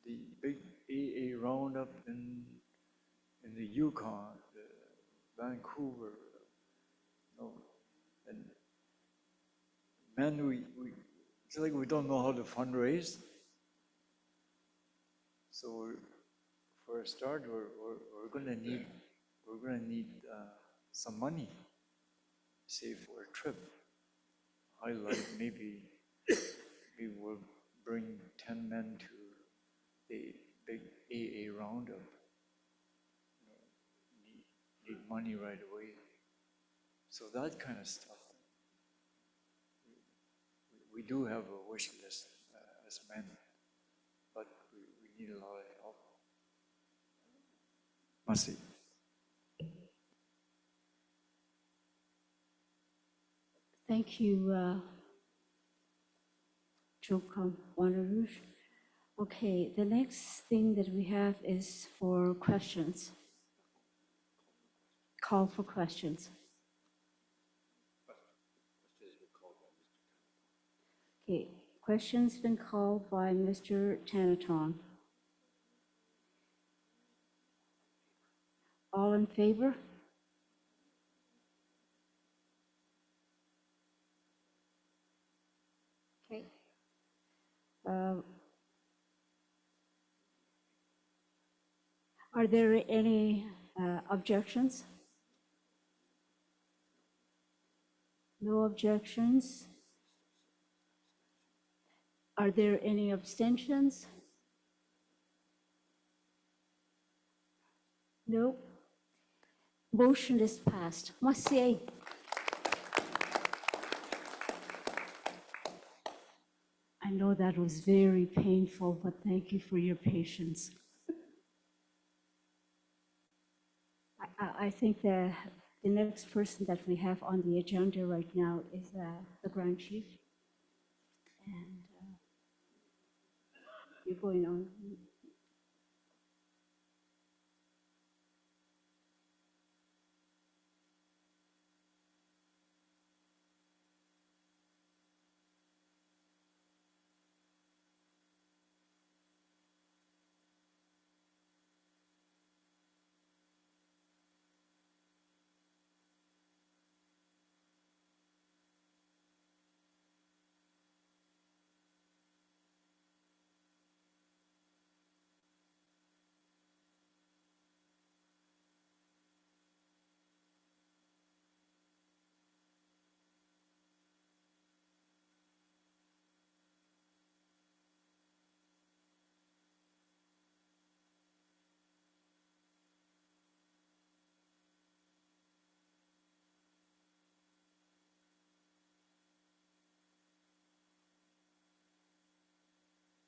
the big AA roundup in the Yukon, Vancouver. No, and man, we it's like we don't know how to fundraise. So for a start, we're gonna need some money, say for a trip. Highlight maybe we will bring 10 men to the big AA roundup. Need money right away. So that kind of stuff. We do have a wish list as men, but we need a lot of help. Masi. Thank you, Joachim Wanderoosh. Okay, the next thing that we have is for questions. Call for questions. Okay, questions been called by Mr. Tanaton. All in favor? Okay. Are there any objections? No objections. Are there any abstentions? No. Motion is passed. Merci. I know that was very painful, but thank you for your patience. I think the next person that we have on the agenda right now is the Grand Chief. And you're going on.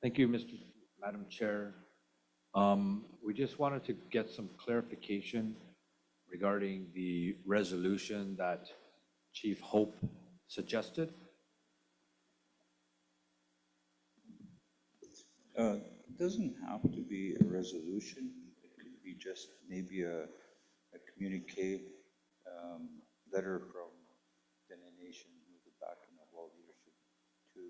Thank you, Madam Chair. We just wanted to get some clarification regarding the resolution that Chief Hope suggested. It doesn't have to be a resolution. It could be just maybe a communique, letter from Dene Nation with the backing of all leadership to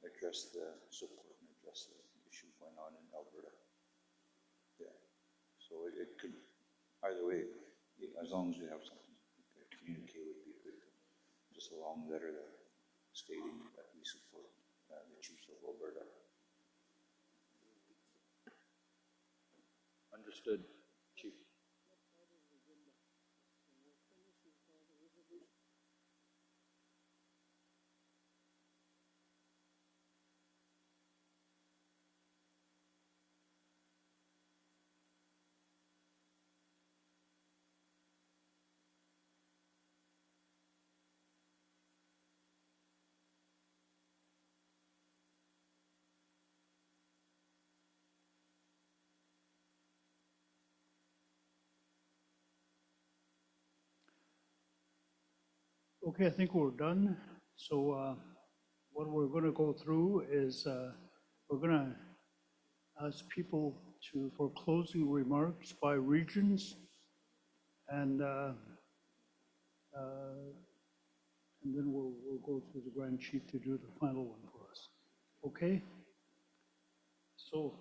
address the support and address the issues going on in Alberta. Yeah. So it could, either way, as long as we have something, a communique would be good. Just a long letter that stating that we support the chiefs of Alberta. Understood, Chief. Okay, I think we're done. So what we're going to go through is we're going to ask people for closing remarks by regions, and then we'll go to the Grand Chief to do the final one for us. Okay? So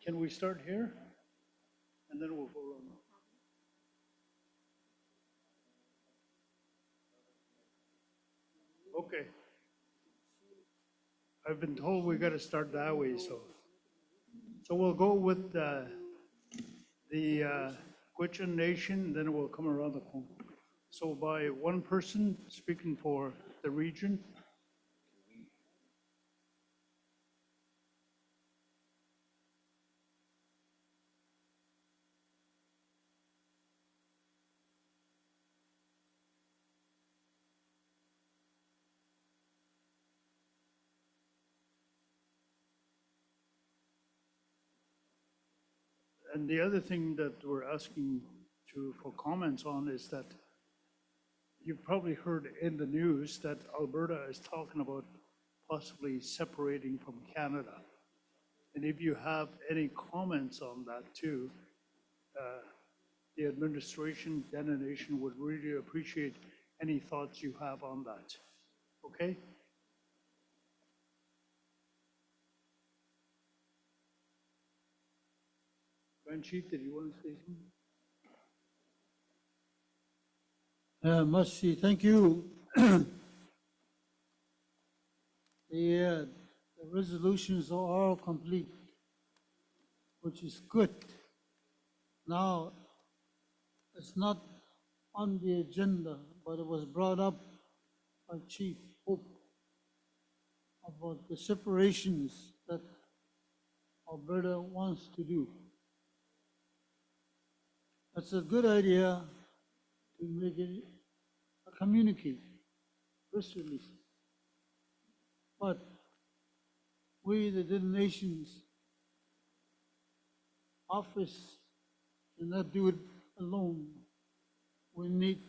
can we start here? And then we'll go around. Okay. I've been told we got to start that way, so we'll go with the Gwich'in Nation, then we'll come around the corner. So by one person speaking for the region. And the other thing that we're asking for comments on is that you've probably heard in the news that Alberta is talking about possibly separating from Canada. And if you have any comments on that too, the administration, Dene Nation would really appreciate any thoughts you have on that. Okay? Grand Chief, did you want to say something? Mercy, thank you. The resolutions are all complete, which is good. Now, it's not on the agenda, but it was brought up by Chief Hope about the separations that Alberta wants to do. That's a good idea to make it a communicate, press release. But we, the Dene Nations office, cannot do it alone. We need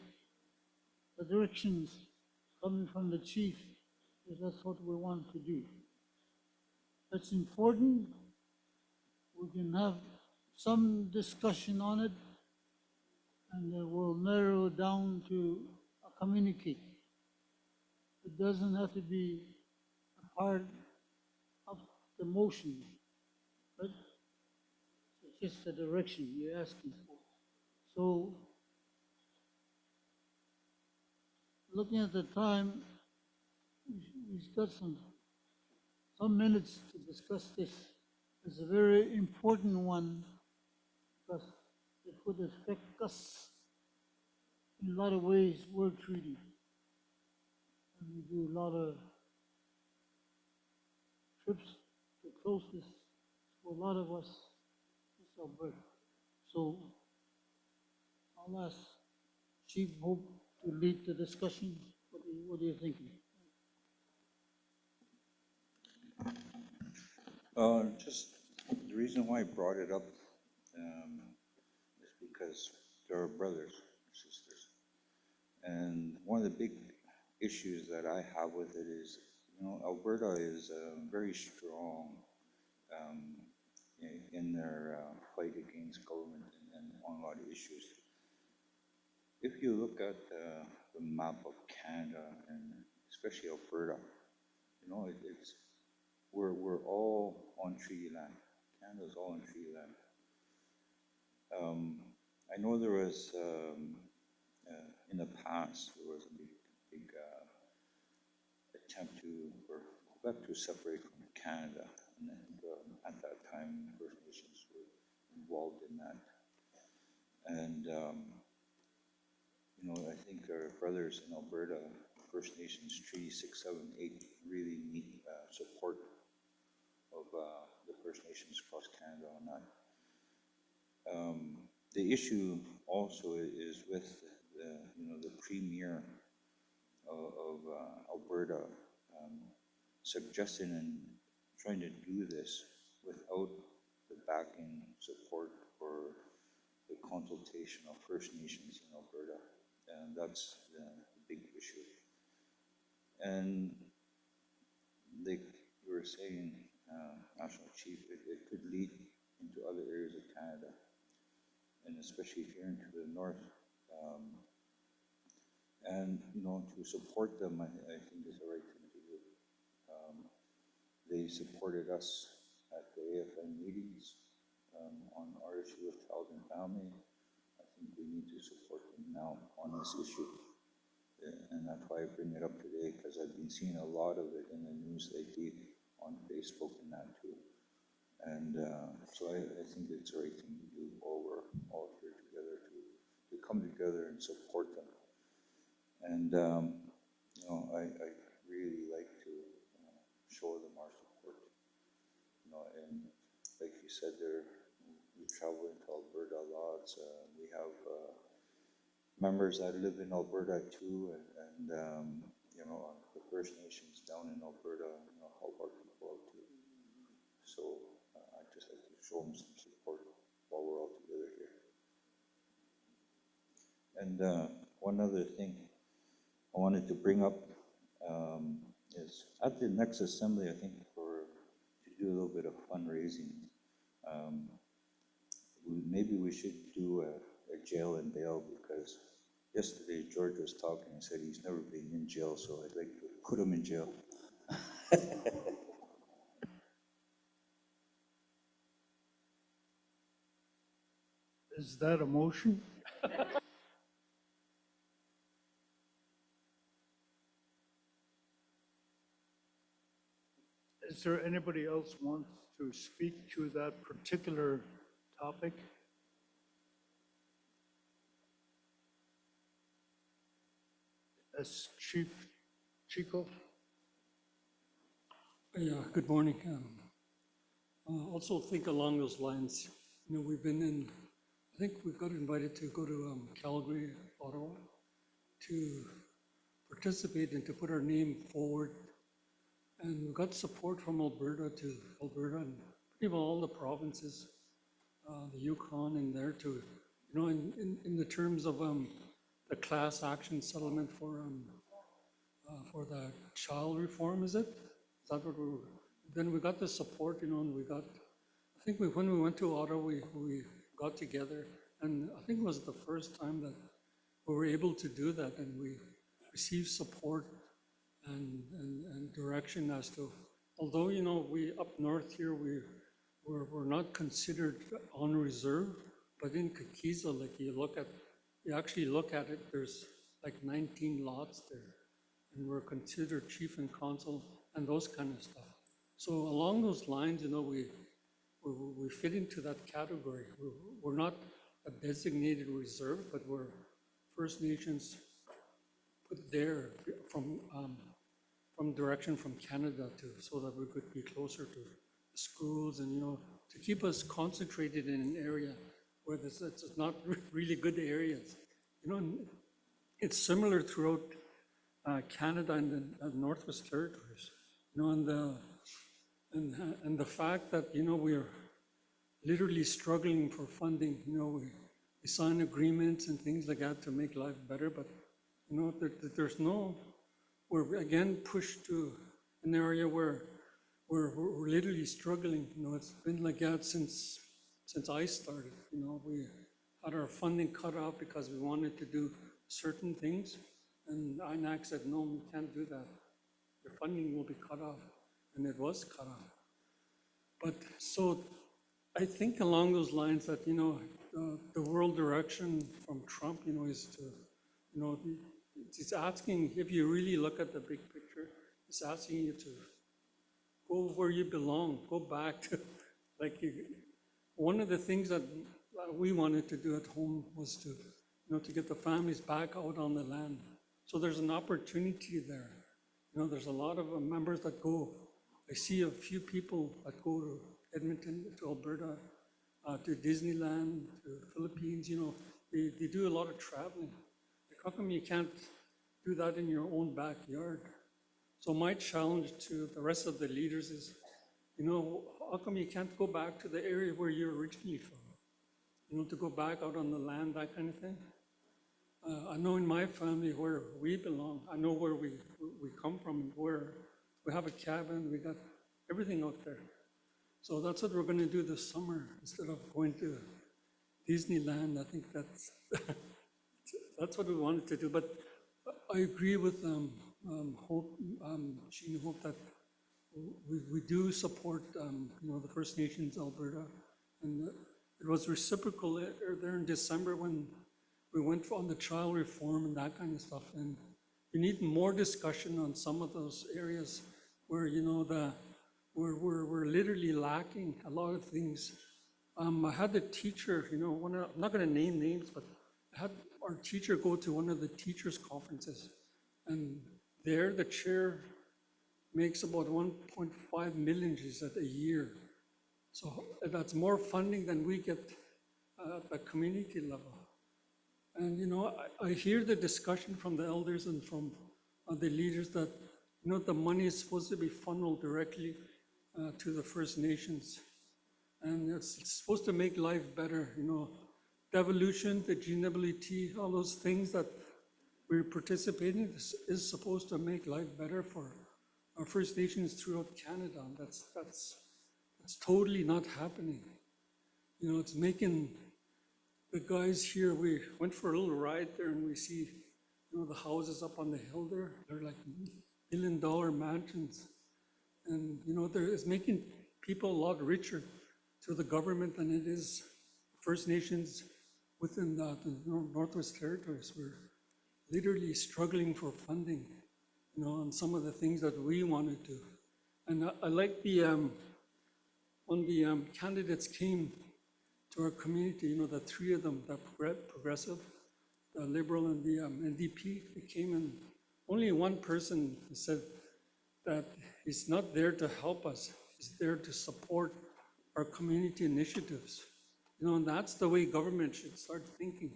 the directions coming from the chief, because that's what we want to do. It's important. We can have some discussion on it, and we'll narrow it down to a communique. It doesn't have to be a part of the motion, but it's just the direction you're asking for. So, looking at the time, we've got some minutes to discuss this. It's a very important one because it would affect us in a lot of ways, World Treaty. And we do a lot of trips to closest for a lot of us. It's Alberta. So I'll ask Chief Hope to lead the discussion. What are you thinking? Just the reason why I brought it up is because there are brothers and sisters. And one of the big issues that I have with it is, Alberta is very strong um, in their fight against government and on a lot of issues. If you look at the map of Canada and especially Alberta, we're all on treaty land. Canada's all on treaty land. I know there was in the past there was a big attempt for Quebec to separate from Canada, and I think at that time First Nations were involved in that. And I think our brothers in Alberta, First Nations Treaty 678, really need support of the First Nations across Canada on that. The issue also is with the Premier of Alberta suggesting and trying to do this without the backing support for the consultation of First Nations in Alberta, and that's the big issue. And like you were saying, National Chief, it could lead into other areas of Canada, and especially here into the north. And to support them, I think is the right thing to do. They supported us at the AFN meetings on our issue with child and family. I think we need to support them now on this issue. And that's why I bring it up today, because I've been seeing a lot of it in the news lately on Facebook and that too. And so I think it's the right thing to do while we're all here together to come together and support them. And I really like to show them our support. And like you said, we travel into Alberta lots. We have members that live in Alberta too, and the First Nations down in Alberta, help our people out too. So I just like to show them some support while we're all together here. And one other thing I wanted to bring up is at the next assembly, I think to do a little bit of fundraising, maybe we should do a jail and bail, because yesterday George was talking and said he's never been in jail, so I'd like to put him in jail. Is that a motion? Is there anybody else wants to speak to that particular topic? As Chief Chico? Yeah, good morning. Also think along those lines, we've been I think we got invited to go to Calgary, Ottawa, to participate and to put our name forward. And we got support from Alberta and pretty well all the provinces, the Yukon and there to, in the terms of the class action settlement for the child reform, is it? Is that what then we got the support, and we got, I think when we went to Ottawa, we got together, and I think it was the first time that we were able to do that, and we received support and direction as to, although, we up north here, we're not considered on reserve, but in Kikiza, like you actually look at it, there's like 19 lots there, and we're considered chief and council and those kind of stuff. So along those lines, we fit into that category. We're not a designated reserve, but we're First Nations put there from direction from Canada so that we could be closer to the schools and, to keep us concentrated in an area where it's not really good areas. It's similar throughout Canada and the Northwest Territories. And And the fact that, we're literally struggling for funding, we sign agreements and things like that to make life better, but, there's no, we're again pushed to an area where we're literally struggling. It's been like that since I started. We had our funding cut off because we wanted to do certain things, and INAC said, no, we can't do that. Your funding will be cut off, and it was cut off. But so I think along those lines that, the world direction from Trump, is to, it's asking, if you really look at the big picture, it's asking you to go where you belong, go back to, one of the things that we wanted to do at home was to, to get the families back out on the land. So there's an opportunity there. There's a lot of members that go. I see a few people that go to Edmonton, to Alberta, to Disneyland, to Philippines, they do a lot of traveling. How come you can't do that in your own backyard? So my challenge to the rest of the leaders is, how come you can't go back to the area where you're originally from? To go back out on the land, that kind of thing. I know in my family where we belong. I know where we come from, where we have a cabin, we got everything out there. So that's what we're going to do this summer instead of going to Disneyland. I think that's what we wanted to do. But I agree with Hope, Jean Hope, that we do support the First Nations Alberta, and it was reciprocal there in December when we went on the child reform and that kind of stuff. And we need more discussion on some of those areas where we're literally lacking a lot of things. I had a teacher, I'm not going to name names, but I had our teacher go to one of the teachers' conferences, and there the chair makes about 1.5 million, she said, a year. So that's more funding than we get at the community level. And I hear the discussion from the elders and from the leaders that the money is supposed to be funneled directly to the First Nations, and it's supposed to make life better. Devolution, the GNWT, all those things that we're participating in is supposed to make life better for our First Nations throughout Canada. And that's totally not happening. It's making the guys here. We went for a little ride there, and we see, the houses up on the hill there. They're like $1 million mansions, and it's making people a lot richer through the government than it is First Nations within the Northwest Territories. We're literally struggling for funding, on some of the things that we want to do. And I like when the candidates came to our community, the three of them, the Progressive, the Liberal, and the NDP, they came, and only one person said that he's not there to help us, he's there to support our community initiatives. And that's the way government should start thinking,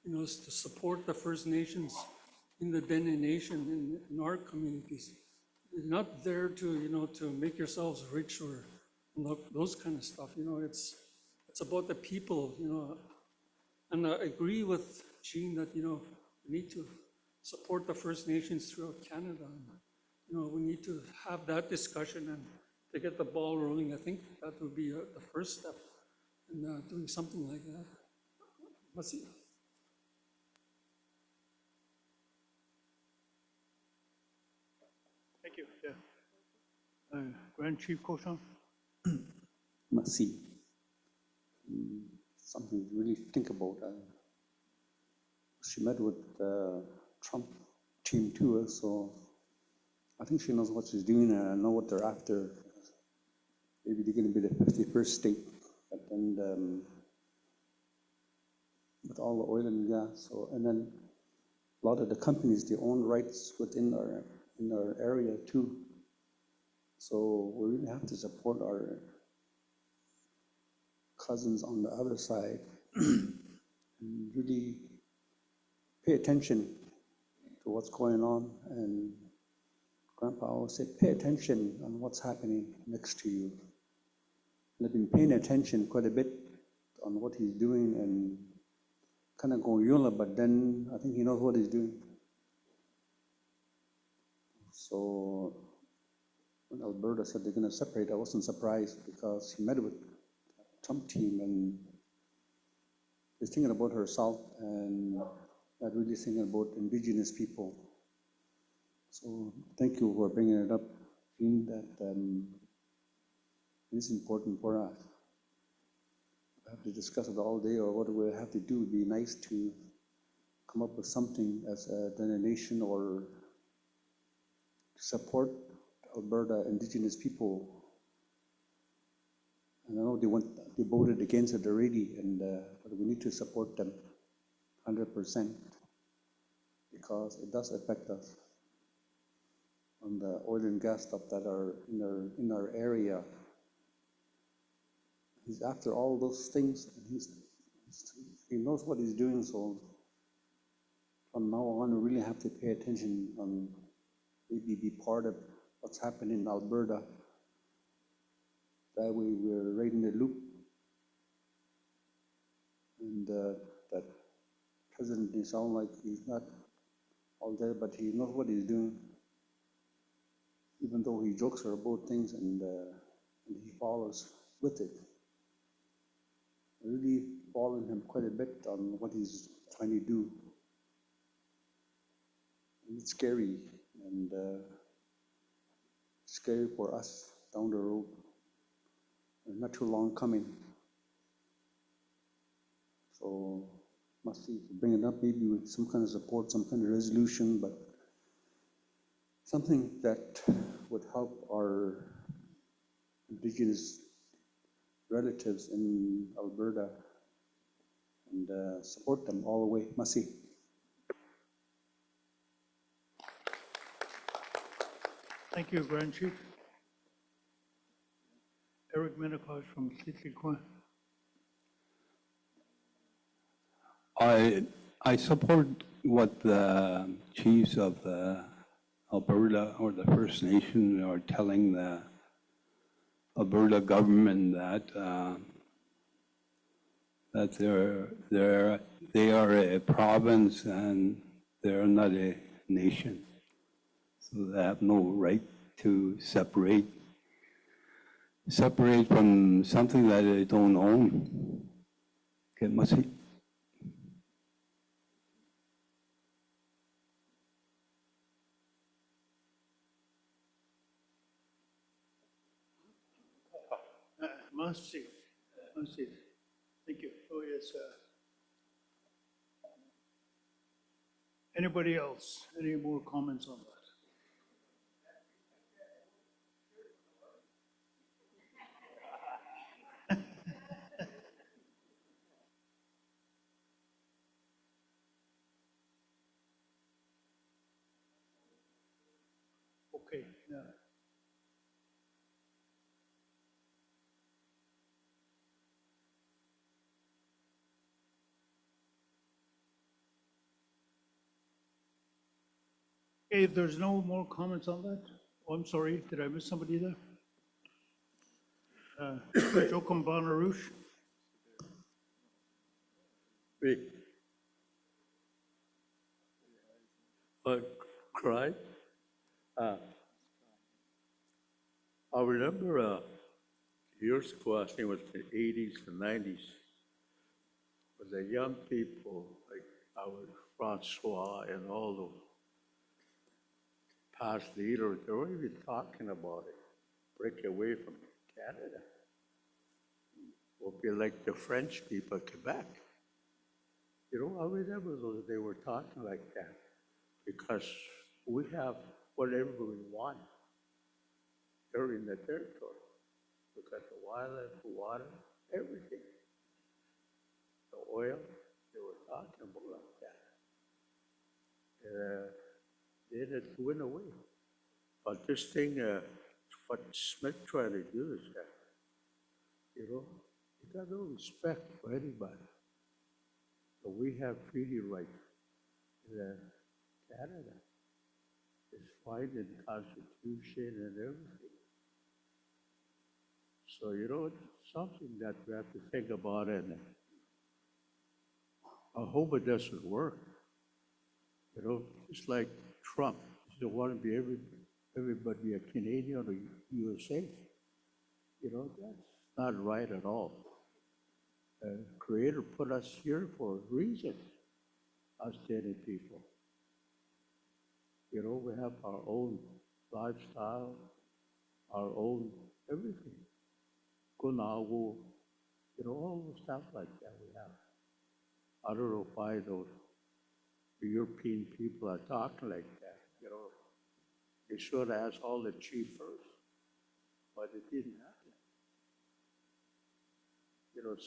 is to support the First Nations in the Dene Nation, in our communities. You're not there to, to make yourselves rich or those kind of stuff. It's about the people, And I agree with Jean that, we need to support the First Nations throughout Canada. And, we need to have that discussion and to get the ball rolling. I think that would be the first step in doing something like that. Merci. Thank you. Yeah. Grand Chief Cauchon. Merci. Something to really think about. She met with Trump team too, so I think she knows what she's doing and I know what they're after. Maybe they're going to be the 51st state, but then with all the oil and gas. So, and then a lot of the companies, they own rights within our area too. So we really have to support our cousins on the other side and really pay attention to what's going on and Grandpa always said, pay attention on what's happening next to you. And I've been paying attention quite a bit on what he's doing and kind of going yola, but then I think he knows what he's doing. So when Alberta said they're going to separate, I wasn't surprised because he met with the Trump team and he's thinking about herself and not really thinking about Indigenous people. So thank you for bringing it up, Jean, that it is important for us. We have to discuss it all day, or what do we have to do? It'd be nice to come up with something as a nation or support Alberta Indigenous people. And I know they voted against it already, but we need to support them 100% because it does affect us on the oil and gas stuff that are in our area. He's after all those things, and he knows what he's doing. So from now on, we really have to pay attention and maybe be part of what's happening in Alberta. That way, we're right in the loop, and that president may sound like he's not all there, but he knows what he's doing. Even though he jokes about things and he follows with it. I really following him quite a bit on what he's trying to do. And it's scary, and scary for us down the road. And not too long coming. So must see to bring it up maybe with some kind of support, some kind of resolution, but something that would help our Indigenous relatives in Alberta and support them all the way. Masi. Thank you, Grand Chief. Eric Menikosh from Titiquan. I support what the chiefs of the Alberta or the First Nation are telling the Alberta government that they are a province and they're not a nation, so they have no right to separate from something that they don't own. Okay, Masi. Mercy. Thank you. Oh, yes. Anybody else? Any more comments on that? Okay. Yeah. Okay, if there's no more comments on that, oh, I'm sorry, did I miss somebody there? Jokum Bonarouche. Big. Cry. I remember years ago, I think it was the 80s and 90s, when the young people, like our Francois and all those past leaders, they were even talking about it, break away from Canada. We'll be like the French people of Quebec. You know, I remember those, they were talking like that because we have whatever we want. They're in the territory. We got the wildlife, the water, everything. The oil, they were talking about like that. Then it went away. But this thing, what Smith trying to do is that, you know, you got no respect for anybody. So we have treaty rights in Canada. It's fine in the Constitution and everything. So, it's something that we have to think about, and I hope it doesn't work. Just like Trump, he doesn't want to be everybody a Canadian or USA. That's not right at all. The Creator put us here for a reason, us Dene people. We have our own lifestyle, our own everything. Kunawu, all the stuff like that we have. I don't know why those European people are talking like that. They should ask all the chief first, but it didn't happen.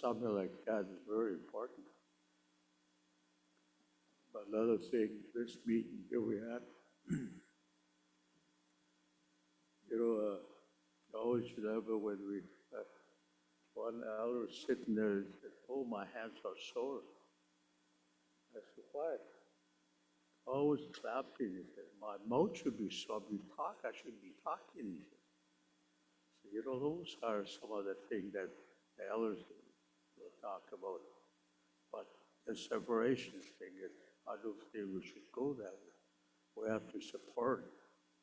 Something like that is very important. But another thing, this meeting here we had, I always remember when we, one elder sitting there and said, "Oh, my hands are sore." I said, "Why?" Always clapping. He said, "My mouth should be sore. You talk, I should be talking." So, those are some of the things that the elders will talk about. But the separation thing, I don't think we should go that way. We have to support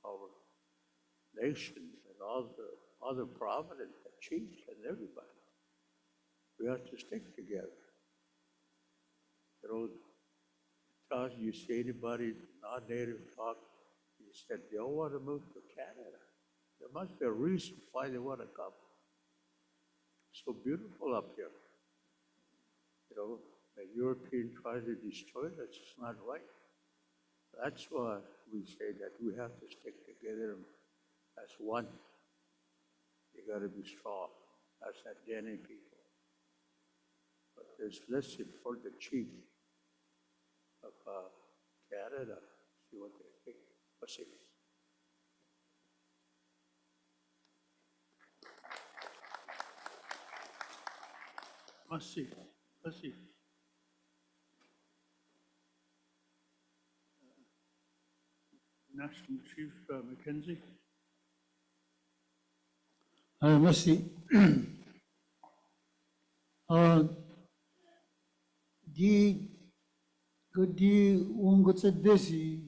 our nation and all the other providence, the chiefs and everybody. We have to stick together. You see anybody not native talk, you said they all want to move to Canada. There must be a reason why they want to come. So beautiful up here. The European tries to destroy us, it's not right. That's why we say that we have to stick together as one. You got to be strong. That's that Dene people. But let's listen for the chief of Canada, see what they think. Let's see. Let's see. National Chief Mackenzie. Merci. Di ungut sa desi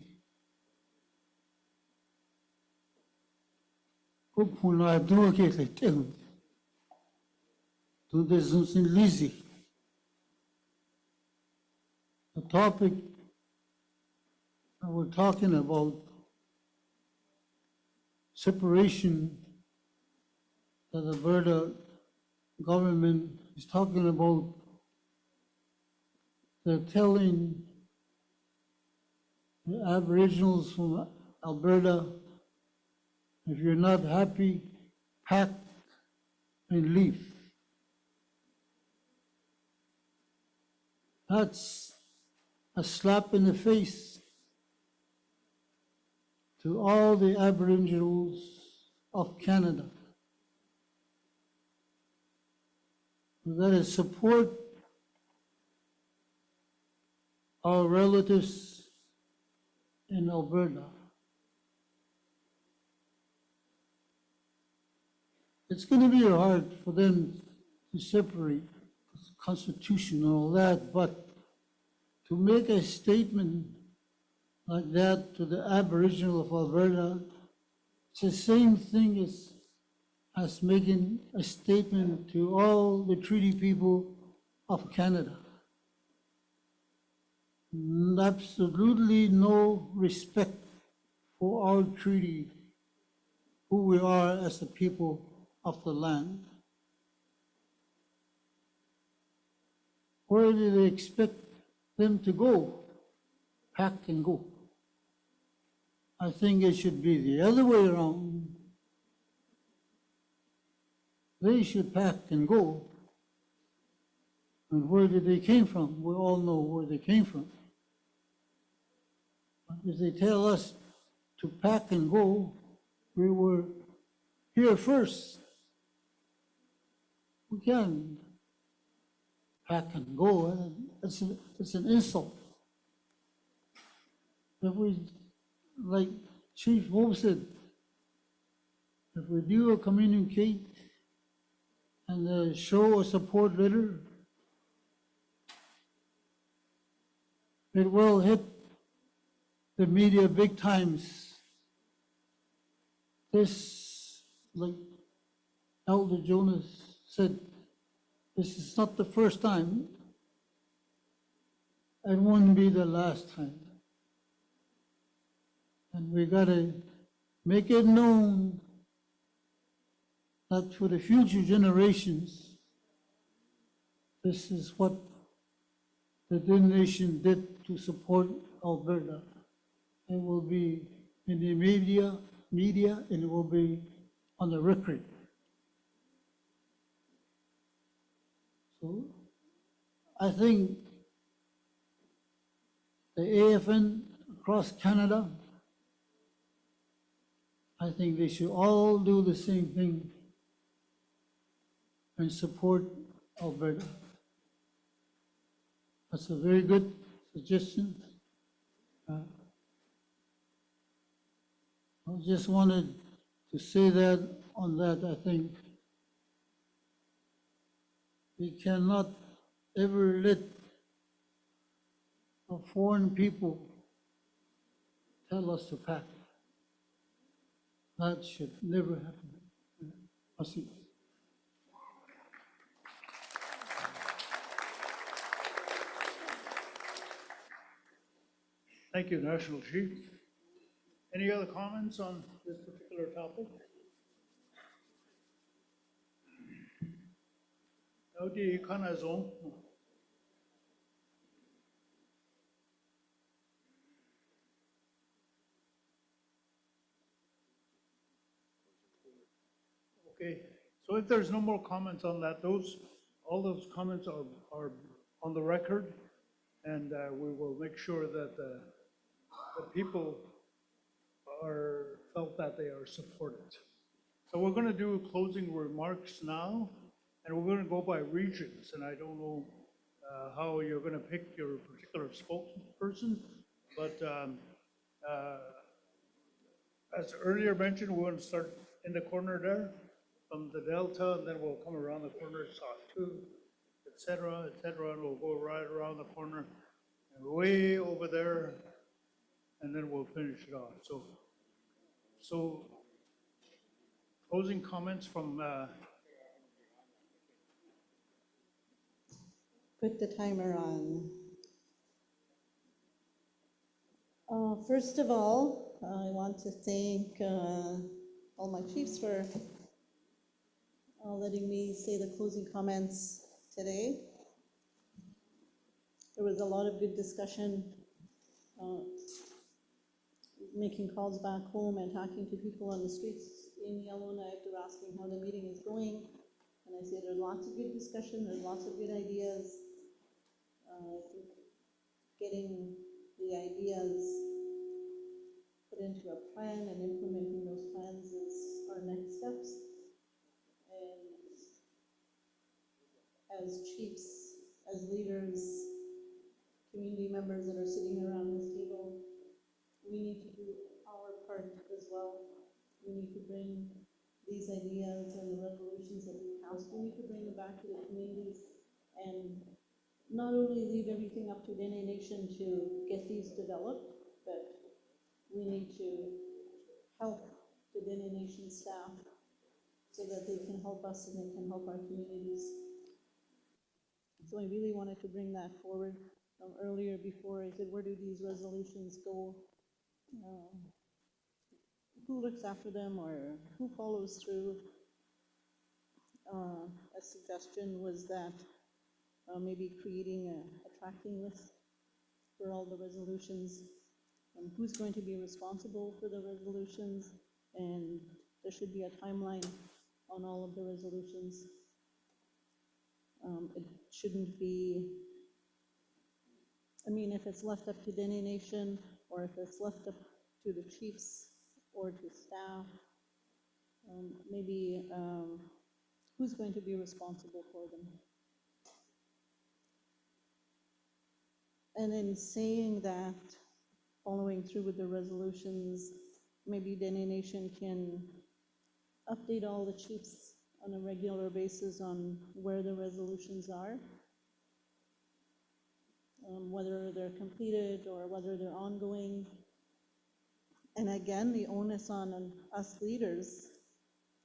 pupuna do ke tem to the sun lisi. The topic that we're talking about, separation, that the Alberta government is talking about. They're telling the Aboriginals from Alberta, if you're not happy, pack and leave. That's a slap in the face to all the Aboriginals of Canada. We got to support our relatives in Alberta. It's going to be hard for them to separate the Constitution and all that, but to make a statement like that to the Aboriginal of Alberta, it's the same thing as making a statement to all the treaty people of Canada. Absolutely no respect for our treaty, who we are as the people of the land. Where do they expect them to go? Pack and go. I think it should be the other way around. They should pack and go. And where did they came from? We all know where they came from. But if they tell us to pack and go, we were here first. We can't pack and go. It's an insult. If we, like Chief Wolf said, if we do a communicate and show a support letter, it will hit the media big times. This, like Elder Jonas said, this is not the first time. It won't be the last time. And we gotta make it known that for the future generations, this is what the Dene Nation did to support Alberta. It will be in the media, and it will be on the record. So I think the AFN across Canada, I think they should all do the same thing and support Alberta. That's a very good suggestion. I just wanted to say that on that. I think we cannot ever let a foreign people tell us to pack. That should never happen. I'll see. Thank you, National Chief. Any other comments on this particular topic? Audi Kanazon. Okay, so if there's no more comments on that, all those comments are on the record, and we will make sure that the people felt that they are supported. So we're going to do closing remarks now, and we're going to go by regions, and I don't know how you're going to pick your particular spokesperson, but as earlier mentioned, we're going to start in the corner there from the Delta, and then we'll come around the corner, South 2, et cetera, and we'll go right around the corner and way over there, and then we'll finish it off. So closing comments from Put the timer on. First of all, I want to thank all my chiefs for letting me say the closing comments today. There was a lot of good discussion, making calls back home and talking to people on the streets in Yellowknife. They're asking how the meeting is going. And I say there's lots of good discussion, there's lots of good ideas. I think getting the ideas put into a plan and implementing those plans is our next steps. And as chiefs, as leaders, community members that are sitting around this table, we need to do our part as well. We need to bring these ideas and the resolutions that we passed, we need to bring them back to the communities and not only leave everything up to Dene Nation to get these developed, but we need to help the Dene Nation staff so that they can help us and they can help our communities. So I really wanted to bring that forward earlier before I said, where do these resolutions go? Who looks after them or who follows through? A suggestion was that maybe creating a tracking list for all the resolutions, who's going to be responsible for the resolutions, and there should be a timeline on all of the resolutions. It shouldn't be, I mean, if it's left up to Dene Nation or if it's left up to the chiefs or to staff, maybe who's going to be responsible for them? And in saying that, following through with the resolutions, maybe Dene Nation can update all the chiefs on a regular basis on where the resolutions are, whether they're completed or whether they're ongoing. And again, the onus on us leaders,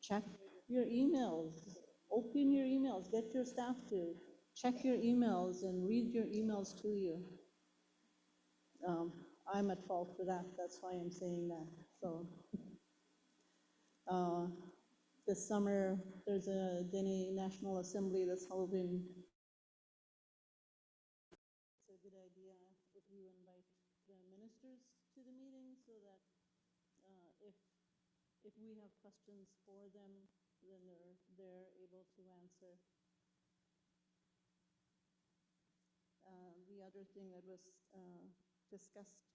check your emails, open your emails, get your staff to check your emails and read your emails to you. I'm at fault for that, that's why I'm saying that. So this summer, there's a Dene National Assembly that's held in. It's a good idea if you invite the ministers to the meeting so that if we have questions for them, then they're able to answer. The other thing that was discussed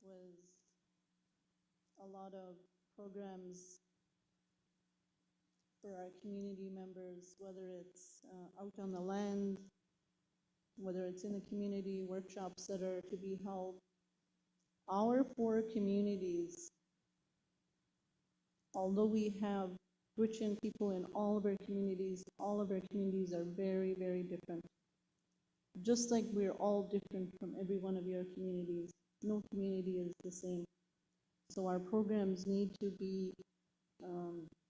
was a lot of programs for our community members, whether it's out on the land, whether it's in the community, workshops that are to be held. Our 4 communities, although we have Gwich'in people in all of our communities are very, very different. Just like we're all different from every one of your communities, no community is the same. So our programs need to be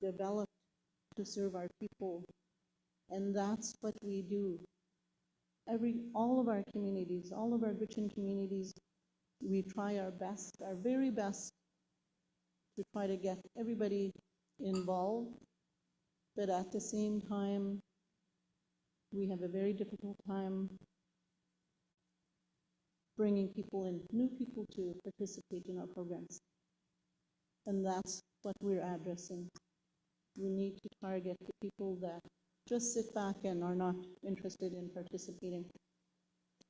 developed to serve our people, and that's what we do. All of our communities, all of our Gwich'in communities, we try our best, our very best, to try to get everybody involved, but at the same time, we have a very difficult time bringing people in, new people to participate in our programs. And that's what we're addressing. We need to target the people that just sit back and are not interested in participating.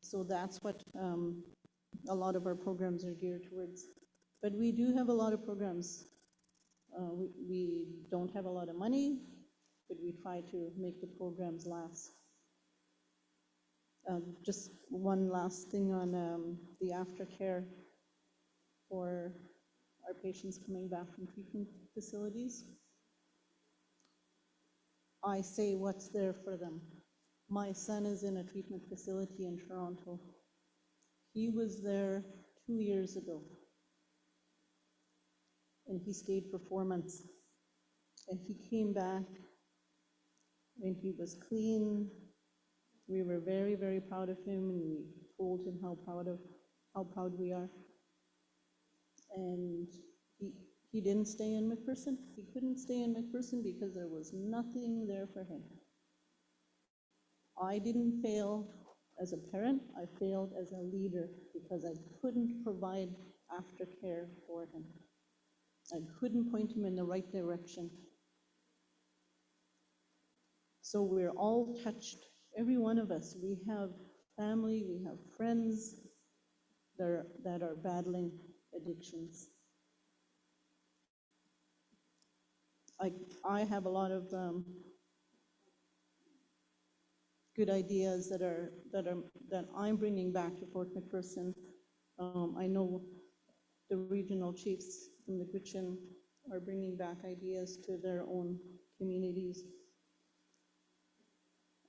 So that's what a lot of our programs are geared towards. But we do have a lot of programs. We don't have a lot of money, but we try to make the programs last. Just one last thing on the aftercare for our patients coming back from treatment facilities. I say what's there for them. My son is in a treatment facility in Toronto. He was there 2 years ago, and he stayed for 4 months. And he came back when he was clean. We were very, very proud of him, and we told him how proud we are. And he didn't stay in McPherson. He couldn't stay in McPherson because there was nothing there for him. I didn't fail as a parent, I failed as a leader because I couldn't provide aftercare for him. I couldn't point him in the right direction. So we're all touched, every one of us. We have family, we have friends that are battling addictions. I have a lot of good ideas that I'm bringing back to Fort McPherson. I know the regional chiefs from the Gwich'in are bringing back ideas to their own communities.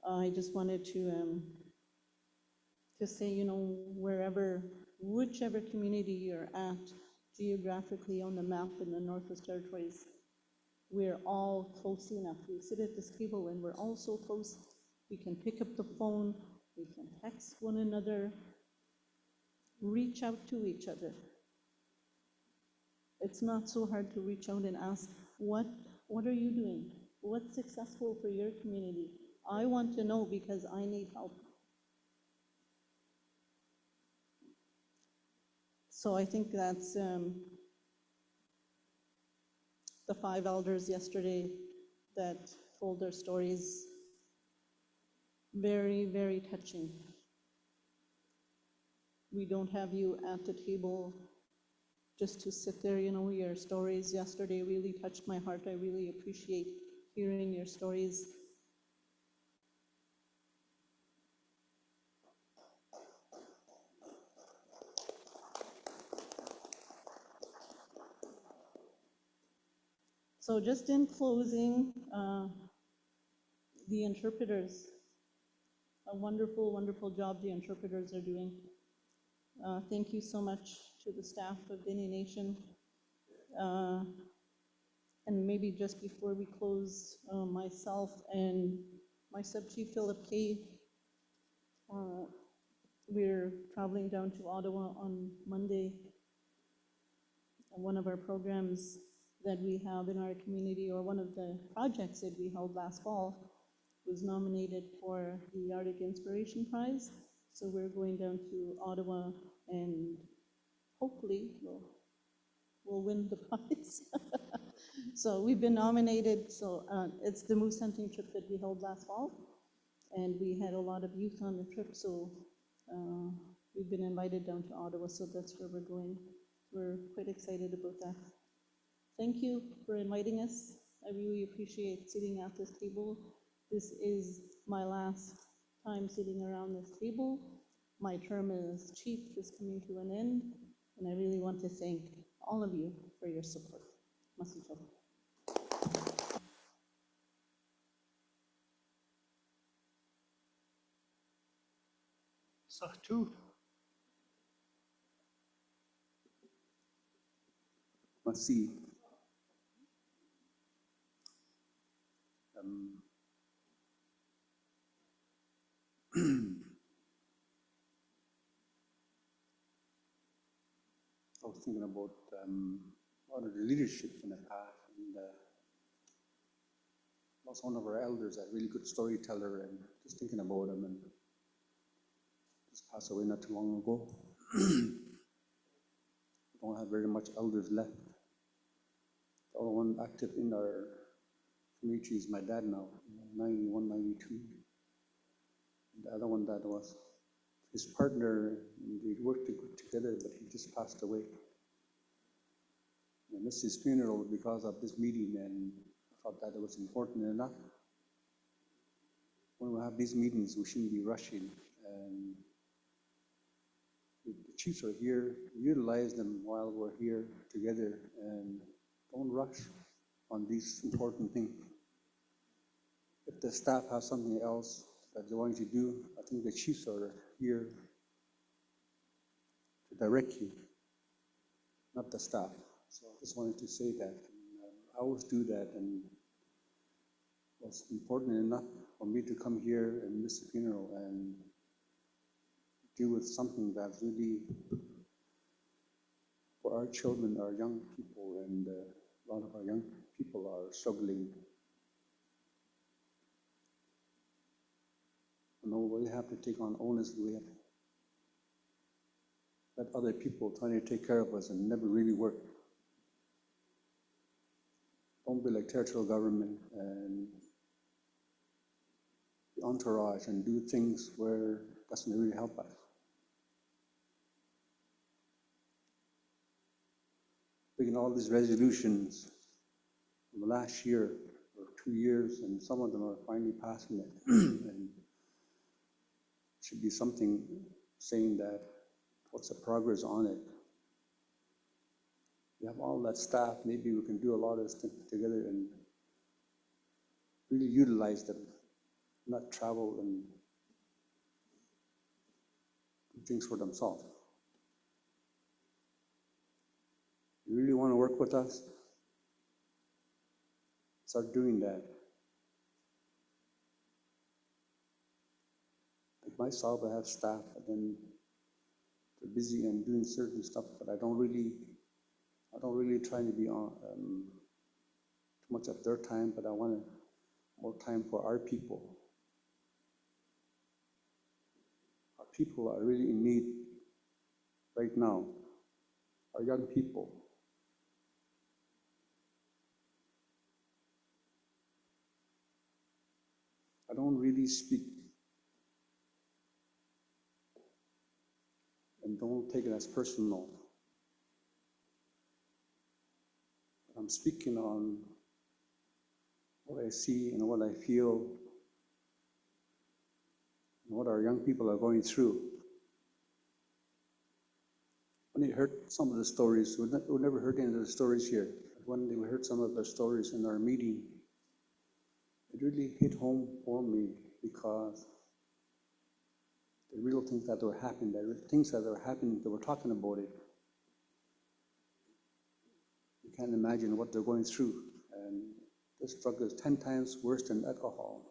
I just wanted to say, you know, whichever community you're at geographically on the map in the Northwest Territories, we're all close enough. We sit at this table and we're all so close. We can pick up the phone, we can text one another, reach out to each other. It's not so hard to reach out and ask, what are you doing? What's successful for your community? I want to know because I need help. So I think that's the 5 elders yesterday that told their stories. Very, very touching. We don't have you at the table just to sit there, you know. Your stories yesterday really touched my heart. I really appreciate hearing your stories. So just in closing, the interpreters, a wonderful, wonderful job the interpreters are doing. Thank you so much to the staff of Dene Nation. And maybe just before we close, myself and my sub-chief Philip Kay, we're traveling down to Ottawa on Monday. And one of our programs that we have in our community, or one of the projects that we held last fall, was nominated for the Arctic Inspiration Prize. So we're going down to Ottawa and hopefully we'll win the prize. So we've been nominated, so it's the moose hunting trip that we held last fall. And we had a lot of youth on the trip, so we've been invited down to Ottawa, so that's where we're going. We're quite excited about that. Thank you for inviting us. I really appreciate sitting at this table. This is my last time sitting around this table. My term as chief is coming to an end, and I really want to thank all of you for your support. Masito. Sahtu. Masi. I was thinking about a lot of the leadership in the past, and lost one of our elders, a really good storyteller, and just thinking about him, and just passed away not too long ago. Don't have very much elders left. The only one active in our community is my dad now, 91, 92. And the other one that was his partner, and they worked together, but he just passed away. I missed his funeral because of this meeting, and I thought that it was important enough. When we have these meetings, we shouldn't be rushing. And the chiefs are here, utilize them while we're here together, and don't rush on these important things. If the staff has something else that they want you to do, I think the chiefs are here to direct you, not the staff. So I just wanted to say that. And, I always do that, and it was important enough for me to come here and miss the funeral and deal with something that's really for our children, our young people, and a lot of our young people are struggling. You know, we have to take on onus. We have let other people trying to take care of us and never really work. Don't be like territorial government and the entourage and do things where it doesn't really help us. Taking all these resolutions from the last year or 2 years, and some of them are finally passing it. And should be something saying that what's the progress on it. We have all that staff, maybe we can do a lot of stuff together and really utilize them, not travel and do things for themselves. You really want to work with us? Start doing that. Like myself, I have staff, but then they're busy and doing certain stuff, but I don't really try to be on too much of their time, but I want more time for our people. Our people are really in need right now. Our young people. I don't really speak, and don't take it as personal. I'm speaking on what I see and what I feel and what our young people are going through. When you heard some of the stories, we never heard any of the stories here. But when we heard some of their stories in our meeting, it really hit home for me because the real things that were happening, the things that were happening, they were talking about it. You can't imagine what they're going through. And this drug is 10 times worse than alcohol.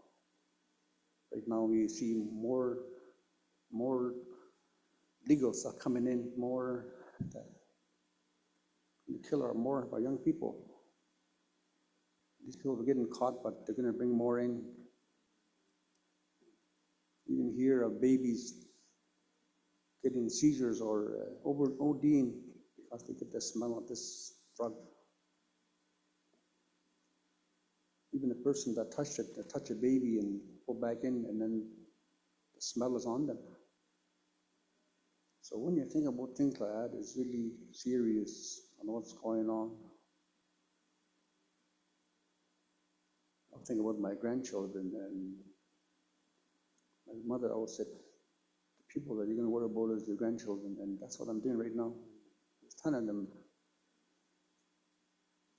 Right now we see more legals are coming in, more that kill more of our young people. These people are getting caught, but they're going to bring more in. Even hear of babies getting seizures or ODing because they get the smell of this drug. Even a person that touched it, that touch a baby and go back in, and then the smell is on them. So when you think about things like that, it's really serious on what's going on. I'm thinking about my grandchildren, and my mother always said, the people that you're going to worry about is your grandchildren, and that's what I'm doing right now. There's 10 of them.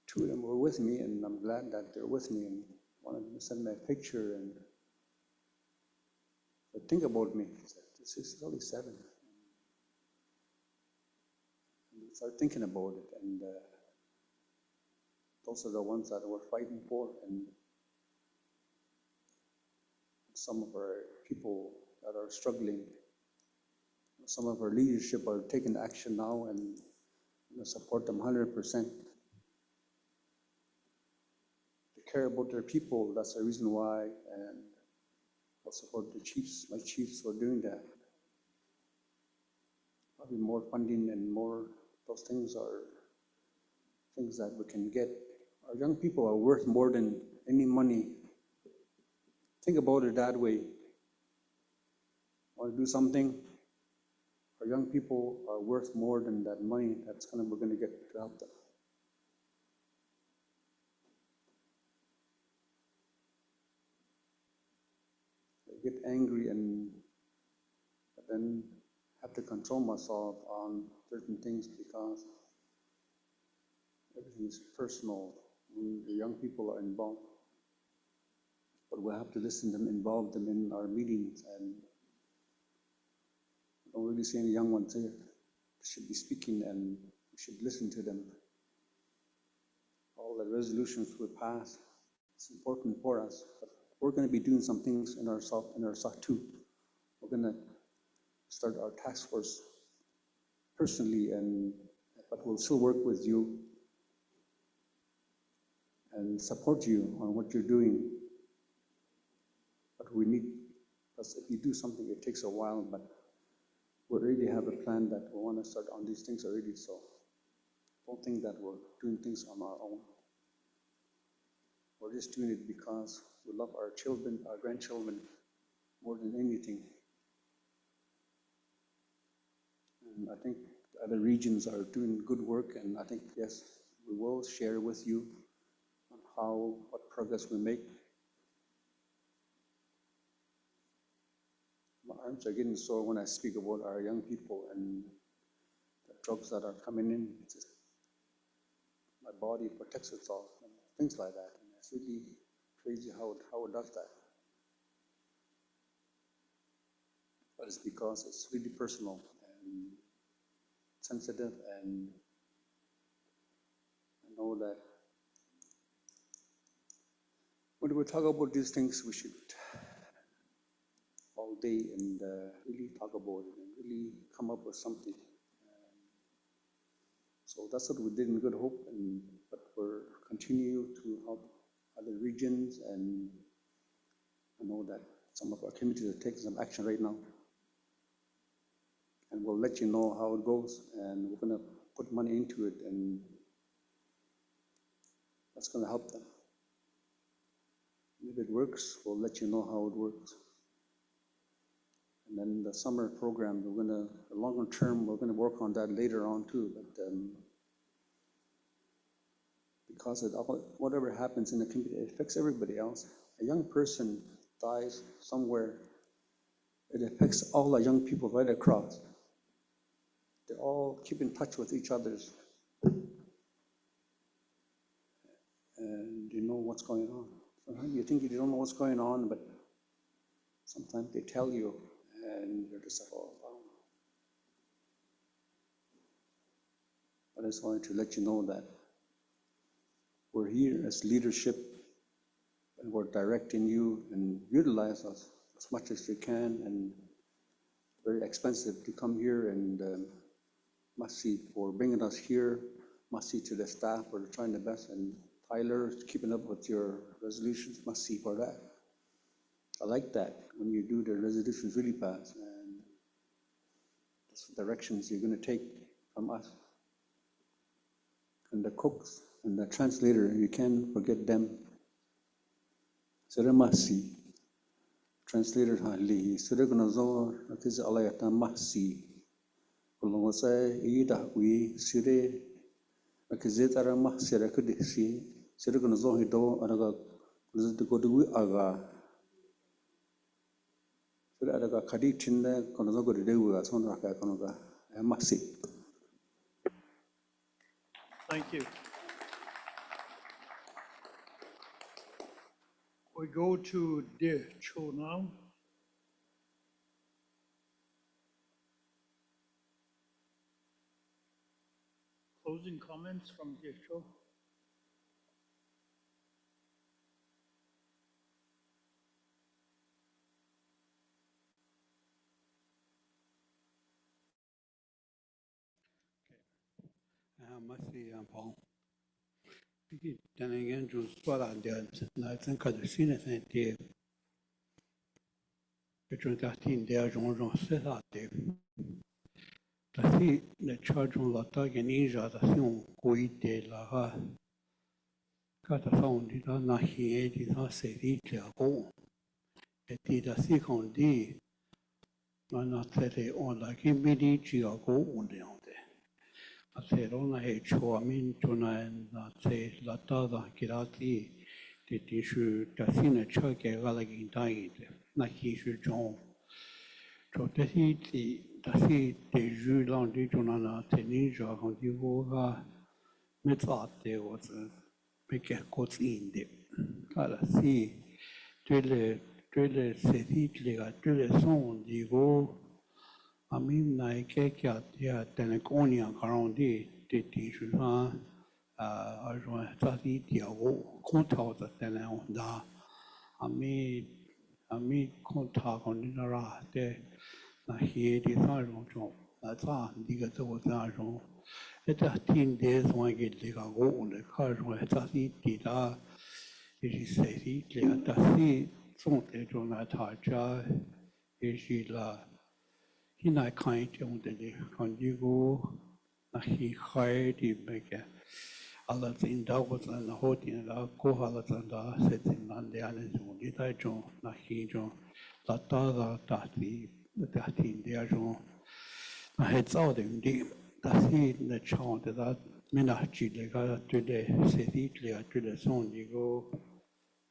2 of them were with me, and I'm glad that they're with me, and one of them sent me a picture, and but think about me. This is only 7. And start thinking about it, and those are the ones that we're fighting for, and some of our people that are struggling, some of our leadership are taking action now, and support them 100%. They care about their people. That's the reason why, and I'll support the chiefs. My chiefs for doing that. Probably more funding and more. Those things are things that we can get. Our young people are worth more than any money. Think about it that way. Want to do something? Our young people are worth more than that money we're going to get to help them. I get angry and then have to control myself on certain things because everything is personal when the young people are involved. But we have to listen to them, involve them in our meetings, and I don't really see any young ones here. They should be speaking, and we should listen to them. All the resolutions we pass, it's important for us, but we're going to be doing some things in our south too. We're going to start our task force personally, but we'll still work with you and support you on what you're doing. But we need, because if you do something, it takes a while, but we already have a plan that we want to start on these things already, so don't think that we're doing things on our own. We're just doing it because we love our children, our grandchildren, more than anything. And I think other regions are doing good work, and I think, yes, we will share with you on what progress we make. My arms are getting sore when I speak about our young people and the drugs that are coming in. It's just, my body protects itself and things like that. And it's really crazy how it does that. But it's because it's really personal and sensitive, and I know that when we talk about these things, we should all day and really talk about it and really come up with something. So that's what we did in Good Hope, but we're continue to help other regions, and I know that some of our communities are taking some action right now. And we'll let you know how it goes, and we're going to put money into it, and that's going to help them. If it works, we'll let you know how it works. And then the summer program, the longer term, we're going to work on that later on too. But because whatever happens in the community, it affects everybody else. A young person dies somewhere, it affects all the young people right across. They all keep in touch with each other. what's going on. Sometimes you think you don't know what's going on, but sometimes they tell you, and you're just like, oh, wow. I just wanted to let you know that we're here as leadership, and we're directing you and utilize us as much as you can, and very expensive to come here, and Masi for bringing us here, Masi to the staff for trying the best, and Tyler keeping up with your resolutions, Masi for that. I like that when you do the resolutions really fast, and that's the directions you're going to take from us. And the cooks and the translator, you can't forget them. Masi. Translator hali sura gonna zo akiz alayata mahsi kulongo sa ida wi sire akizetara mahsi rakudisi sura gonna zo hido araga zut ko du aga sura araga khadi tinda kono zo ko de wa son raka kono ga mahsi. Thank you. We go to De Cho now. Closing comments from De Cho. Merci, Paul. Puis, Dene, je suis là, na tsanka de sine sente. Que je t'attends de Jean Serrate. Tasi le chargeon la tag ninja da sion coite la ha. Kata sound di da na hie di da se di a go. E ti da si con di na tere on la che mi dici a go unde onde. A se rona e cho amin tuna na se la tada kirati te ti shu ta sine cha ke gala gin dai na hi shu jon. Cho te si ti da si te ju lan di tuna na te ninja con di go ga mezzate o perché così allora sì tutte se dice tutte sono dico a me non che ha teleconia grandi ti dice a joa stati ti ho contato tele onda a me contato con il rate na hie di sa ro na sa di ga zo sa ro eta tin de so ge de ga go le ka ro ta si ti da e si si le ta si son te jo na ta cha e si la hina kai te on de con di go na hi khai di me ke ala tin da go na ho tin da ko hala tan da se tin nan de ane zo di ta jo na hi jo la ta da ta ti ta tin de jo na he zao de di da si ne chao de da mina chi le ga tu de se di le tu de son di go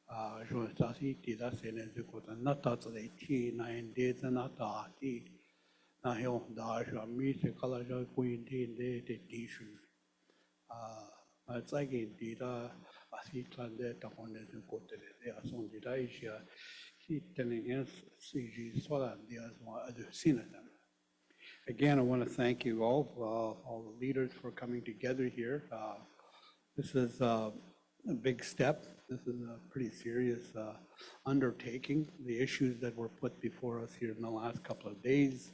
a jo ta si ti da se ne de ko na ta de ti na en de na ta ti na he on da jo mi se kala jo ku in de ti shu a zai ge di da a si tan de ta on de ko de a son di da i sha si tenen si ji so la di a so a de sin. Again, I want to thank you all the leaders for coming together here. This is a big step. This is a pretty serious undertaking. The issues that were put before us here in the last couple of days,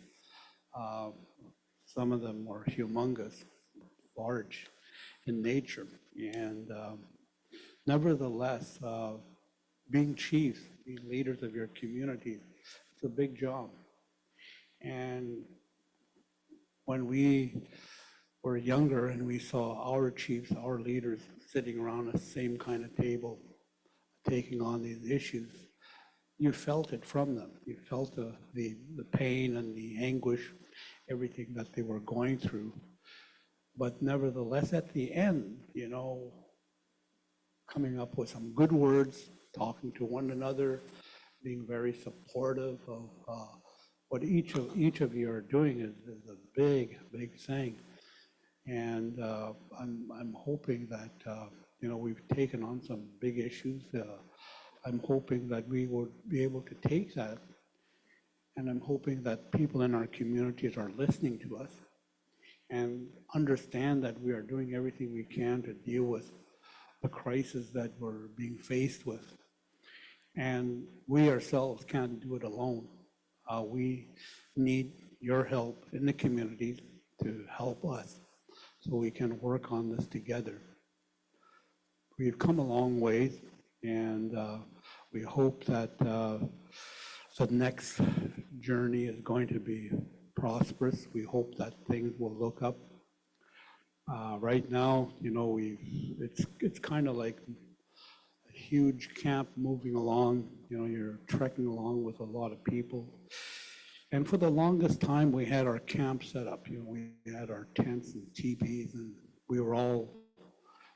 some of them were humongous, large in nature. And nevertheless, being chiefs, being leaders of your communities, it's a big job. And when we were younger and we saw our chiefs, our leaders sitting around the same kind of table, taking on these issues, you felt it from them. You felt the pain and the anguish, everything that they were going through. But nevertheless, at the end, coming up with some good words, talking to one another, being very supportive of what each of you are doing is a big thing. And I'm hoping that we've taken on some big issues. I'm hoping that we would be able to take that, and I'm hoping that people in our communities are listening to us and understand that we are doing everything we can to deal with the crisis that we're being faced with. And we ourselves can't do it alone. We need your help in the communities to help us so we can work on this together. We've come a long way, and we hope that the next journey is going to be prosperous. We hope that things will look up. Right now, it's kind of like a huge camp moving along. You're trekking along with a lot of people. And for the longest time, we had our camp set up. We had our tents and teepees, and we were all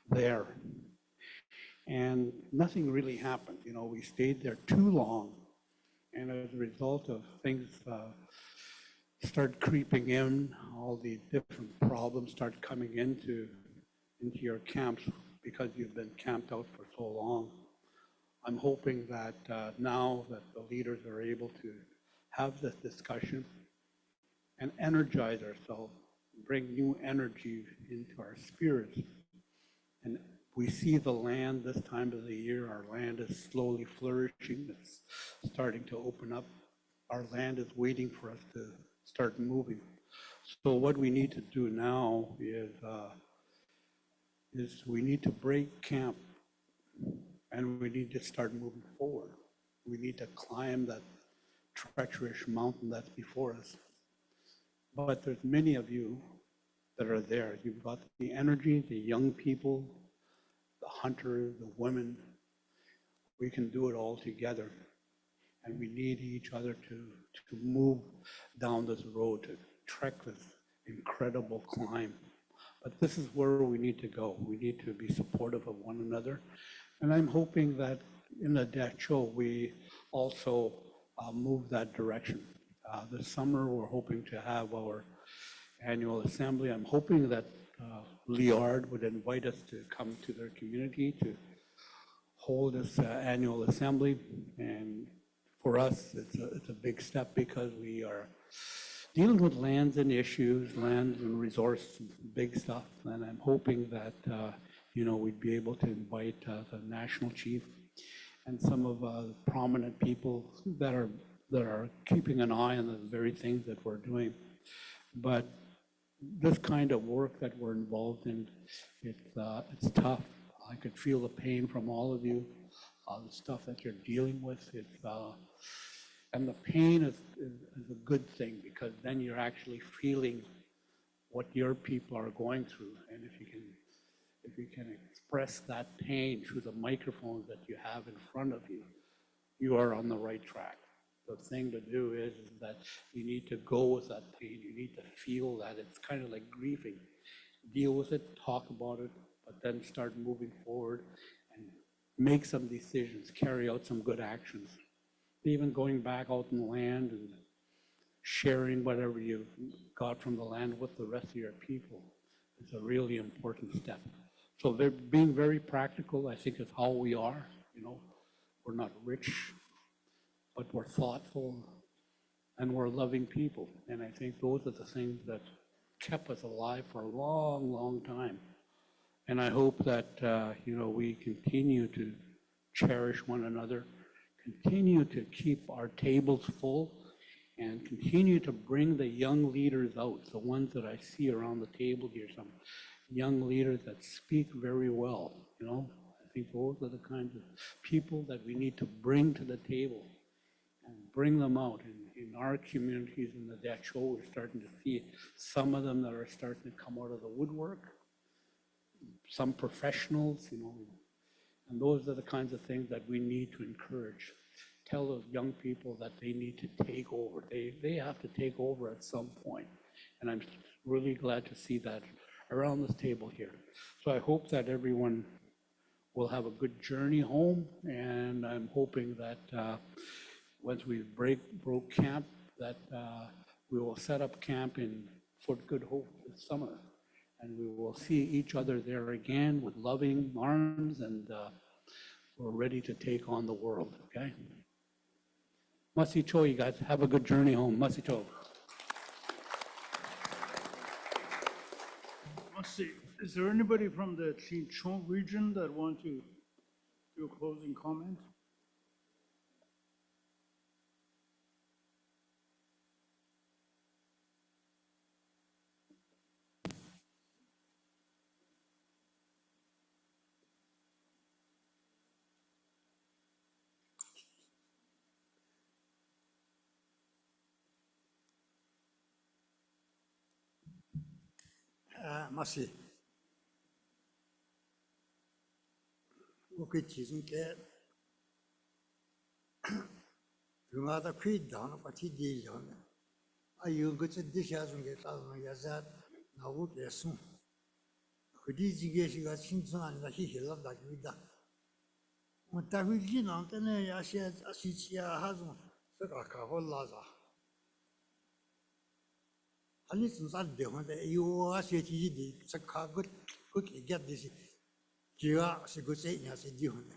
there. And nothing really happened. We stayed there too long. And as a result of things start creeping in, all the different problems start coming into your camps because you've been camped out for so long. I'm hoping that now that the leaders are able to have this discussion and energize ourselves, bring new energy into our spirits. And we see the land this time of the year, our land is slowly flourishing, it's starting to open up. Our land is waiting for us to start moving. So what we need to do now is we need to break camp and we need to start moving forward. We need to climb that treacherous mountain that's before us. But there's many of you that are there. You've got the energy, the young people, the hunters, the women. We can do it all together. And we need each other to move down this road, to trek this incredible climb. But this is where we need to go. We need to be supportive of one another. And I'm hoping that in the Dacho, we also move that direction. This summer, we're hoping to have our annual assembly. I'm hoping that Liard would invite us to come to their community to hold this annual assembly. And for us, it's a big step because we are dealing with lands and issues, lands and resources, big stuff. And I'm hoping that, we'd be able to invite the national chief and some of the prominent people that are keeping an eye on the very things that we're doing. But this kind of work that we're involved in, it's tough. I could feel the pain from all of you, the stuff that you're dealing with. And the pain is a good thing because then you're actually feeling what your people are going through. And if you can express that pain through the microphones that you have in front of you, you are on the right track. The thing to do is that you need to go with that pain. You need to feel that. It's kind of like grieving. Deal with it, talk about it, but then start moving forward and make some decisions, carry out some good actions. Even going back out in the land and sharing whatever you got from the land with the rest of your people is a really important step. So they're being very practical, I think, is how we are. We're not rich, but we're thoughtful and we're loving people. And I think those are the things that kept us alive for a long, long time. And I hope that, we continue to cherish one another, continue to keep our tables full, and continue to bring the young leaders out, the ones that I see around the table here, some young leaders that speak very well. I think those are the kinds of people that we need to bring to the table and bring them out. In our communities in the Dacho, we're starting to see some of them that are starting to come out of the woodwork, some professionals, and those are the kinds of things that we need to encourage. Tell those young people that they need to take over. They have to take over at some point. And I'm really glad to see that around this table here. So I hope that everyone will have a good journey home. And I'm hoping that once we broke camp, that we will set up camp in Fort Good Hope this summer. and we will see each other there again with loving arms, and we're ready to take on the world, okay? Masicho, you guys have a good journey home. Masicho. Let's see, is there anybody from the Chinchon region that want to do a closing comment? Masi. Okay, chizun ke. Runga da kui dana pati di yon. Ayo gutse disha zunge tazun yazat na wu ke sun. Kudi jige shiga chinchun ani da hi hilam da yuida. Mata hui ji nang tene ya xie asi chia hazun saka ka ho la za. Hani sunsan de hon de yo a xie ji di saka gut ke get disi. Jiwa si gutse nya si di hon.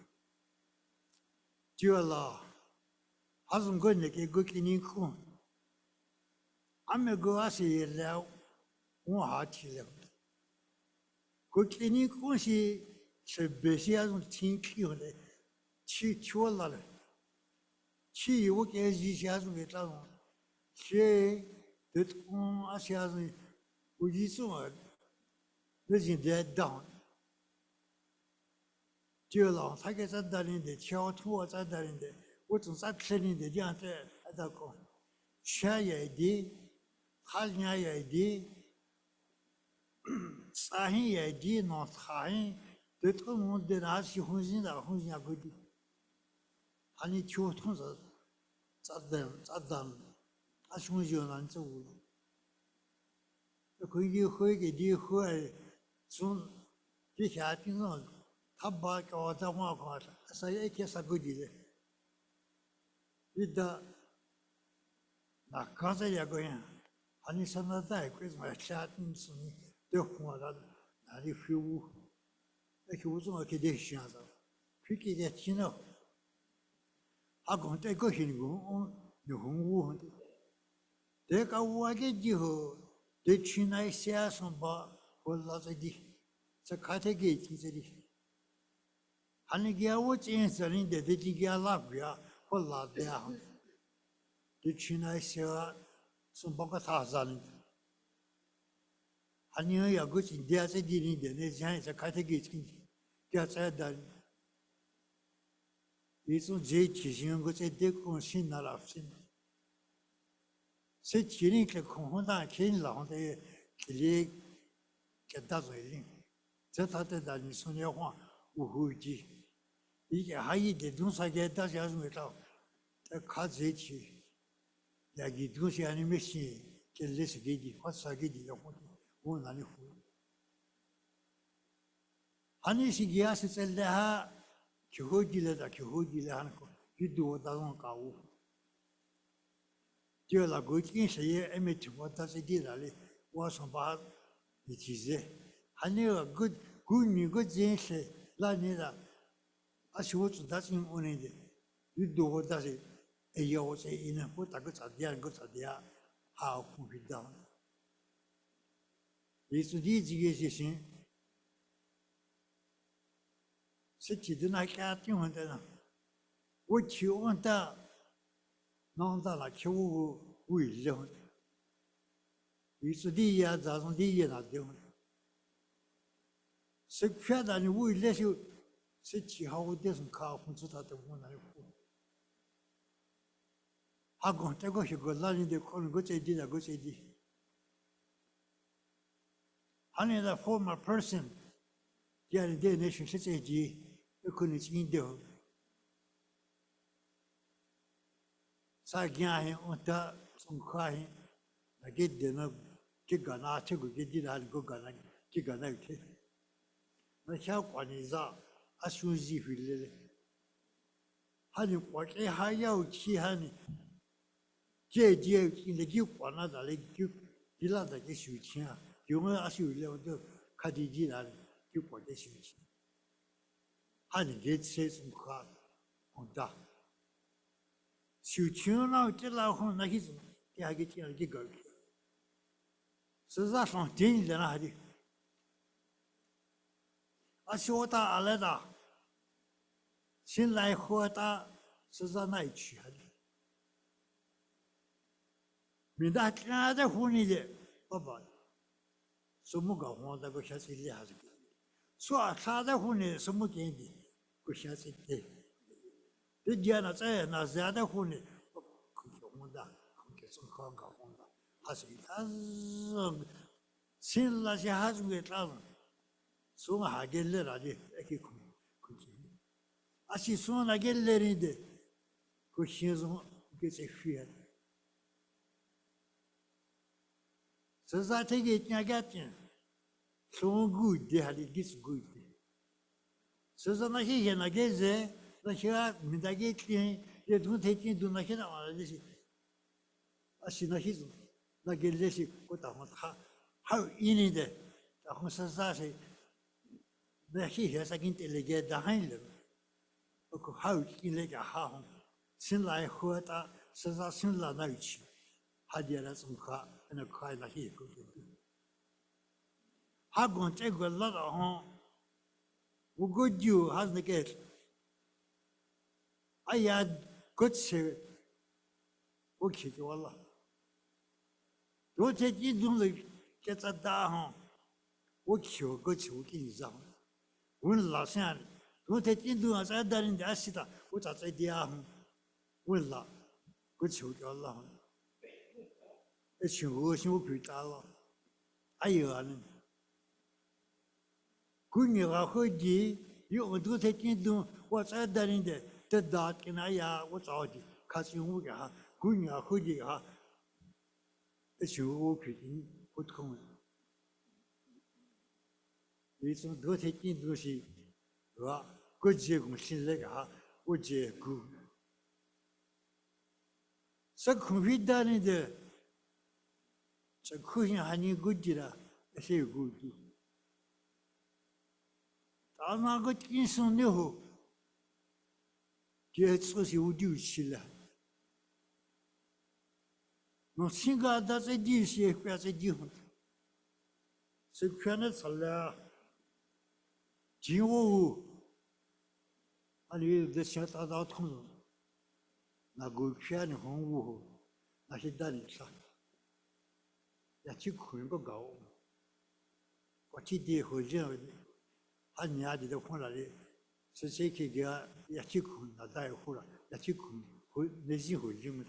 Jiwa la hazun go ne ke go kini khu. Ame go asi le wo ha ti le. Go kini khu si se be si hazun tin ki hon de. Chi chuo la le. Chi wo ke ji si hazun ke ta hon. Chi de tu asi hazun u ji su ma. Le jin de down. Jiwa la ta ke za da lin de chiao tu za da lin de. 我总在这里的这样子，那个钱也的，他人也的，啥人也的，那啥人，对他们的那些红心的红心也可以，他你交通是咋的，他兄弟难走了，可以会给你会从底下顶上，他把搞的话搞的，啥也给啥个的。 이다 나 가자야 거야 아니 선나다 그래서 말 차tin 순이 되고마다 나리 휴 이렇게 좀 이렇게 되시면서 그렇게 되지는 하고 때 거시는 거 영웅우 내가 우하게 지호 대치나이 세아선 봐 올라서디 저 카테게 진짜리 아니 기아워 진짜인데 대지기야 라고야 홀라 대야 대치나이 세아 선 봐가 다자는 아니요 야 그치 대야서 디는데 내 자에서 카테게 진짜 대야서다 이소 제 지신 것에 대고 신나라 신 세 지린 그 공헌다 개인 라운데 길이 개다서리 저타데 다니 소녀화 우후지 이게 하이데 동사게 다시 하면서 다 가지치 야기 동시 아니면시 결례스게디 화사게디 요거 원하니 후 아니시기야스 셀레하 교호길에다 교호길에 하는 거 유도다는 가우 저라 고치기에 에메트 왔다시디라리 와서 봐 이지제 아니가 굿니 굿진세 라니다 아시고도 다신 오는데 유도다시 에요세 이는 보다가 자디한 거 자디야 하고 비다 예수디 지게신 스치드나 까팅한테나 오치온다 나온다라 겨우 위려 예수디야 자손디야 나죠 스피아다니 위려시 스치하고 대선 카fun츠다도 원하고 하고 때고 이거 라인데 거는 거제디다 거제디 아니다 former person 야는 내 내신 실제지 그는 인데요 사기야에 온다 송카이 나게 되나 기가나 치고 기디라는 거 가나 기가나 이렇게 나 샤관이자 아슈지 휠레 하니 과게 하야우 치하니 제제 인데 기관나다래 기 빌라다 게 슈치야 용어 아슈레도 카디지라는 규포대 심지. 하는 게 세숨과 온다. 시우치나 찔라고 나기서 야기 찌르기 걸기. 스자상 딘이잖아 하디. 아시오다 알레다. 신라이 호다 스자나이 취하디. 미다까다 훈이데 봐봐. 소무가 혼자고 샤실리 하지. 수아사다 훈이 소무겐디 그 샤실리. 이제나 자 나자다 훈이 그 혼자 그게 좀 건가 혼자 하시. 아즈 신라시 하중에 따라 수하겔레라지 이렇게 그게. 아시 수하겔레인데 그 신성 그게 휘야. Sazategi nyagatin, so good, they had it gets good. Sazanahi and Ageze, the Hira, Midageti, they don't take into Nakina or this. Asinahism, Nagelesi, put on how in it, the Honsazasi, the he has again delegate the Highland. How in like a hound, Sinlai Huata, Sazasinla Nauchi, Hadiarasumka. And a cry like he could do. How going to take a lot of home? Who good you has the gate? I had good say, okay, to Allah. Don't take you do the get a down. What you good to in zone. When last night, don't take you do as I done in the Asita, what I said, dear, will la, good to Allah. It's your put Allah. Ayan. Couldn't heard ye, you do take into what's I done in the dark and I what's all the cousin who got couldn't heard ye. It's your put come. It's not do take into she. Good jig machine like her, would ye good. So come we done in the so couldn't honey good dira, I say good. I'm not good in so new. Gets was you do, Sheila. No single does a deal, she has a deal. So cannot allow Jiwo. I leave the shut out home. Now go piano home. I had done it. That you couldn't go. What he did was generally. I added the quality. So say, Yachiku, not die hula, Yachiku, who Nezi who Jim.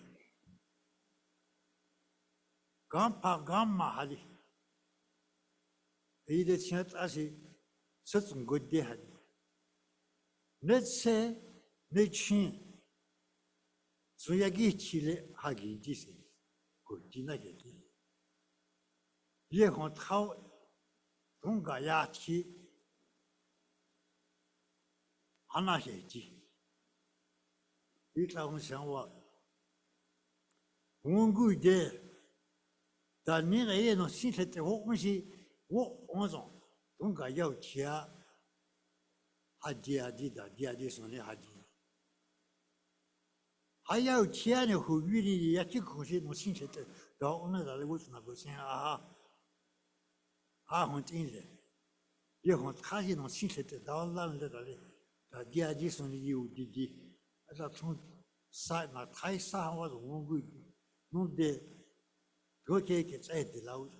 Gamma Hadi. He did chat as he such a good day had. Let's say, Nechin. So Yagi Chile Hagi Disi. Good dinner getting. Ye hot how Tunga Yachi. 하나 해지. 이따想我 원구대 단내가 얘는 신세대 혹시 어떤 뭔가要钱 하디아디다 디아디 손에 하디. 하야钱의 후유리 약기 것이 뭐 신세대 더 오늘 달에 무슨 하고 생아 혼진래. 이혼 타지는 신세대 더 올라는데 달에 디아디 손이 유디디 그래서 좀 사나 타이사 와서 원구 근데 그렇게 이렇게 짜야 되라고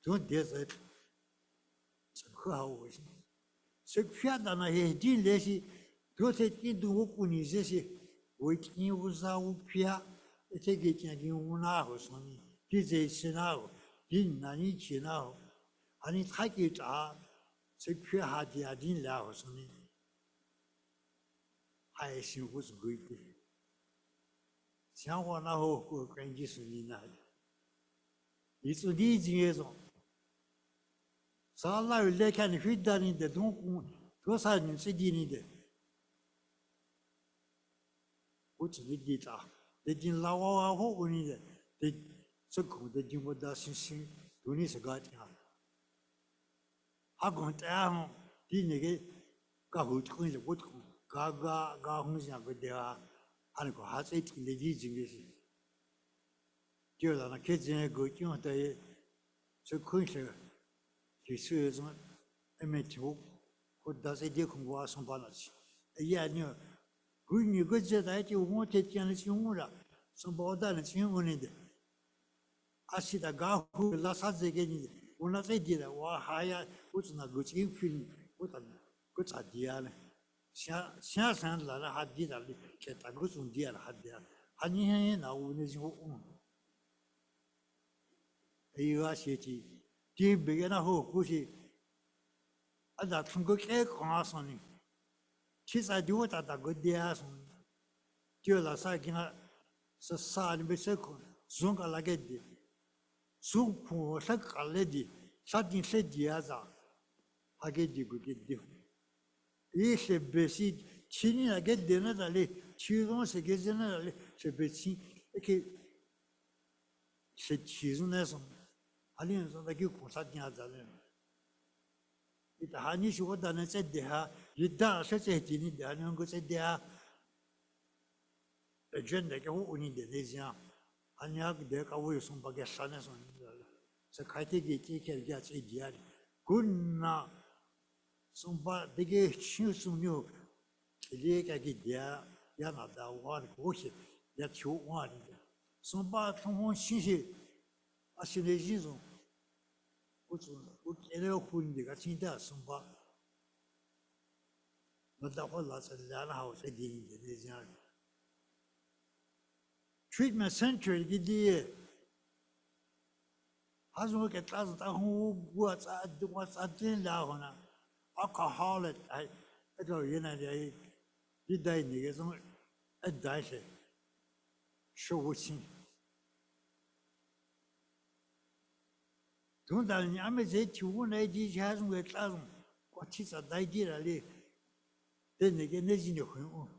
좀 돼서 그하고 있어 sekfiadana he din lesi dote ki du ku ni zesi wo ki uza u pia ete ge ti gi una ho soni ki ze sina ho din na ni chi na ho ani ta ki ta sekfia ha dia din la ho soni ai xin hu zu gui de xiang hua na ho ku kan ji su ni na yi zu di jin ye zong 살라 일레칸 휘다니데 동구 조사님 쓰기니데 고치기다 대진 라와하고 오니데 대 석고데 진보다 신신 돈이 서가티야 하고 때하고 뒤내게 가고 그게 못 가가 홍시야 그 대화 하는 거 하세 내지 중에서 저라나 개진의 그 경우에 저 큰세 기술에서 에메티오 그다세 대 공부와 선반하지 이 아니요 그니 그제다지 못했지 않은 친구라 선보다는 친구인데 아시다 가후 라사제게니 오나세디라 와 하야 우스나 그치 필 못한 그 자디야네 샤샤산 라라 하디달리 케타 그순 디알 하디야 아니해 나오는 지고 이거 시지 뒤베게나 호 고시 아다 충격에 강하선이 치사디고 다다 그디야선 디올라사기나 사사니 베세코 zongalagedi suku sakaledi sadin sediaza agedi gugedi ise besi chini agedi na dali chizon se gezena dali se besi eke se chizon nason alin so da ki kusadin azale ita hani shugo da na sedha yidda se sedini da ni ngo sedha agenda ke uni de nesia 아니야 내가 왜 손바게 산에서 저 가이테기 티케르가 제디아리 군나 손바 되게 신수뉴 리에가기 야 야나다 와르 고시 야 초와리 손바 통혼 신시 아시네지소 우주 우케레오 군디가 진짜 손바 너다 홀라서 라나 하우스 디인데 내지야 treatment center gidi hazo ke tlas ta hu what's at la hona alcohol ai to yana de di dai ni ge so dai se shu xin don da ni ame ze chu ne ji ja so ke tlas ko chi sa dai di la le de ne ge ne ji ni hu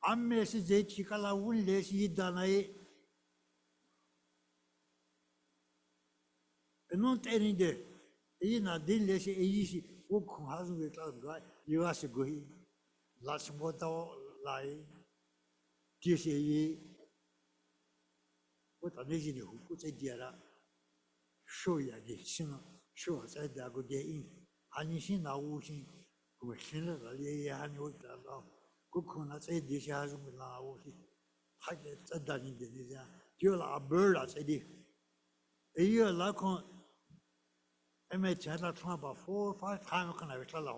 아메시 제치칼라 울레시 다나에 non teninde ina dille시 에이시 오코 하즈게 따가 이와시 고히 라스보다 라이 디시 보다 내지니 후쿠제 디아라 쇼야기 신어 쇼자다고 게인 아니시 나우시 그 신을 리에 하니 오다라 그코나 제디시 하즈고 나우시 하게 쩌다니데 디자 디올라 버라 제디 에이어 라콘 에메 차라 트라바 4 5 타임 칸 아베탈라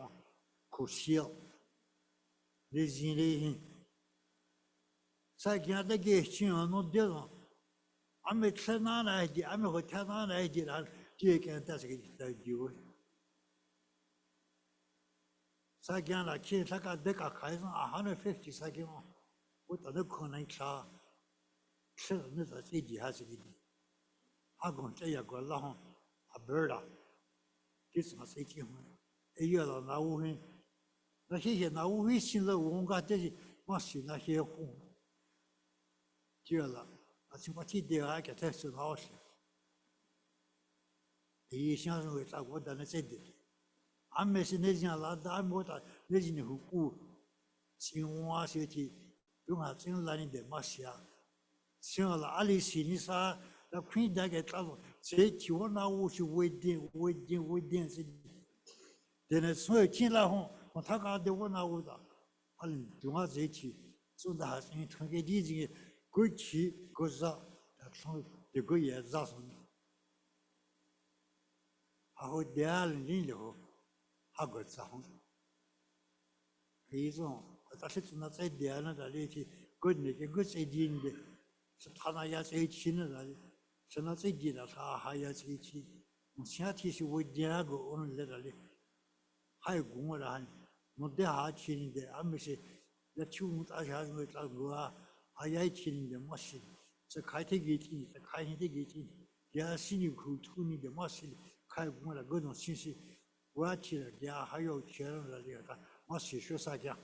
쿠시오 레진리 사기하다게 치노 데로 아메 트나나이디 아메 호타나나이디라 디에게 다스게 다디오 사기하나 키사가 데카 카이서 150 사기모 보다도 코나이차 츠르는 제디 하시기 하고 저야고 라혼 아버라 기스마 세티모 에이어라 나우히 나히히 나우히 신의 원가 되지 마시 나히히 후 지어라 아침같이 대화하게 됐어 나오시 이 시간을 자고 다는 세디 아메시 내지나라 다모다 내지니 후쿠 신와 세티 용아 진라인데 마시야 신라 알리시니사 나 퀸다게 따로 제 지원나오시 웨딩 데네 소에 친라홍 타가 되고 나오다 알 중화 제치 쏜다 하신 특게 디지 그치 거자 총 되고 예자선 하고 대알 린로 하고 자홍 이종 다시 좀 나서 대안을 달리지 그네게 그 세디인데 하나야 제치는 날 저나 세디라 다 하야 제치 무시아티시 we디하고 오늘 내달리 하이 공을 한 못대 하치는데 아무시 내 추운 다시 하는 거 있다고 하야 치는데 뭐시 저 가이테기 치 가이테기 치 야신이 그 투니데 뭐시 가이 공을 그런 신시 와치라 야 하요 계란을 내가 뭐시 쇼사자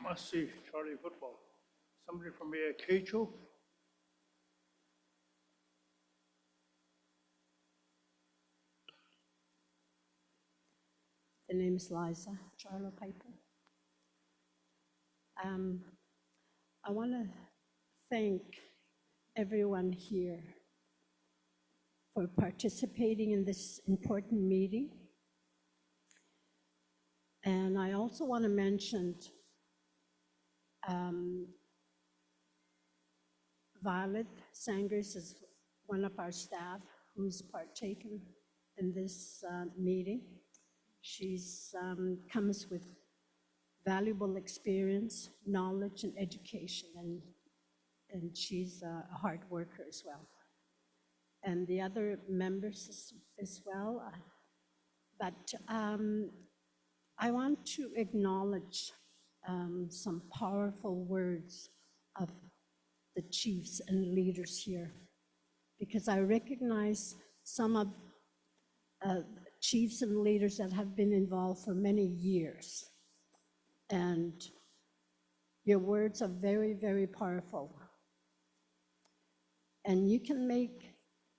Must see Charlie football. Somebody from Kecho? The name is Liza Charlo Piper. I want to thank everyone here for participating in this important meeting. And I also want to mention Violet Sangers is one of our staff who's partaken in this meeting. She's comes with valuable experience, knowledge, and education, and she's a hard worker as well. And the other members as well. But I want to acknowledge some powerful words of the chiefs and leaders here, because I recognize some of chiefs and leaders that have been involved for many years. And your words are very, very powerful. And you can make,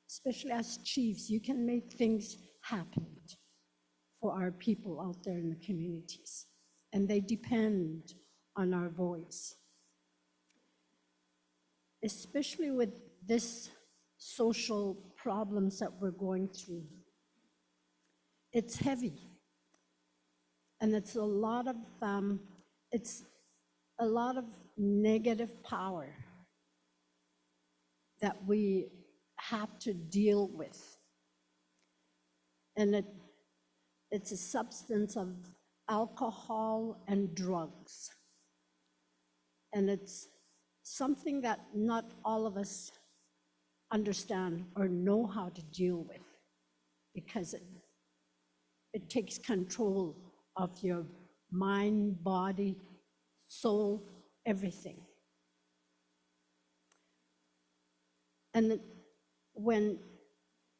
especially as chiefs, you can make things happen for our people out there in the communities. And they depend on our voice. Especially with this social problems that we're going through. It's heavy. And it's a lot of negative power that we have to deal with. And it's a substance of alcohol and drugs. And it's something that not all of us understand or know how to deal with, because it takes control of your mind, body, soul, everything. And when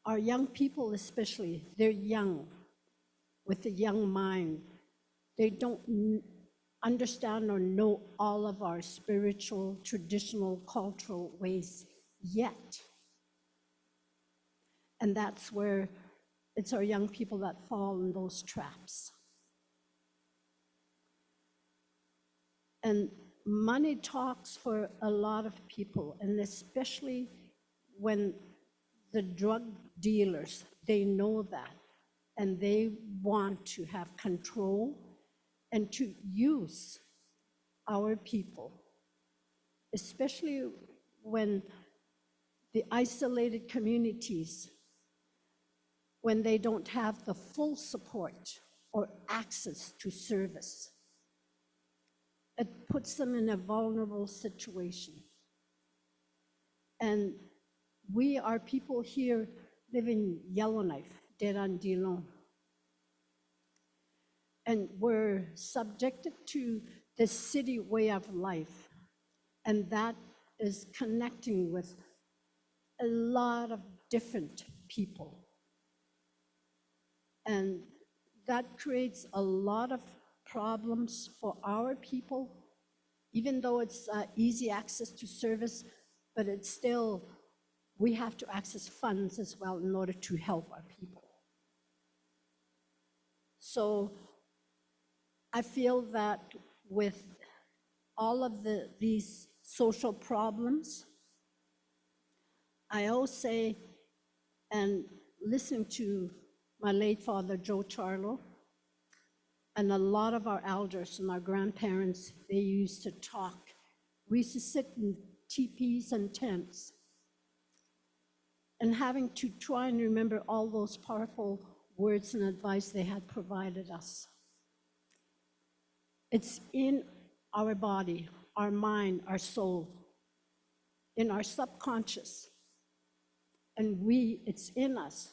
our young people especially, they're young, with a young mind, they don't understand or know all of our spiritual, traditional, cultural ways yet. And that's where it's our young people that fall in those traps. And money talks for a lot of people, and especially when the drug dealers, they know that, and they want to have control and to use our people, especially when the isolated communities, when they don't have the full support or access to service. It puts them in a vulnerable situation. And we are people here live in Yellowknife, Deran Dillon. And we're subjected to the city way of life. And that is connecting with a lot of different people. And that creates a lot of problems for our people, even though it's easy access to service, but it's still, we have to access funds as well in order to help our people. So I feel that with all of these social problems, I always say, and listen to my late father, Joe Charlo, and a lot of our elders and our grandparents, they used to talk. We used to sit in teepees and tents, and having to try and remember all those powerful words and advice they had provided us. It's in our body, our mind, our soul, in our subconscious, and it's in us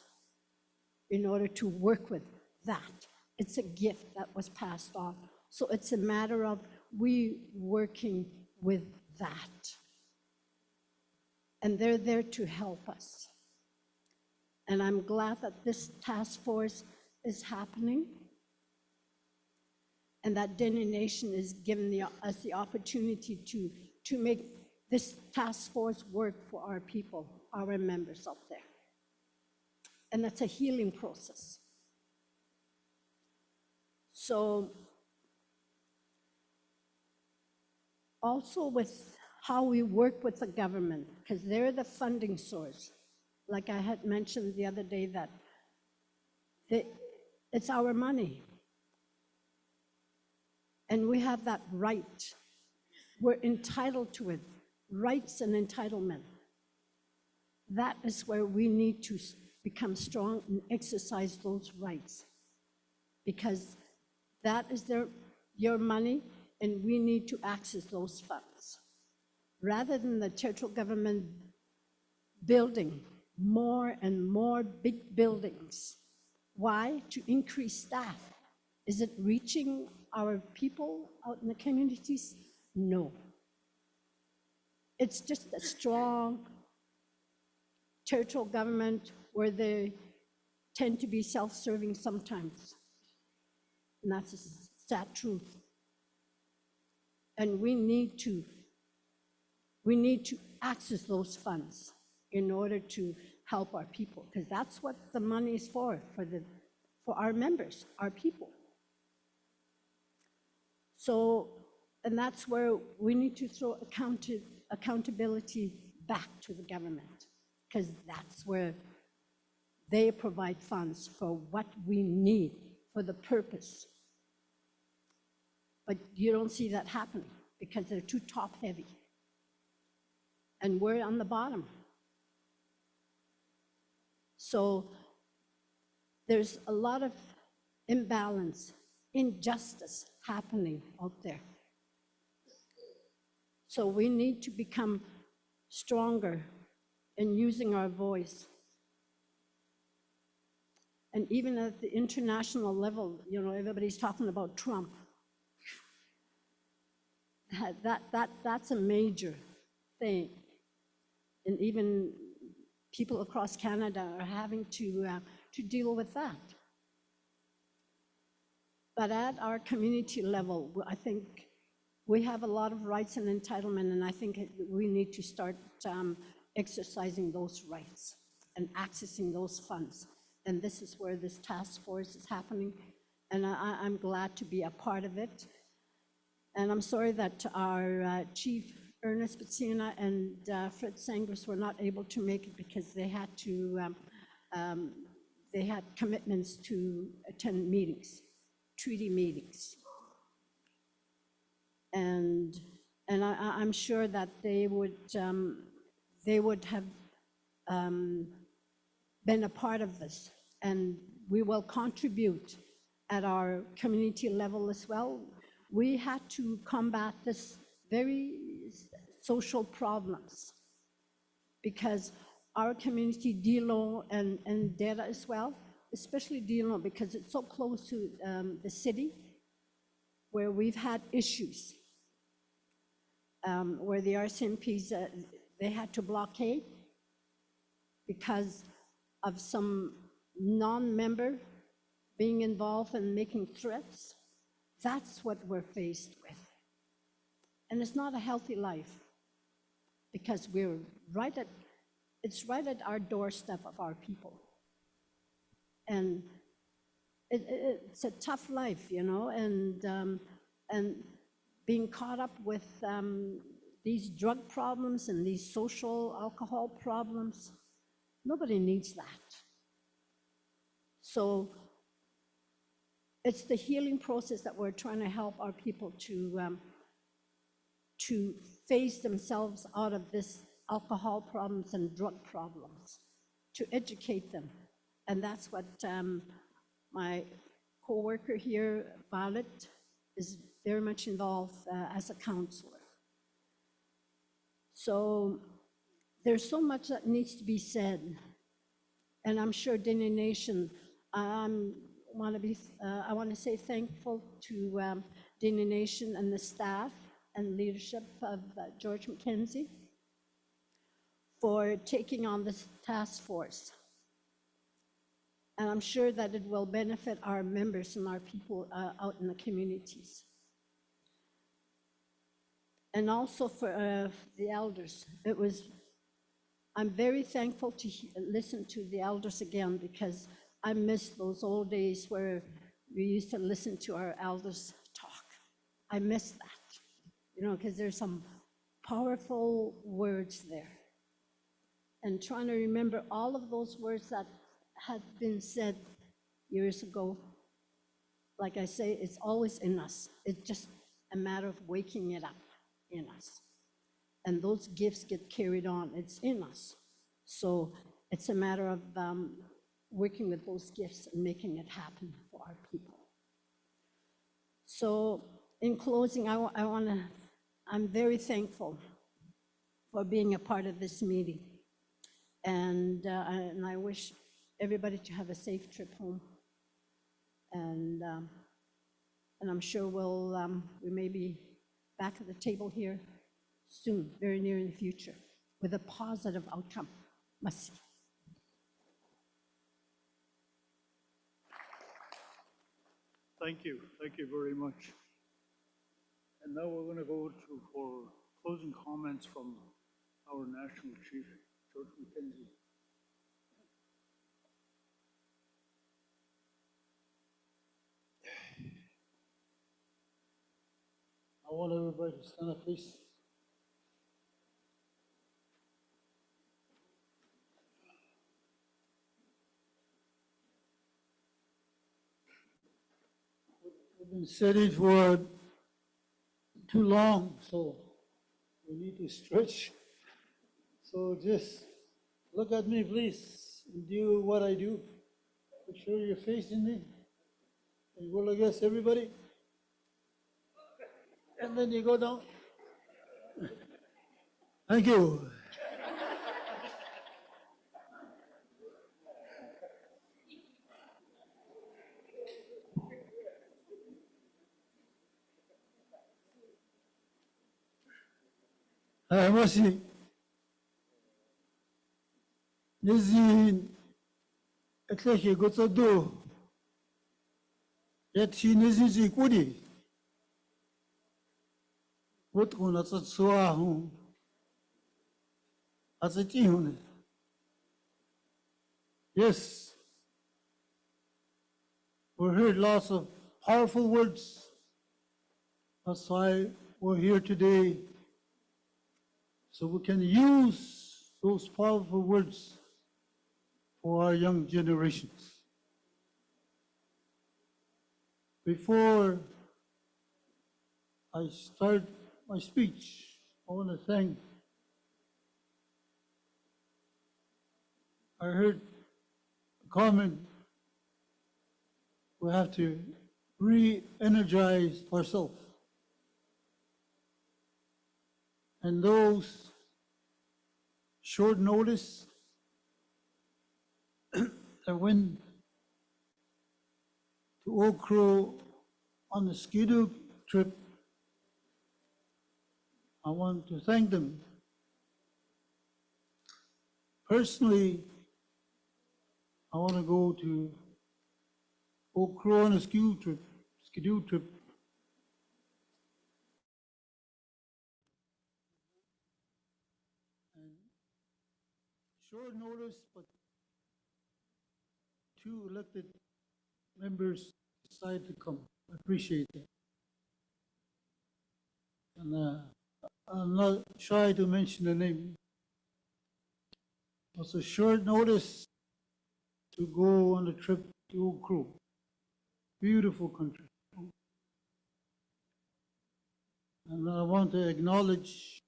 in order to work with that. It's a gift that was passed on. So it's a matter of we working with that. And they're there to help us. And I'm glad that this task force is happening, and that Dene Nation is giving us the opportunity to make this task force work for our people, our members out there. And that's a healing process. So also with how we work with the government, because they're the funding source. Like I had mentioned the other day that it's our money. And we have that right. We're entitled to it, rights and entitlement. That is where we need to become strong and exercise those rights, because that is your money, and we need to access those funds. Rather than the territorial government building more and more big buildings. Why? To increase staff. Is it reaching our people out in the communities? No. It's just a strong territorial government where they tend to be self-serving sometimes. And that's a sad truth. And we need to access those funds in order to help our people, because that's what the money is for our members, our people. So, and that's where we need to throw accountability back to the government, because that's where they provide funds for what we need for the purpose. But you don't see that happening because they're too top-heavy. And we're on the bottom. So there's a lot of imbalance, injustice happening out there. So we need to become stronger in using our voice. And even at the international level, you know, everybody's talking about Trump. That's a major thing. And even people across Canada are having to deal with that. But at our community level, I think we have a lot of rights and entitlement, and I think we need to start exercising those rights and accessing those funds. And this is where this task force is happening, and I'm glad to be a part of it. And I'm sorry that our Chief Ernest Betsina and Fred Sangris were not able to make it because they had commitments to attend meetings, treaty meetings. And I'm sure that they would have been a part of this, and we will contribute at our community level as well. We had to combat this very social problems because our community, Dilo and Dene as well, especially Dilo because it's so close to the city where we've had issues, where the RCMPs, they had to blockade because of some non-member being involved and making threats. That's what we're faced with. And it's not a healthy life because it's right at our doorstep of our people. And it's a tough life, you know, and being caught up with these drug problems and these social alcohol problems, nobody needs that. So it's the healing process that we're trying to help our people to phase themselves out of this alcohol problems and drug problems, to educate them. And that's what my co-worker here, Violet, is very much involved as a counselor. So there's so much that needs to be said. And I'm sure Dene Nation, I want to say thankful to Dene Nation and the staff and leadership of George McKenzie for taking on this task force. And I'm sure that it will benefit our members and our people out in the communities. And also for the elders, I'm very thankful to listen to the elders again because I miss those old days where we used to listen to our elders talk. I miss that, because there's some powerful words there. And trying to remember all of those words that had been said years ago, like I say, it's always in us. It's just a matter of waking it up in us. And those gifts get carried on. It's in us. So it's a matter of working with those gifts and making it happen for our people. So in closing, I'm very thankful for being a part of this meeting. And I wish everybody to have a safe trip home. And I'm sure we may be back at the table here soon, very near in the future, with a positive outcome. Merci. Thank you very much. And now we're going to go for closing comments from our national chief, George McKenzie. I want everybody to stand up, please. We've been sitting for too long, so we need to stretch. So just look at me, please, and do what I do. Make sure you're facing me. And you roll against everybody. And then you go down. Thank you. Merci. Nizin etleke gotsado. Yati nizizi kudi. What on a tsuahu? As a tihune. Yes. We heard lots of powerful words. That's why we're here today. So we can use those powerful words for our young generations. Before I start my speech, I want to thank. I heard a comment, we have to re-energize ourselves. And those short notice that went to Oak Crow on the Skidoo trip, I want to thank them. Personally, I want to go to Oak Crow on a Skidoo trip. And short notice, but 2 elected members decided to come. I appreciate that. And I'm not shy to mention the name. It was a short notice to go on a trip to Oak Crow. Beautiful country. And I want to acknowledge,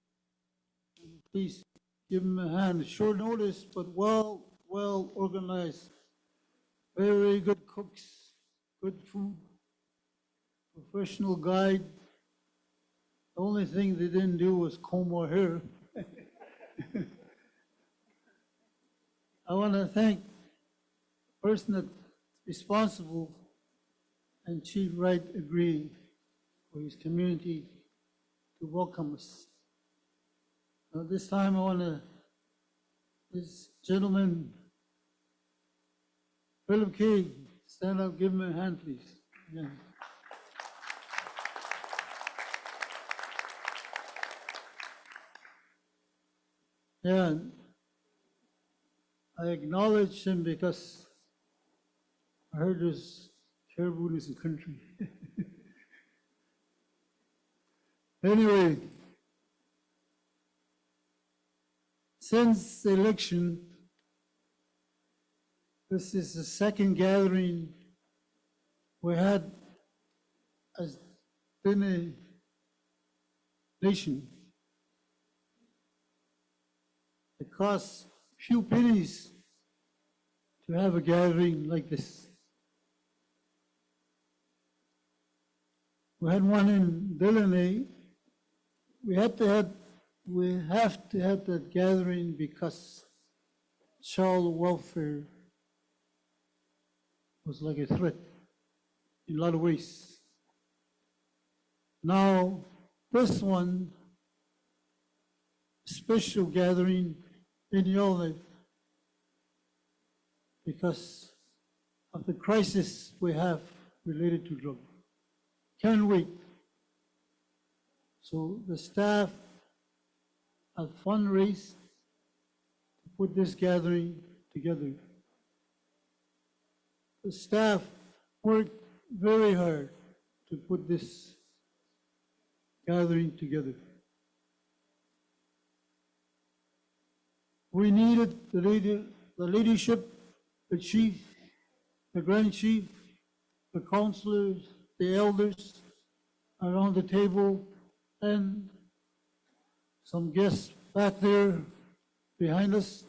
please give them a hand. Short notice, but well organized. Very good cooks, good food, professional guide. The only thing they didn't do was comb our hair. I want to thank the person that's responsible and Chief Wright agreeing for his community to welcome us. Now this time I want to, this gentleman, Philip K., stand up, give him a hand, please. Yeah. Yeah, I acknowledge him because I heard there's Caribou is a country. Anyway, since the election, this is the second gathering we had as Dene nation. It costs few pennies to have a gathering like this. We had one in Dene. We have to have that gathering because child welfare was like a threat in a lot of ways. Now, this one, special gathering in your life because of the crisis we have related to drugs. Can't wait. So the staff have fundraised to put this gathering together. The staff worked very hard to put this gathering together. We needed the leadership, the chief, the grand chief, the counselors, the elders around the table, and some guests back there behind us.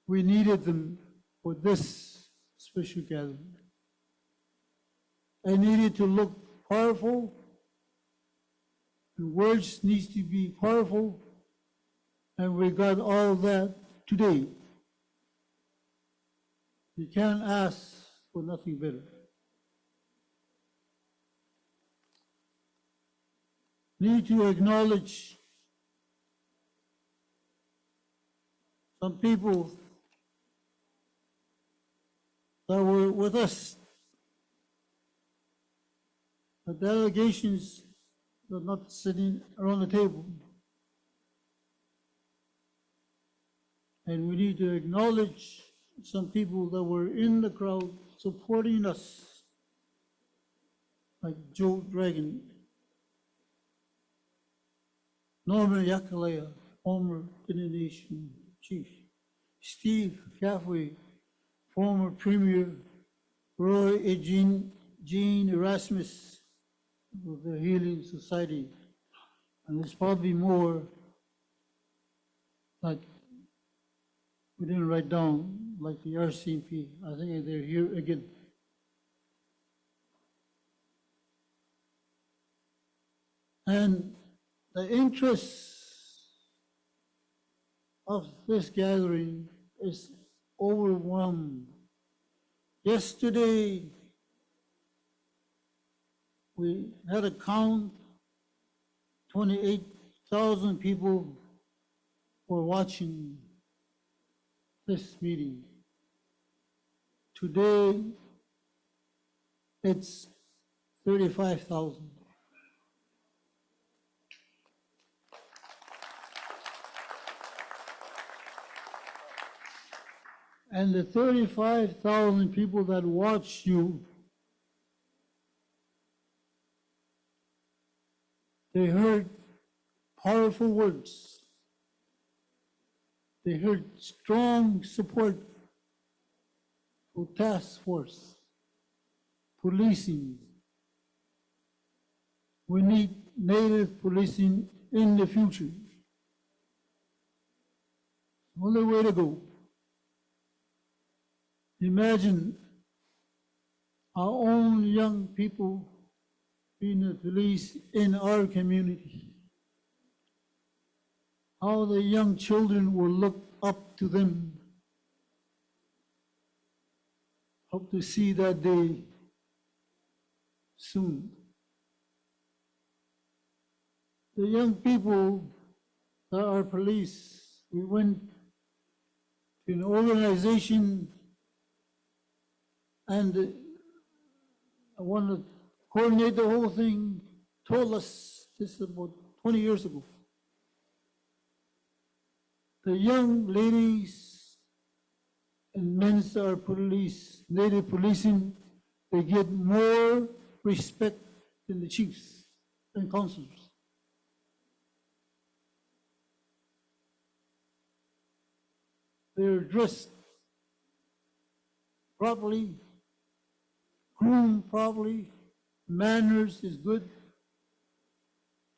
We needed them for this special gathering. I needed to look powerful, and words needs to be powerful, and we got all that today. You can't ask for nothing better. Need to acknowledge some people that were with us. The delegations are not sitting around the table. And we need to acknowledge some people that were in the crowd supporting us, like Joe Dragon, Norman Yakalea, former Indonesian chief, Steve Caffrey, former premier, Roy Jean Erasmus of the Healing Society, and there's probably more that we didn't write down, like the RCMP. I think they're here again. And the interest of this gathering is overwhelmed. Yesterday, we had a count, 28,000 people were watching this meeting. Today, it's 35,000. And the 35,000 people that watch you, they heard powerful words. They heard strong support for task force, policing. We need native policing in the future. Only way to go. Imagine our own young people being the police in our community. How the young children will look up to them. Hope to see that day soon. The young people that are police, we went to an organization and I want to coordinate the whole thing, told us this about 20 years ago. The young ladies and men that are police, native policing, they get more respect than the chiefs and councilors. They're dressed properly, groomed properly, manners is good.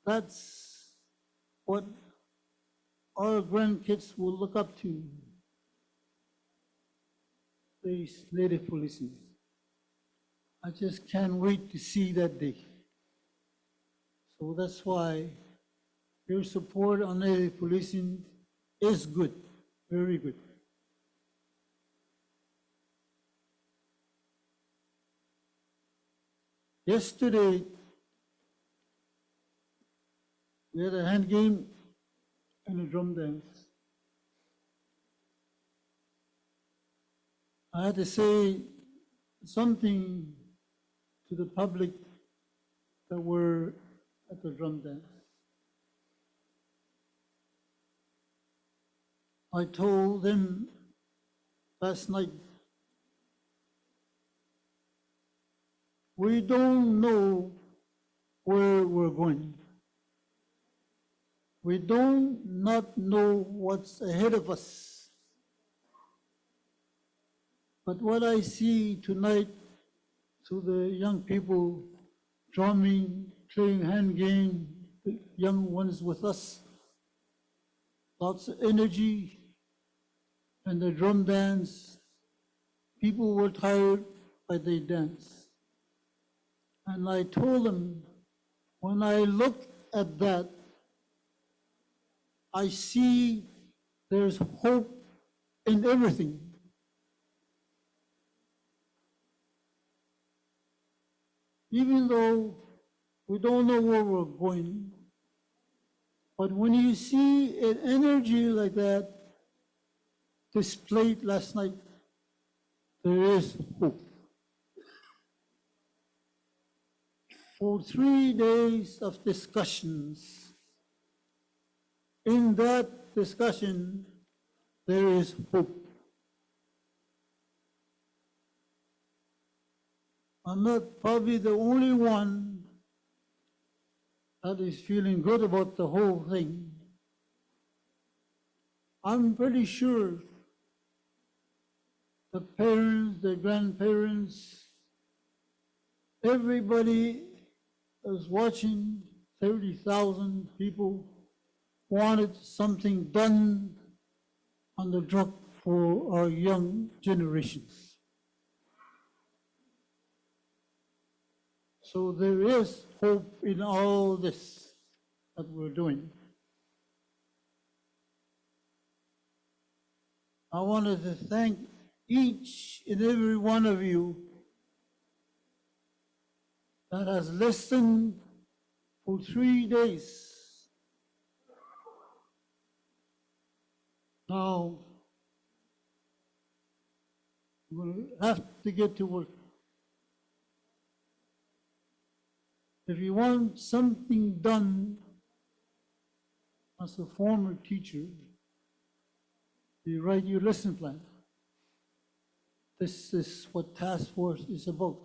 That's what our grandkids will look up to, these native policemen. I just can't wait to see that day. So that's why your support on native policing is good, very good. Yesterday, we had a hand game and a drum dance. I had to say something to the public that were at the drum dance. I told them last night, we don't know where we're going. We don't not know what's ahead of us. But what I see tonight through the young people drumming, playing hand game, the young ones with us, lots of energy, and the drum dance, people were tired, but they danced. And I told them, when I look at that, I see there's hope in everything. Even though we don't know where we're going, but when you see an energy like that displayed last night, there is hope. For 3 days of discussions, in that discussion, there is hope. I'm not probably the only one that is feeling good about the whole thing. I'm pretty sure the parents, the grandparents, everybody was watching, 30,000 people wanted something done on the drug for our young generations. So there is hope in all this that we're doing. I wanted to thank each and every one of you that has listened for 3 days. Now, we're going to have to get to work. If you want something done as a former teacher, you write your lesson plan. This is what task force is about.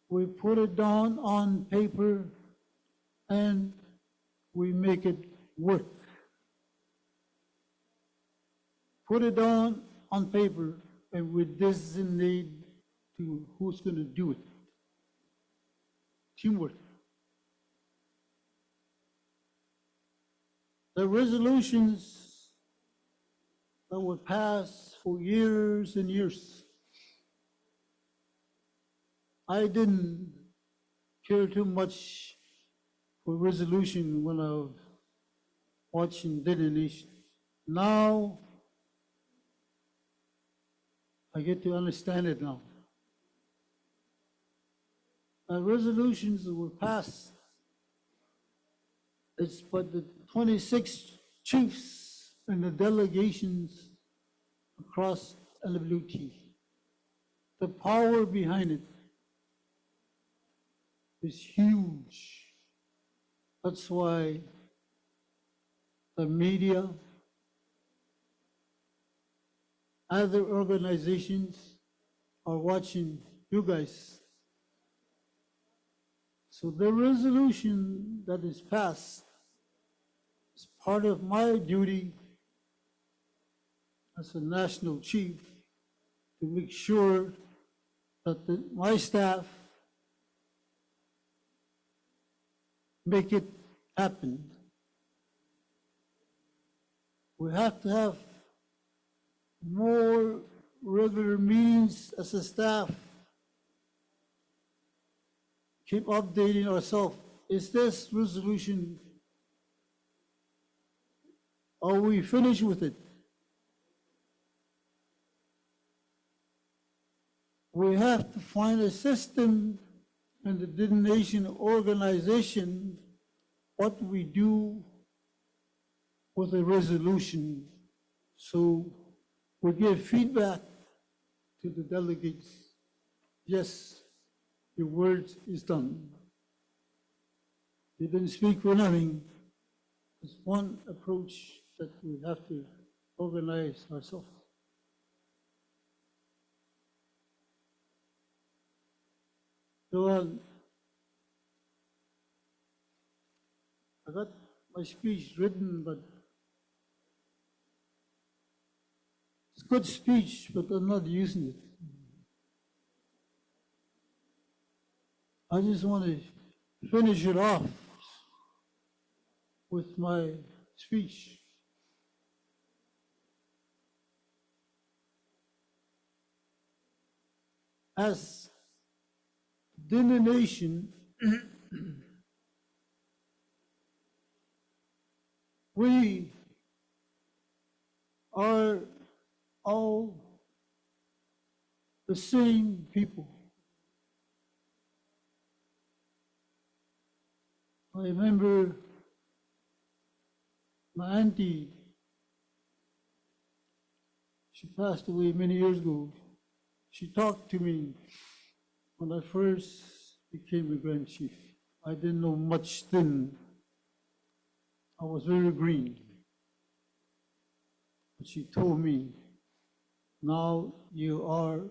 We put it down on paper and we make it work. Put it down on paper and we designate to who's going to do it. Teamwork. The resolutions that were passed for years and years, I didn't care too much for resolution when I was watching Dene. Now, I get to understand it now. The resolutions that were passed, it's but the 26 chiefs and the delegations across LWT. The power behind it is huge. That's why the media, other organizations are watching you guys. So the resolution that is passed is part of my duty as a national chief to make sure that my staff make it happen. We have to have more regular meetings as a staff. Keep updating ourselves. Is this resolution, are we finished with it? We have to find a system in the Nation organization what we do with a resolution. So we give feedback to the delegates. Yes, your words is done. You didn't speak for nothing. It's one approach that we have to organize ourselves. So I got my speech written, but it's good speech, but I'm not using it. I just want to finish it off with my speech. As Dene Nation, we are all the same people. I remember my auntie, she passed away many years ago. She talked to me when I first became a Grand Chief. I didn't know much then. I was very green. But she told me, now you are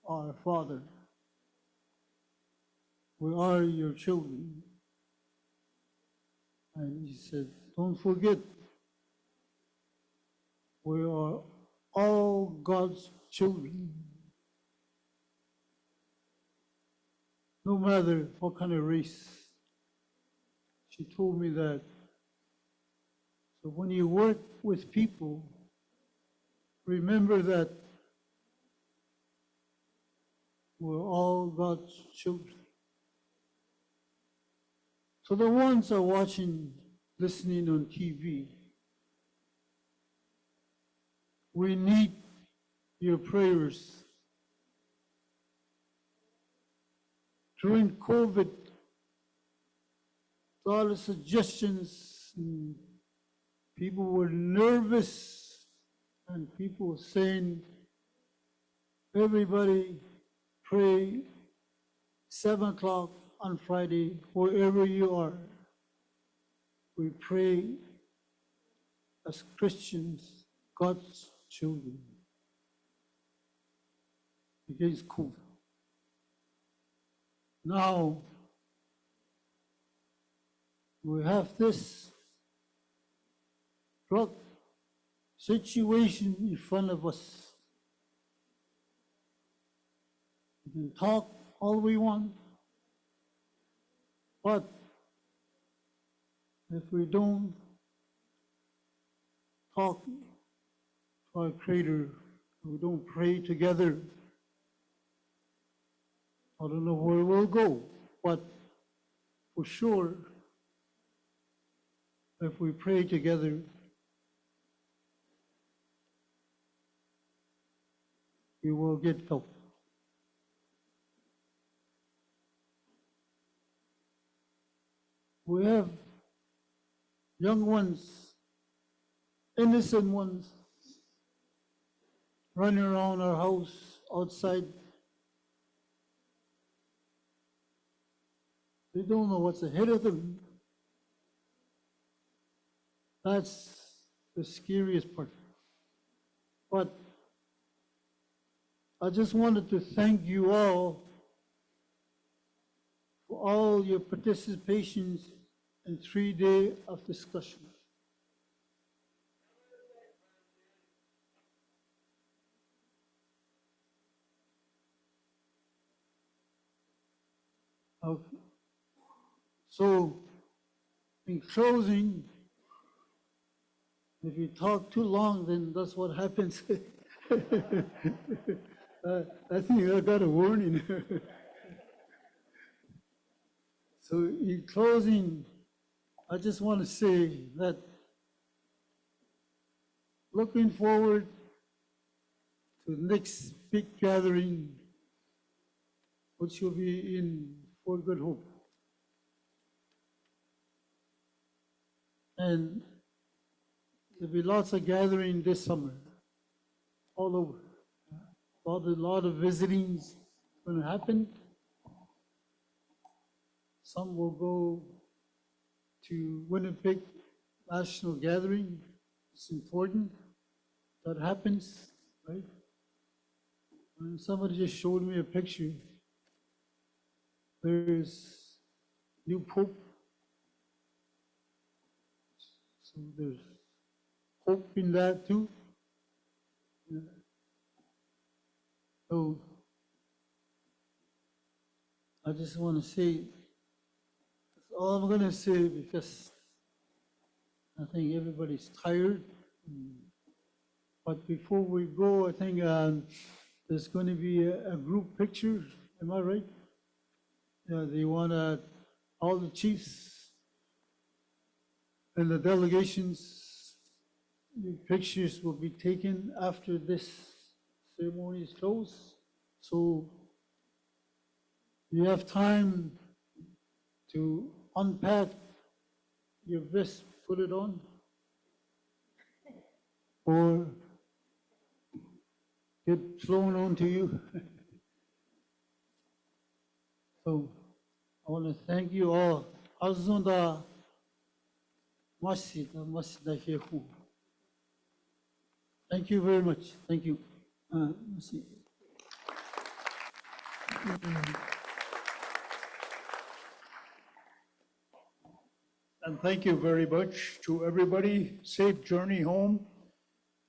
our father. We are your children. And he said, don't forget, we are all God's children. No matter what kind of race. She told me that. So when you work with people, remember that we're all God's children. So the ones are watching, listening on TV, we need your prayers. During COVID, a lot of suggestions, and people were nervous, and people were saying, everybody pray 7 o'clock on Friday, wherever you are. We pray as Christians, God's children, against COVID. Now, we have this drug situation in front of us. We can talk all we want, but if we don't talk to our Creator, we don't pray together, I don't know where we'll go, but for sure, if we pray together, we will get help. We have young ones, innocent ones, running around our house, outside. They don't know what's ahead of them. That's the scariest part. But I just wanted to thank you all for all your participations in 3 days of discussion. Okay. So, in closing, if you talk too long, then that's what happens. I think I got a warning. So in closing, I just want to say that looking forward to the next big gathering, which will be in Fort Good Hope. And there'll be lots of gathering this summer, all over. A lot of visitings going to happen. Some will go to Winnipeg National Gathering. It's important that happens, right? And somebody just showed me a picture. There's new Pope. So there's hope in that too. Yeah. So I just want to say, that's all I'm going to say because I think everybody's tired. But before we go, I think there's going to be a group picture. Am I right? Yeah, they want all the chiefs and the delegations. The pictures will be taken after this ceremony is closed. So you have time to unpack your vest, put it on, or get thrown onto you. So I want to thank you all. Azunda masjida masjida shehu. Thank you very much. Thank you. Merci. And thank you very much to everybody. Safe journey home.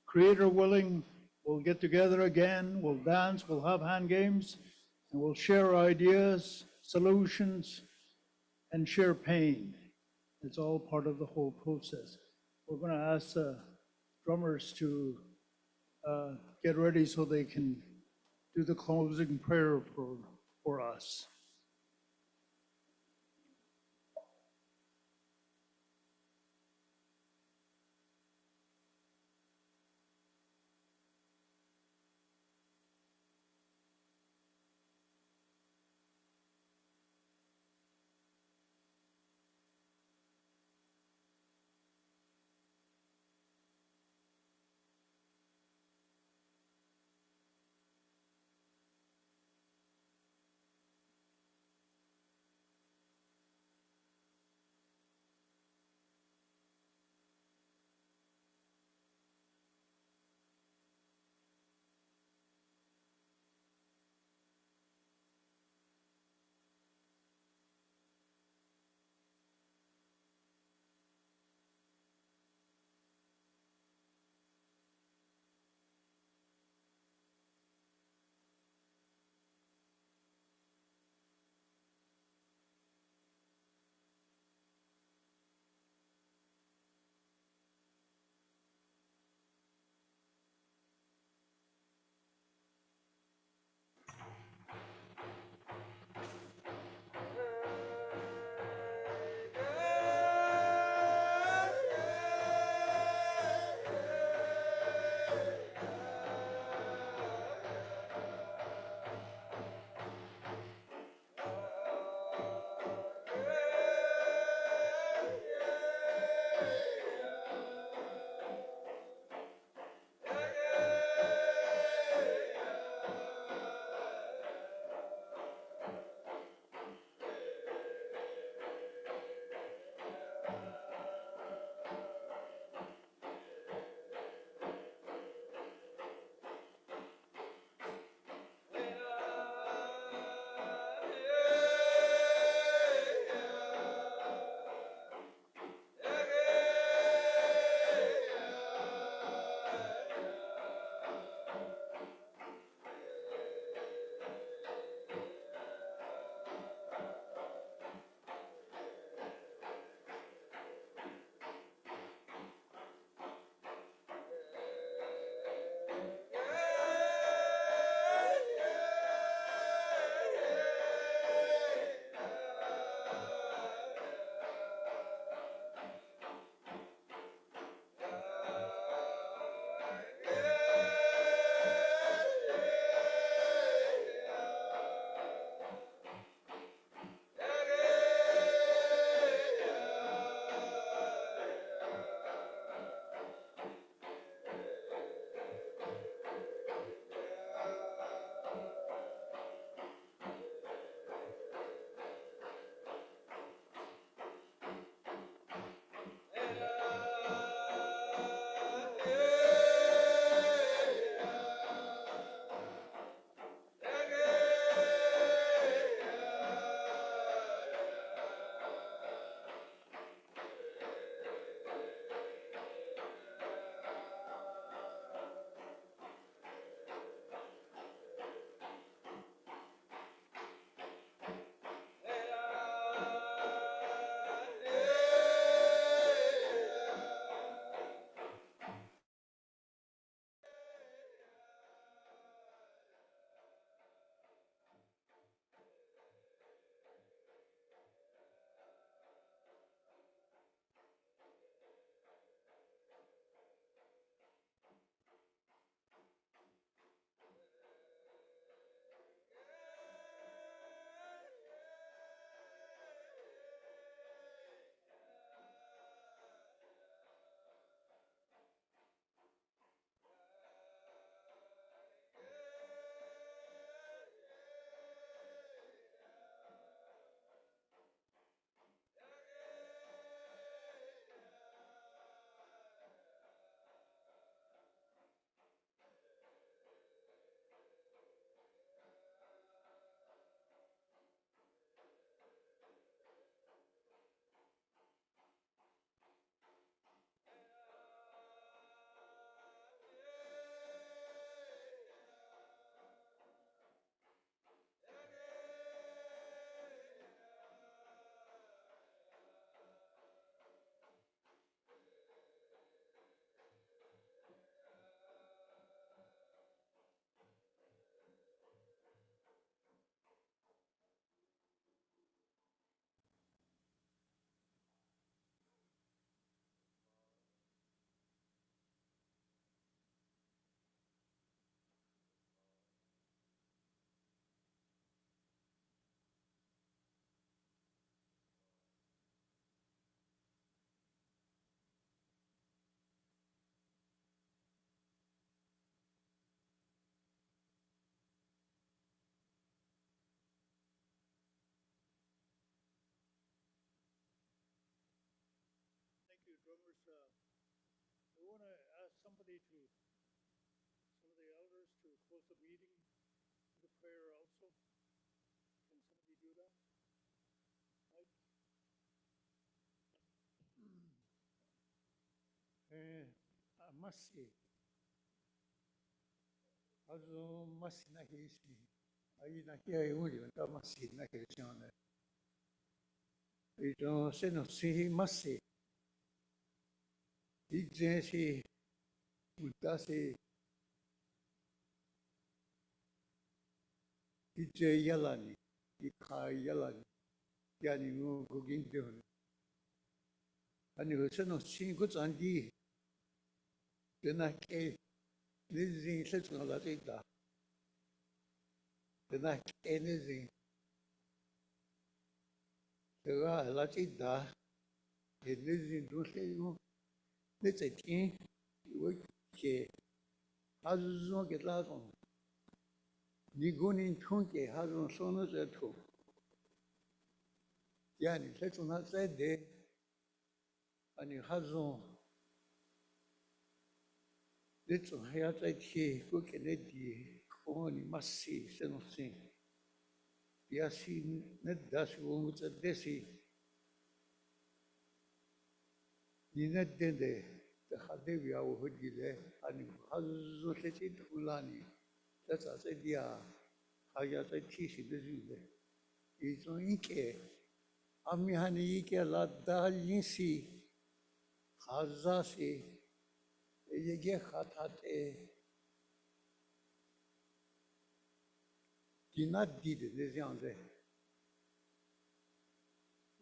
Creator willing, we'll get together again. We'll dance, we'll have hand games, and we'll share ideas, solutions, and share pain. It's all part of the whole process. We're going to ask drummers to get ready so they can do the closing prayer for us. members, we want to ask somebody to, some of the elders to close the meeting with a prayer also. Can somebody do that? Mike? I must say, also must not his I not hear only when I must see not his on it. We don't say no see must say. It just say, Buddha say, it just yalani, it kai yalani, yani no cooking down. And you say no see good on the, then I can't, this is such a lot of that. Then I can't anything. There are a lot of that. It is don't say you. Let's say, you okay. How does one get out on? You go in Tunke, how do son of that too? Yani, let's not say there, and you have on. Let's on here, like here, look at it, only must see, say no thing. Yasi, net das one with a desi. You net then the Hadevia would be there, and you have let it Hulani. That's as a dear, how you say, teach it, it's on Ike. Amihani Ike la dalinsi, Hazasi, Yege Hatate. Did not did it, this young day.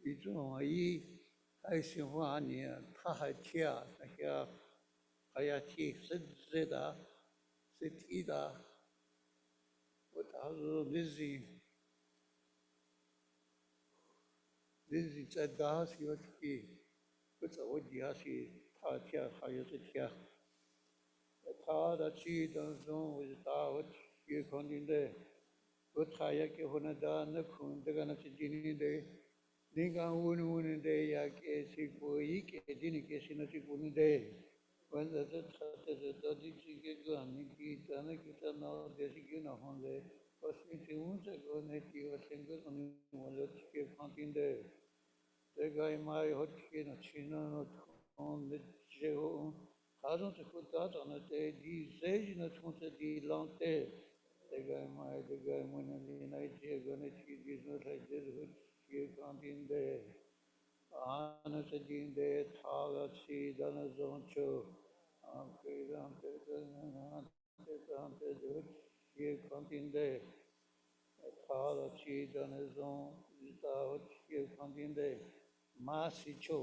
It's only I see one year, Tahatia, here, Hayati, Zeda, Setida, what are busy. This is a das, you be, but a wood yasi, Tatia, Hayatia. A tar that she does know with Tawat, you continue there. But Hayaki Honada, Nakun, the Ganati day. Ninga un day yak esikoik edini kesinati day. When the Tadiki Niki Tanakita now designa Honda was influence ago neti was single on one keep hunting day. The guy my hot skin of China not on the Jeho hasn't put that on a day, these age not wanted the long day. The guy when the night gonna is not like this, which you can't in there. Anasajin de Thalachi Danazoncho. You can't in there. Thalachi Danazon, you can't in there. Masicho.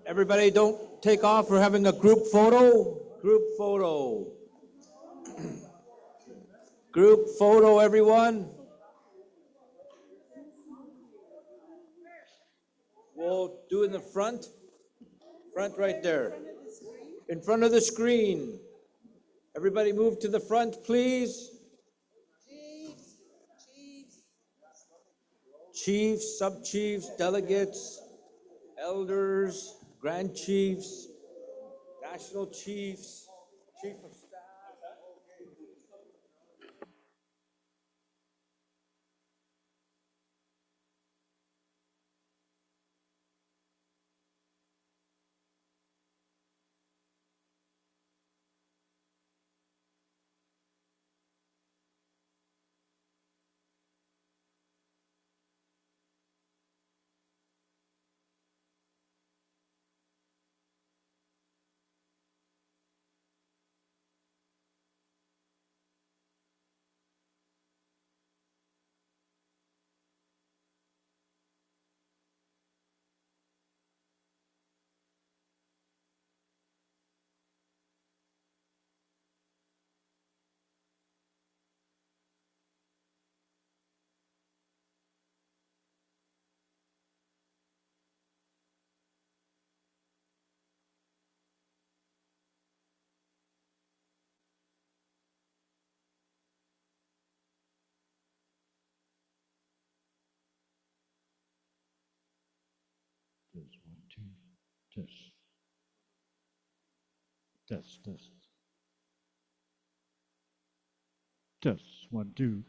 Everybody don't take off. We're having a group photo. Group photo. Group photo, everyone. We'll do it in the front. Front right there. In front of the screen. Everybody move to the front, please. Chiefs, sub-chiefs, delegates, elders, grand chiefs, national chiefs, chief of staff. Test, 1, 2, test. Test, test. Test, 1, 2.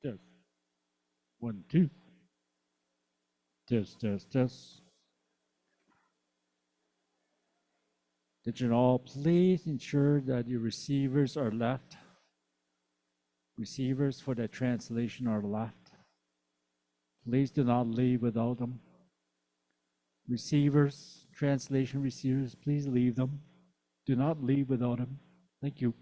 Test, 1, 2. Test, test, test. Did you all please ensure that your receivers are left? Receivers for the translation are left. Please do not leave without them. Receivers, translation receivers, please leave them. Do not leave without them. Thank you.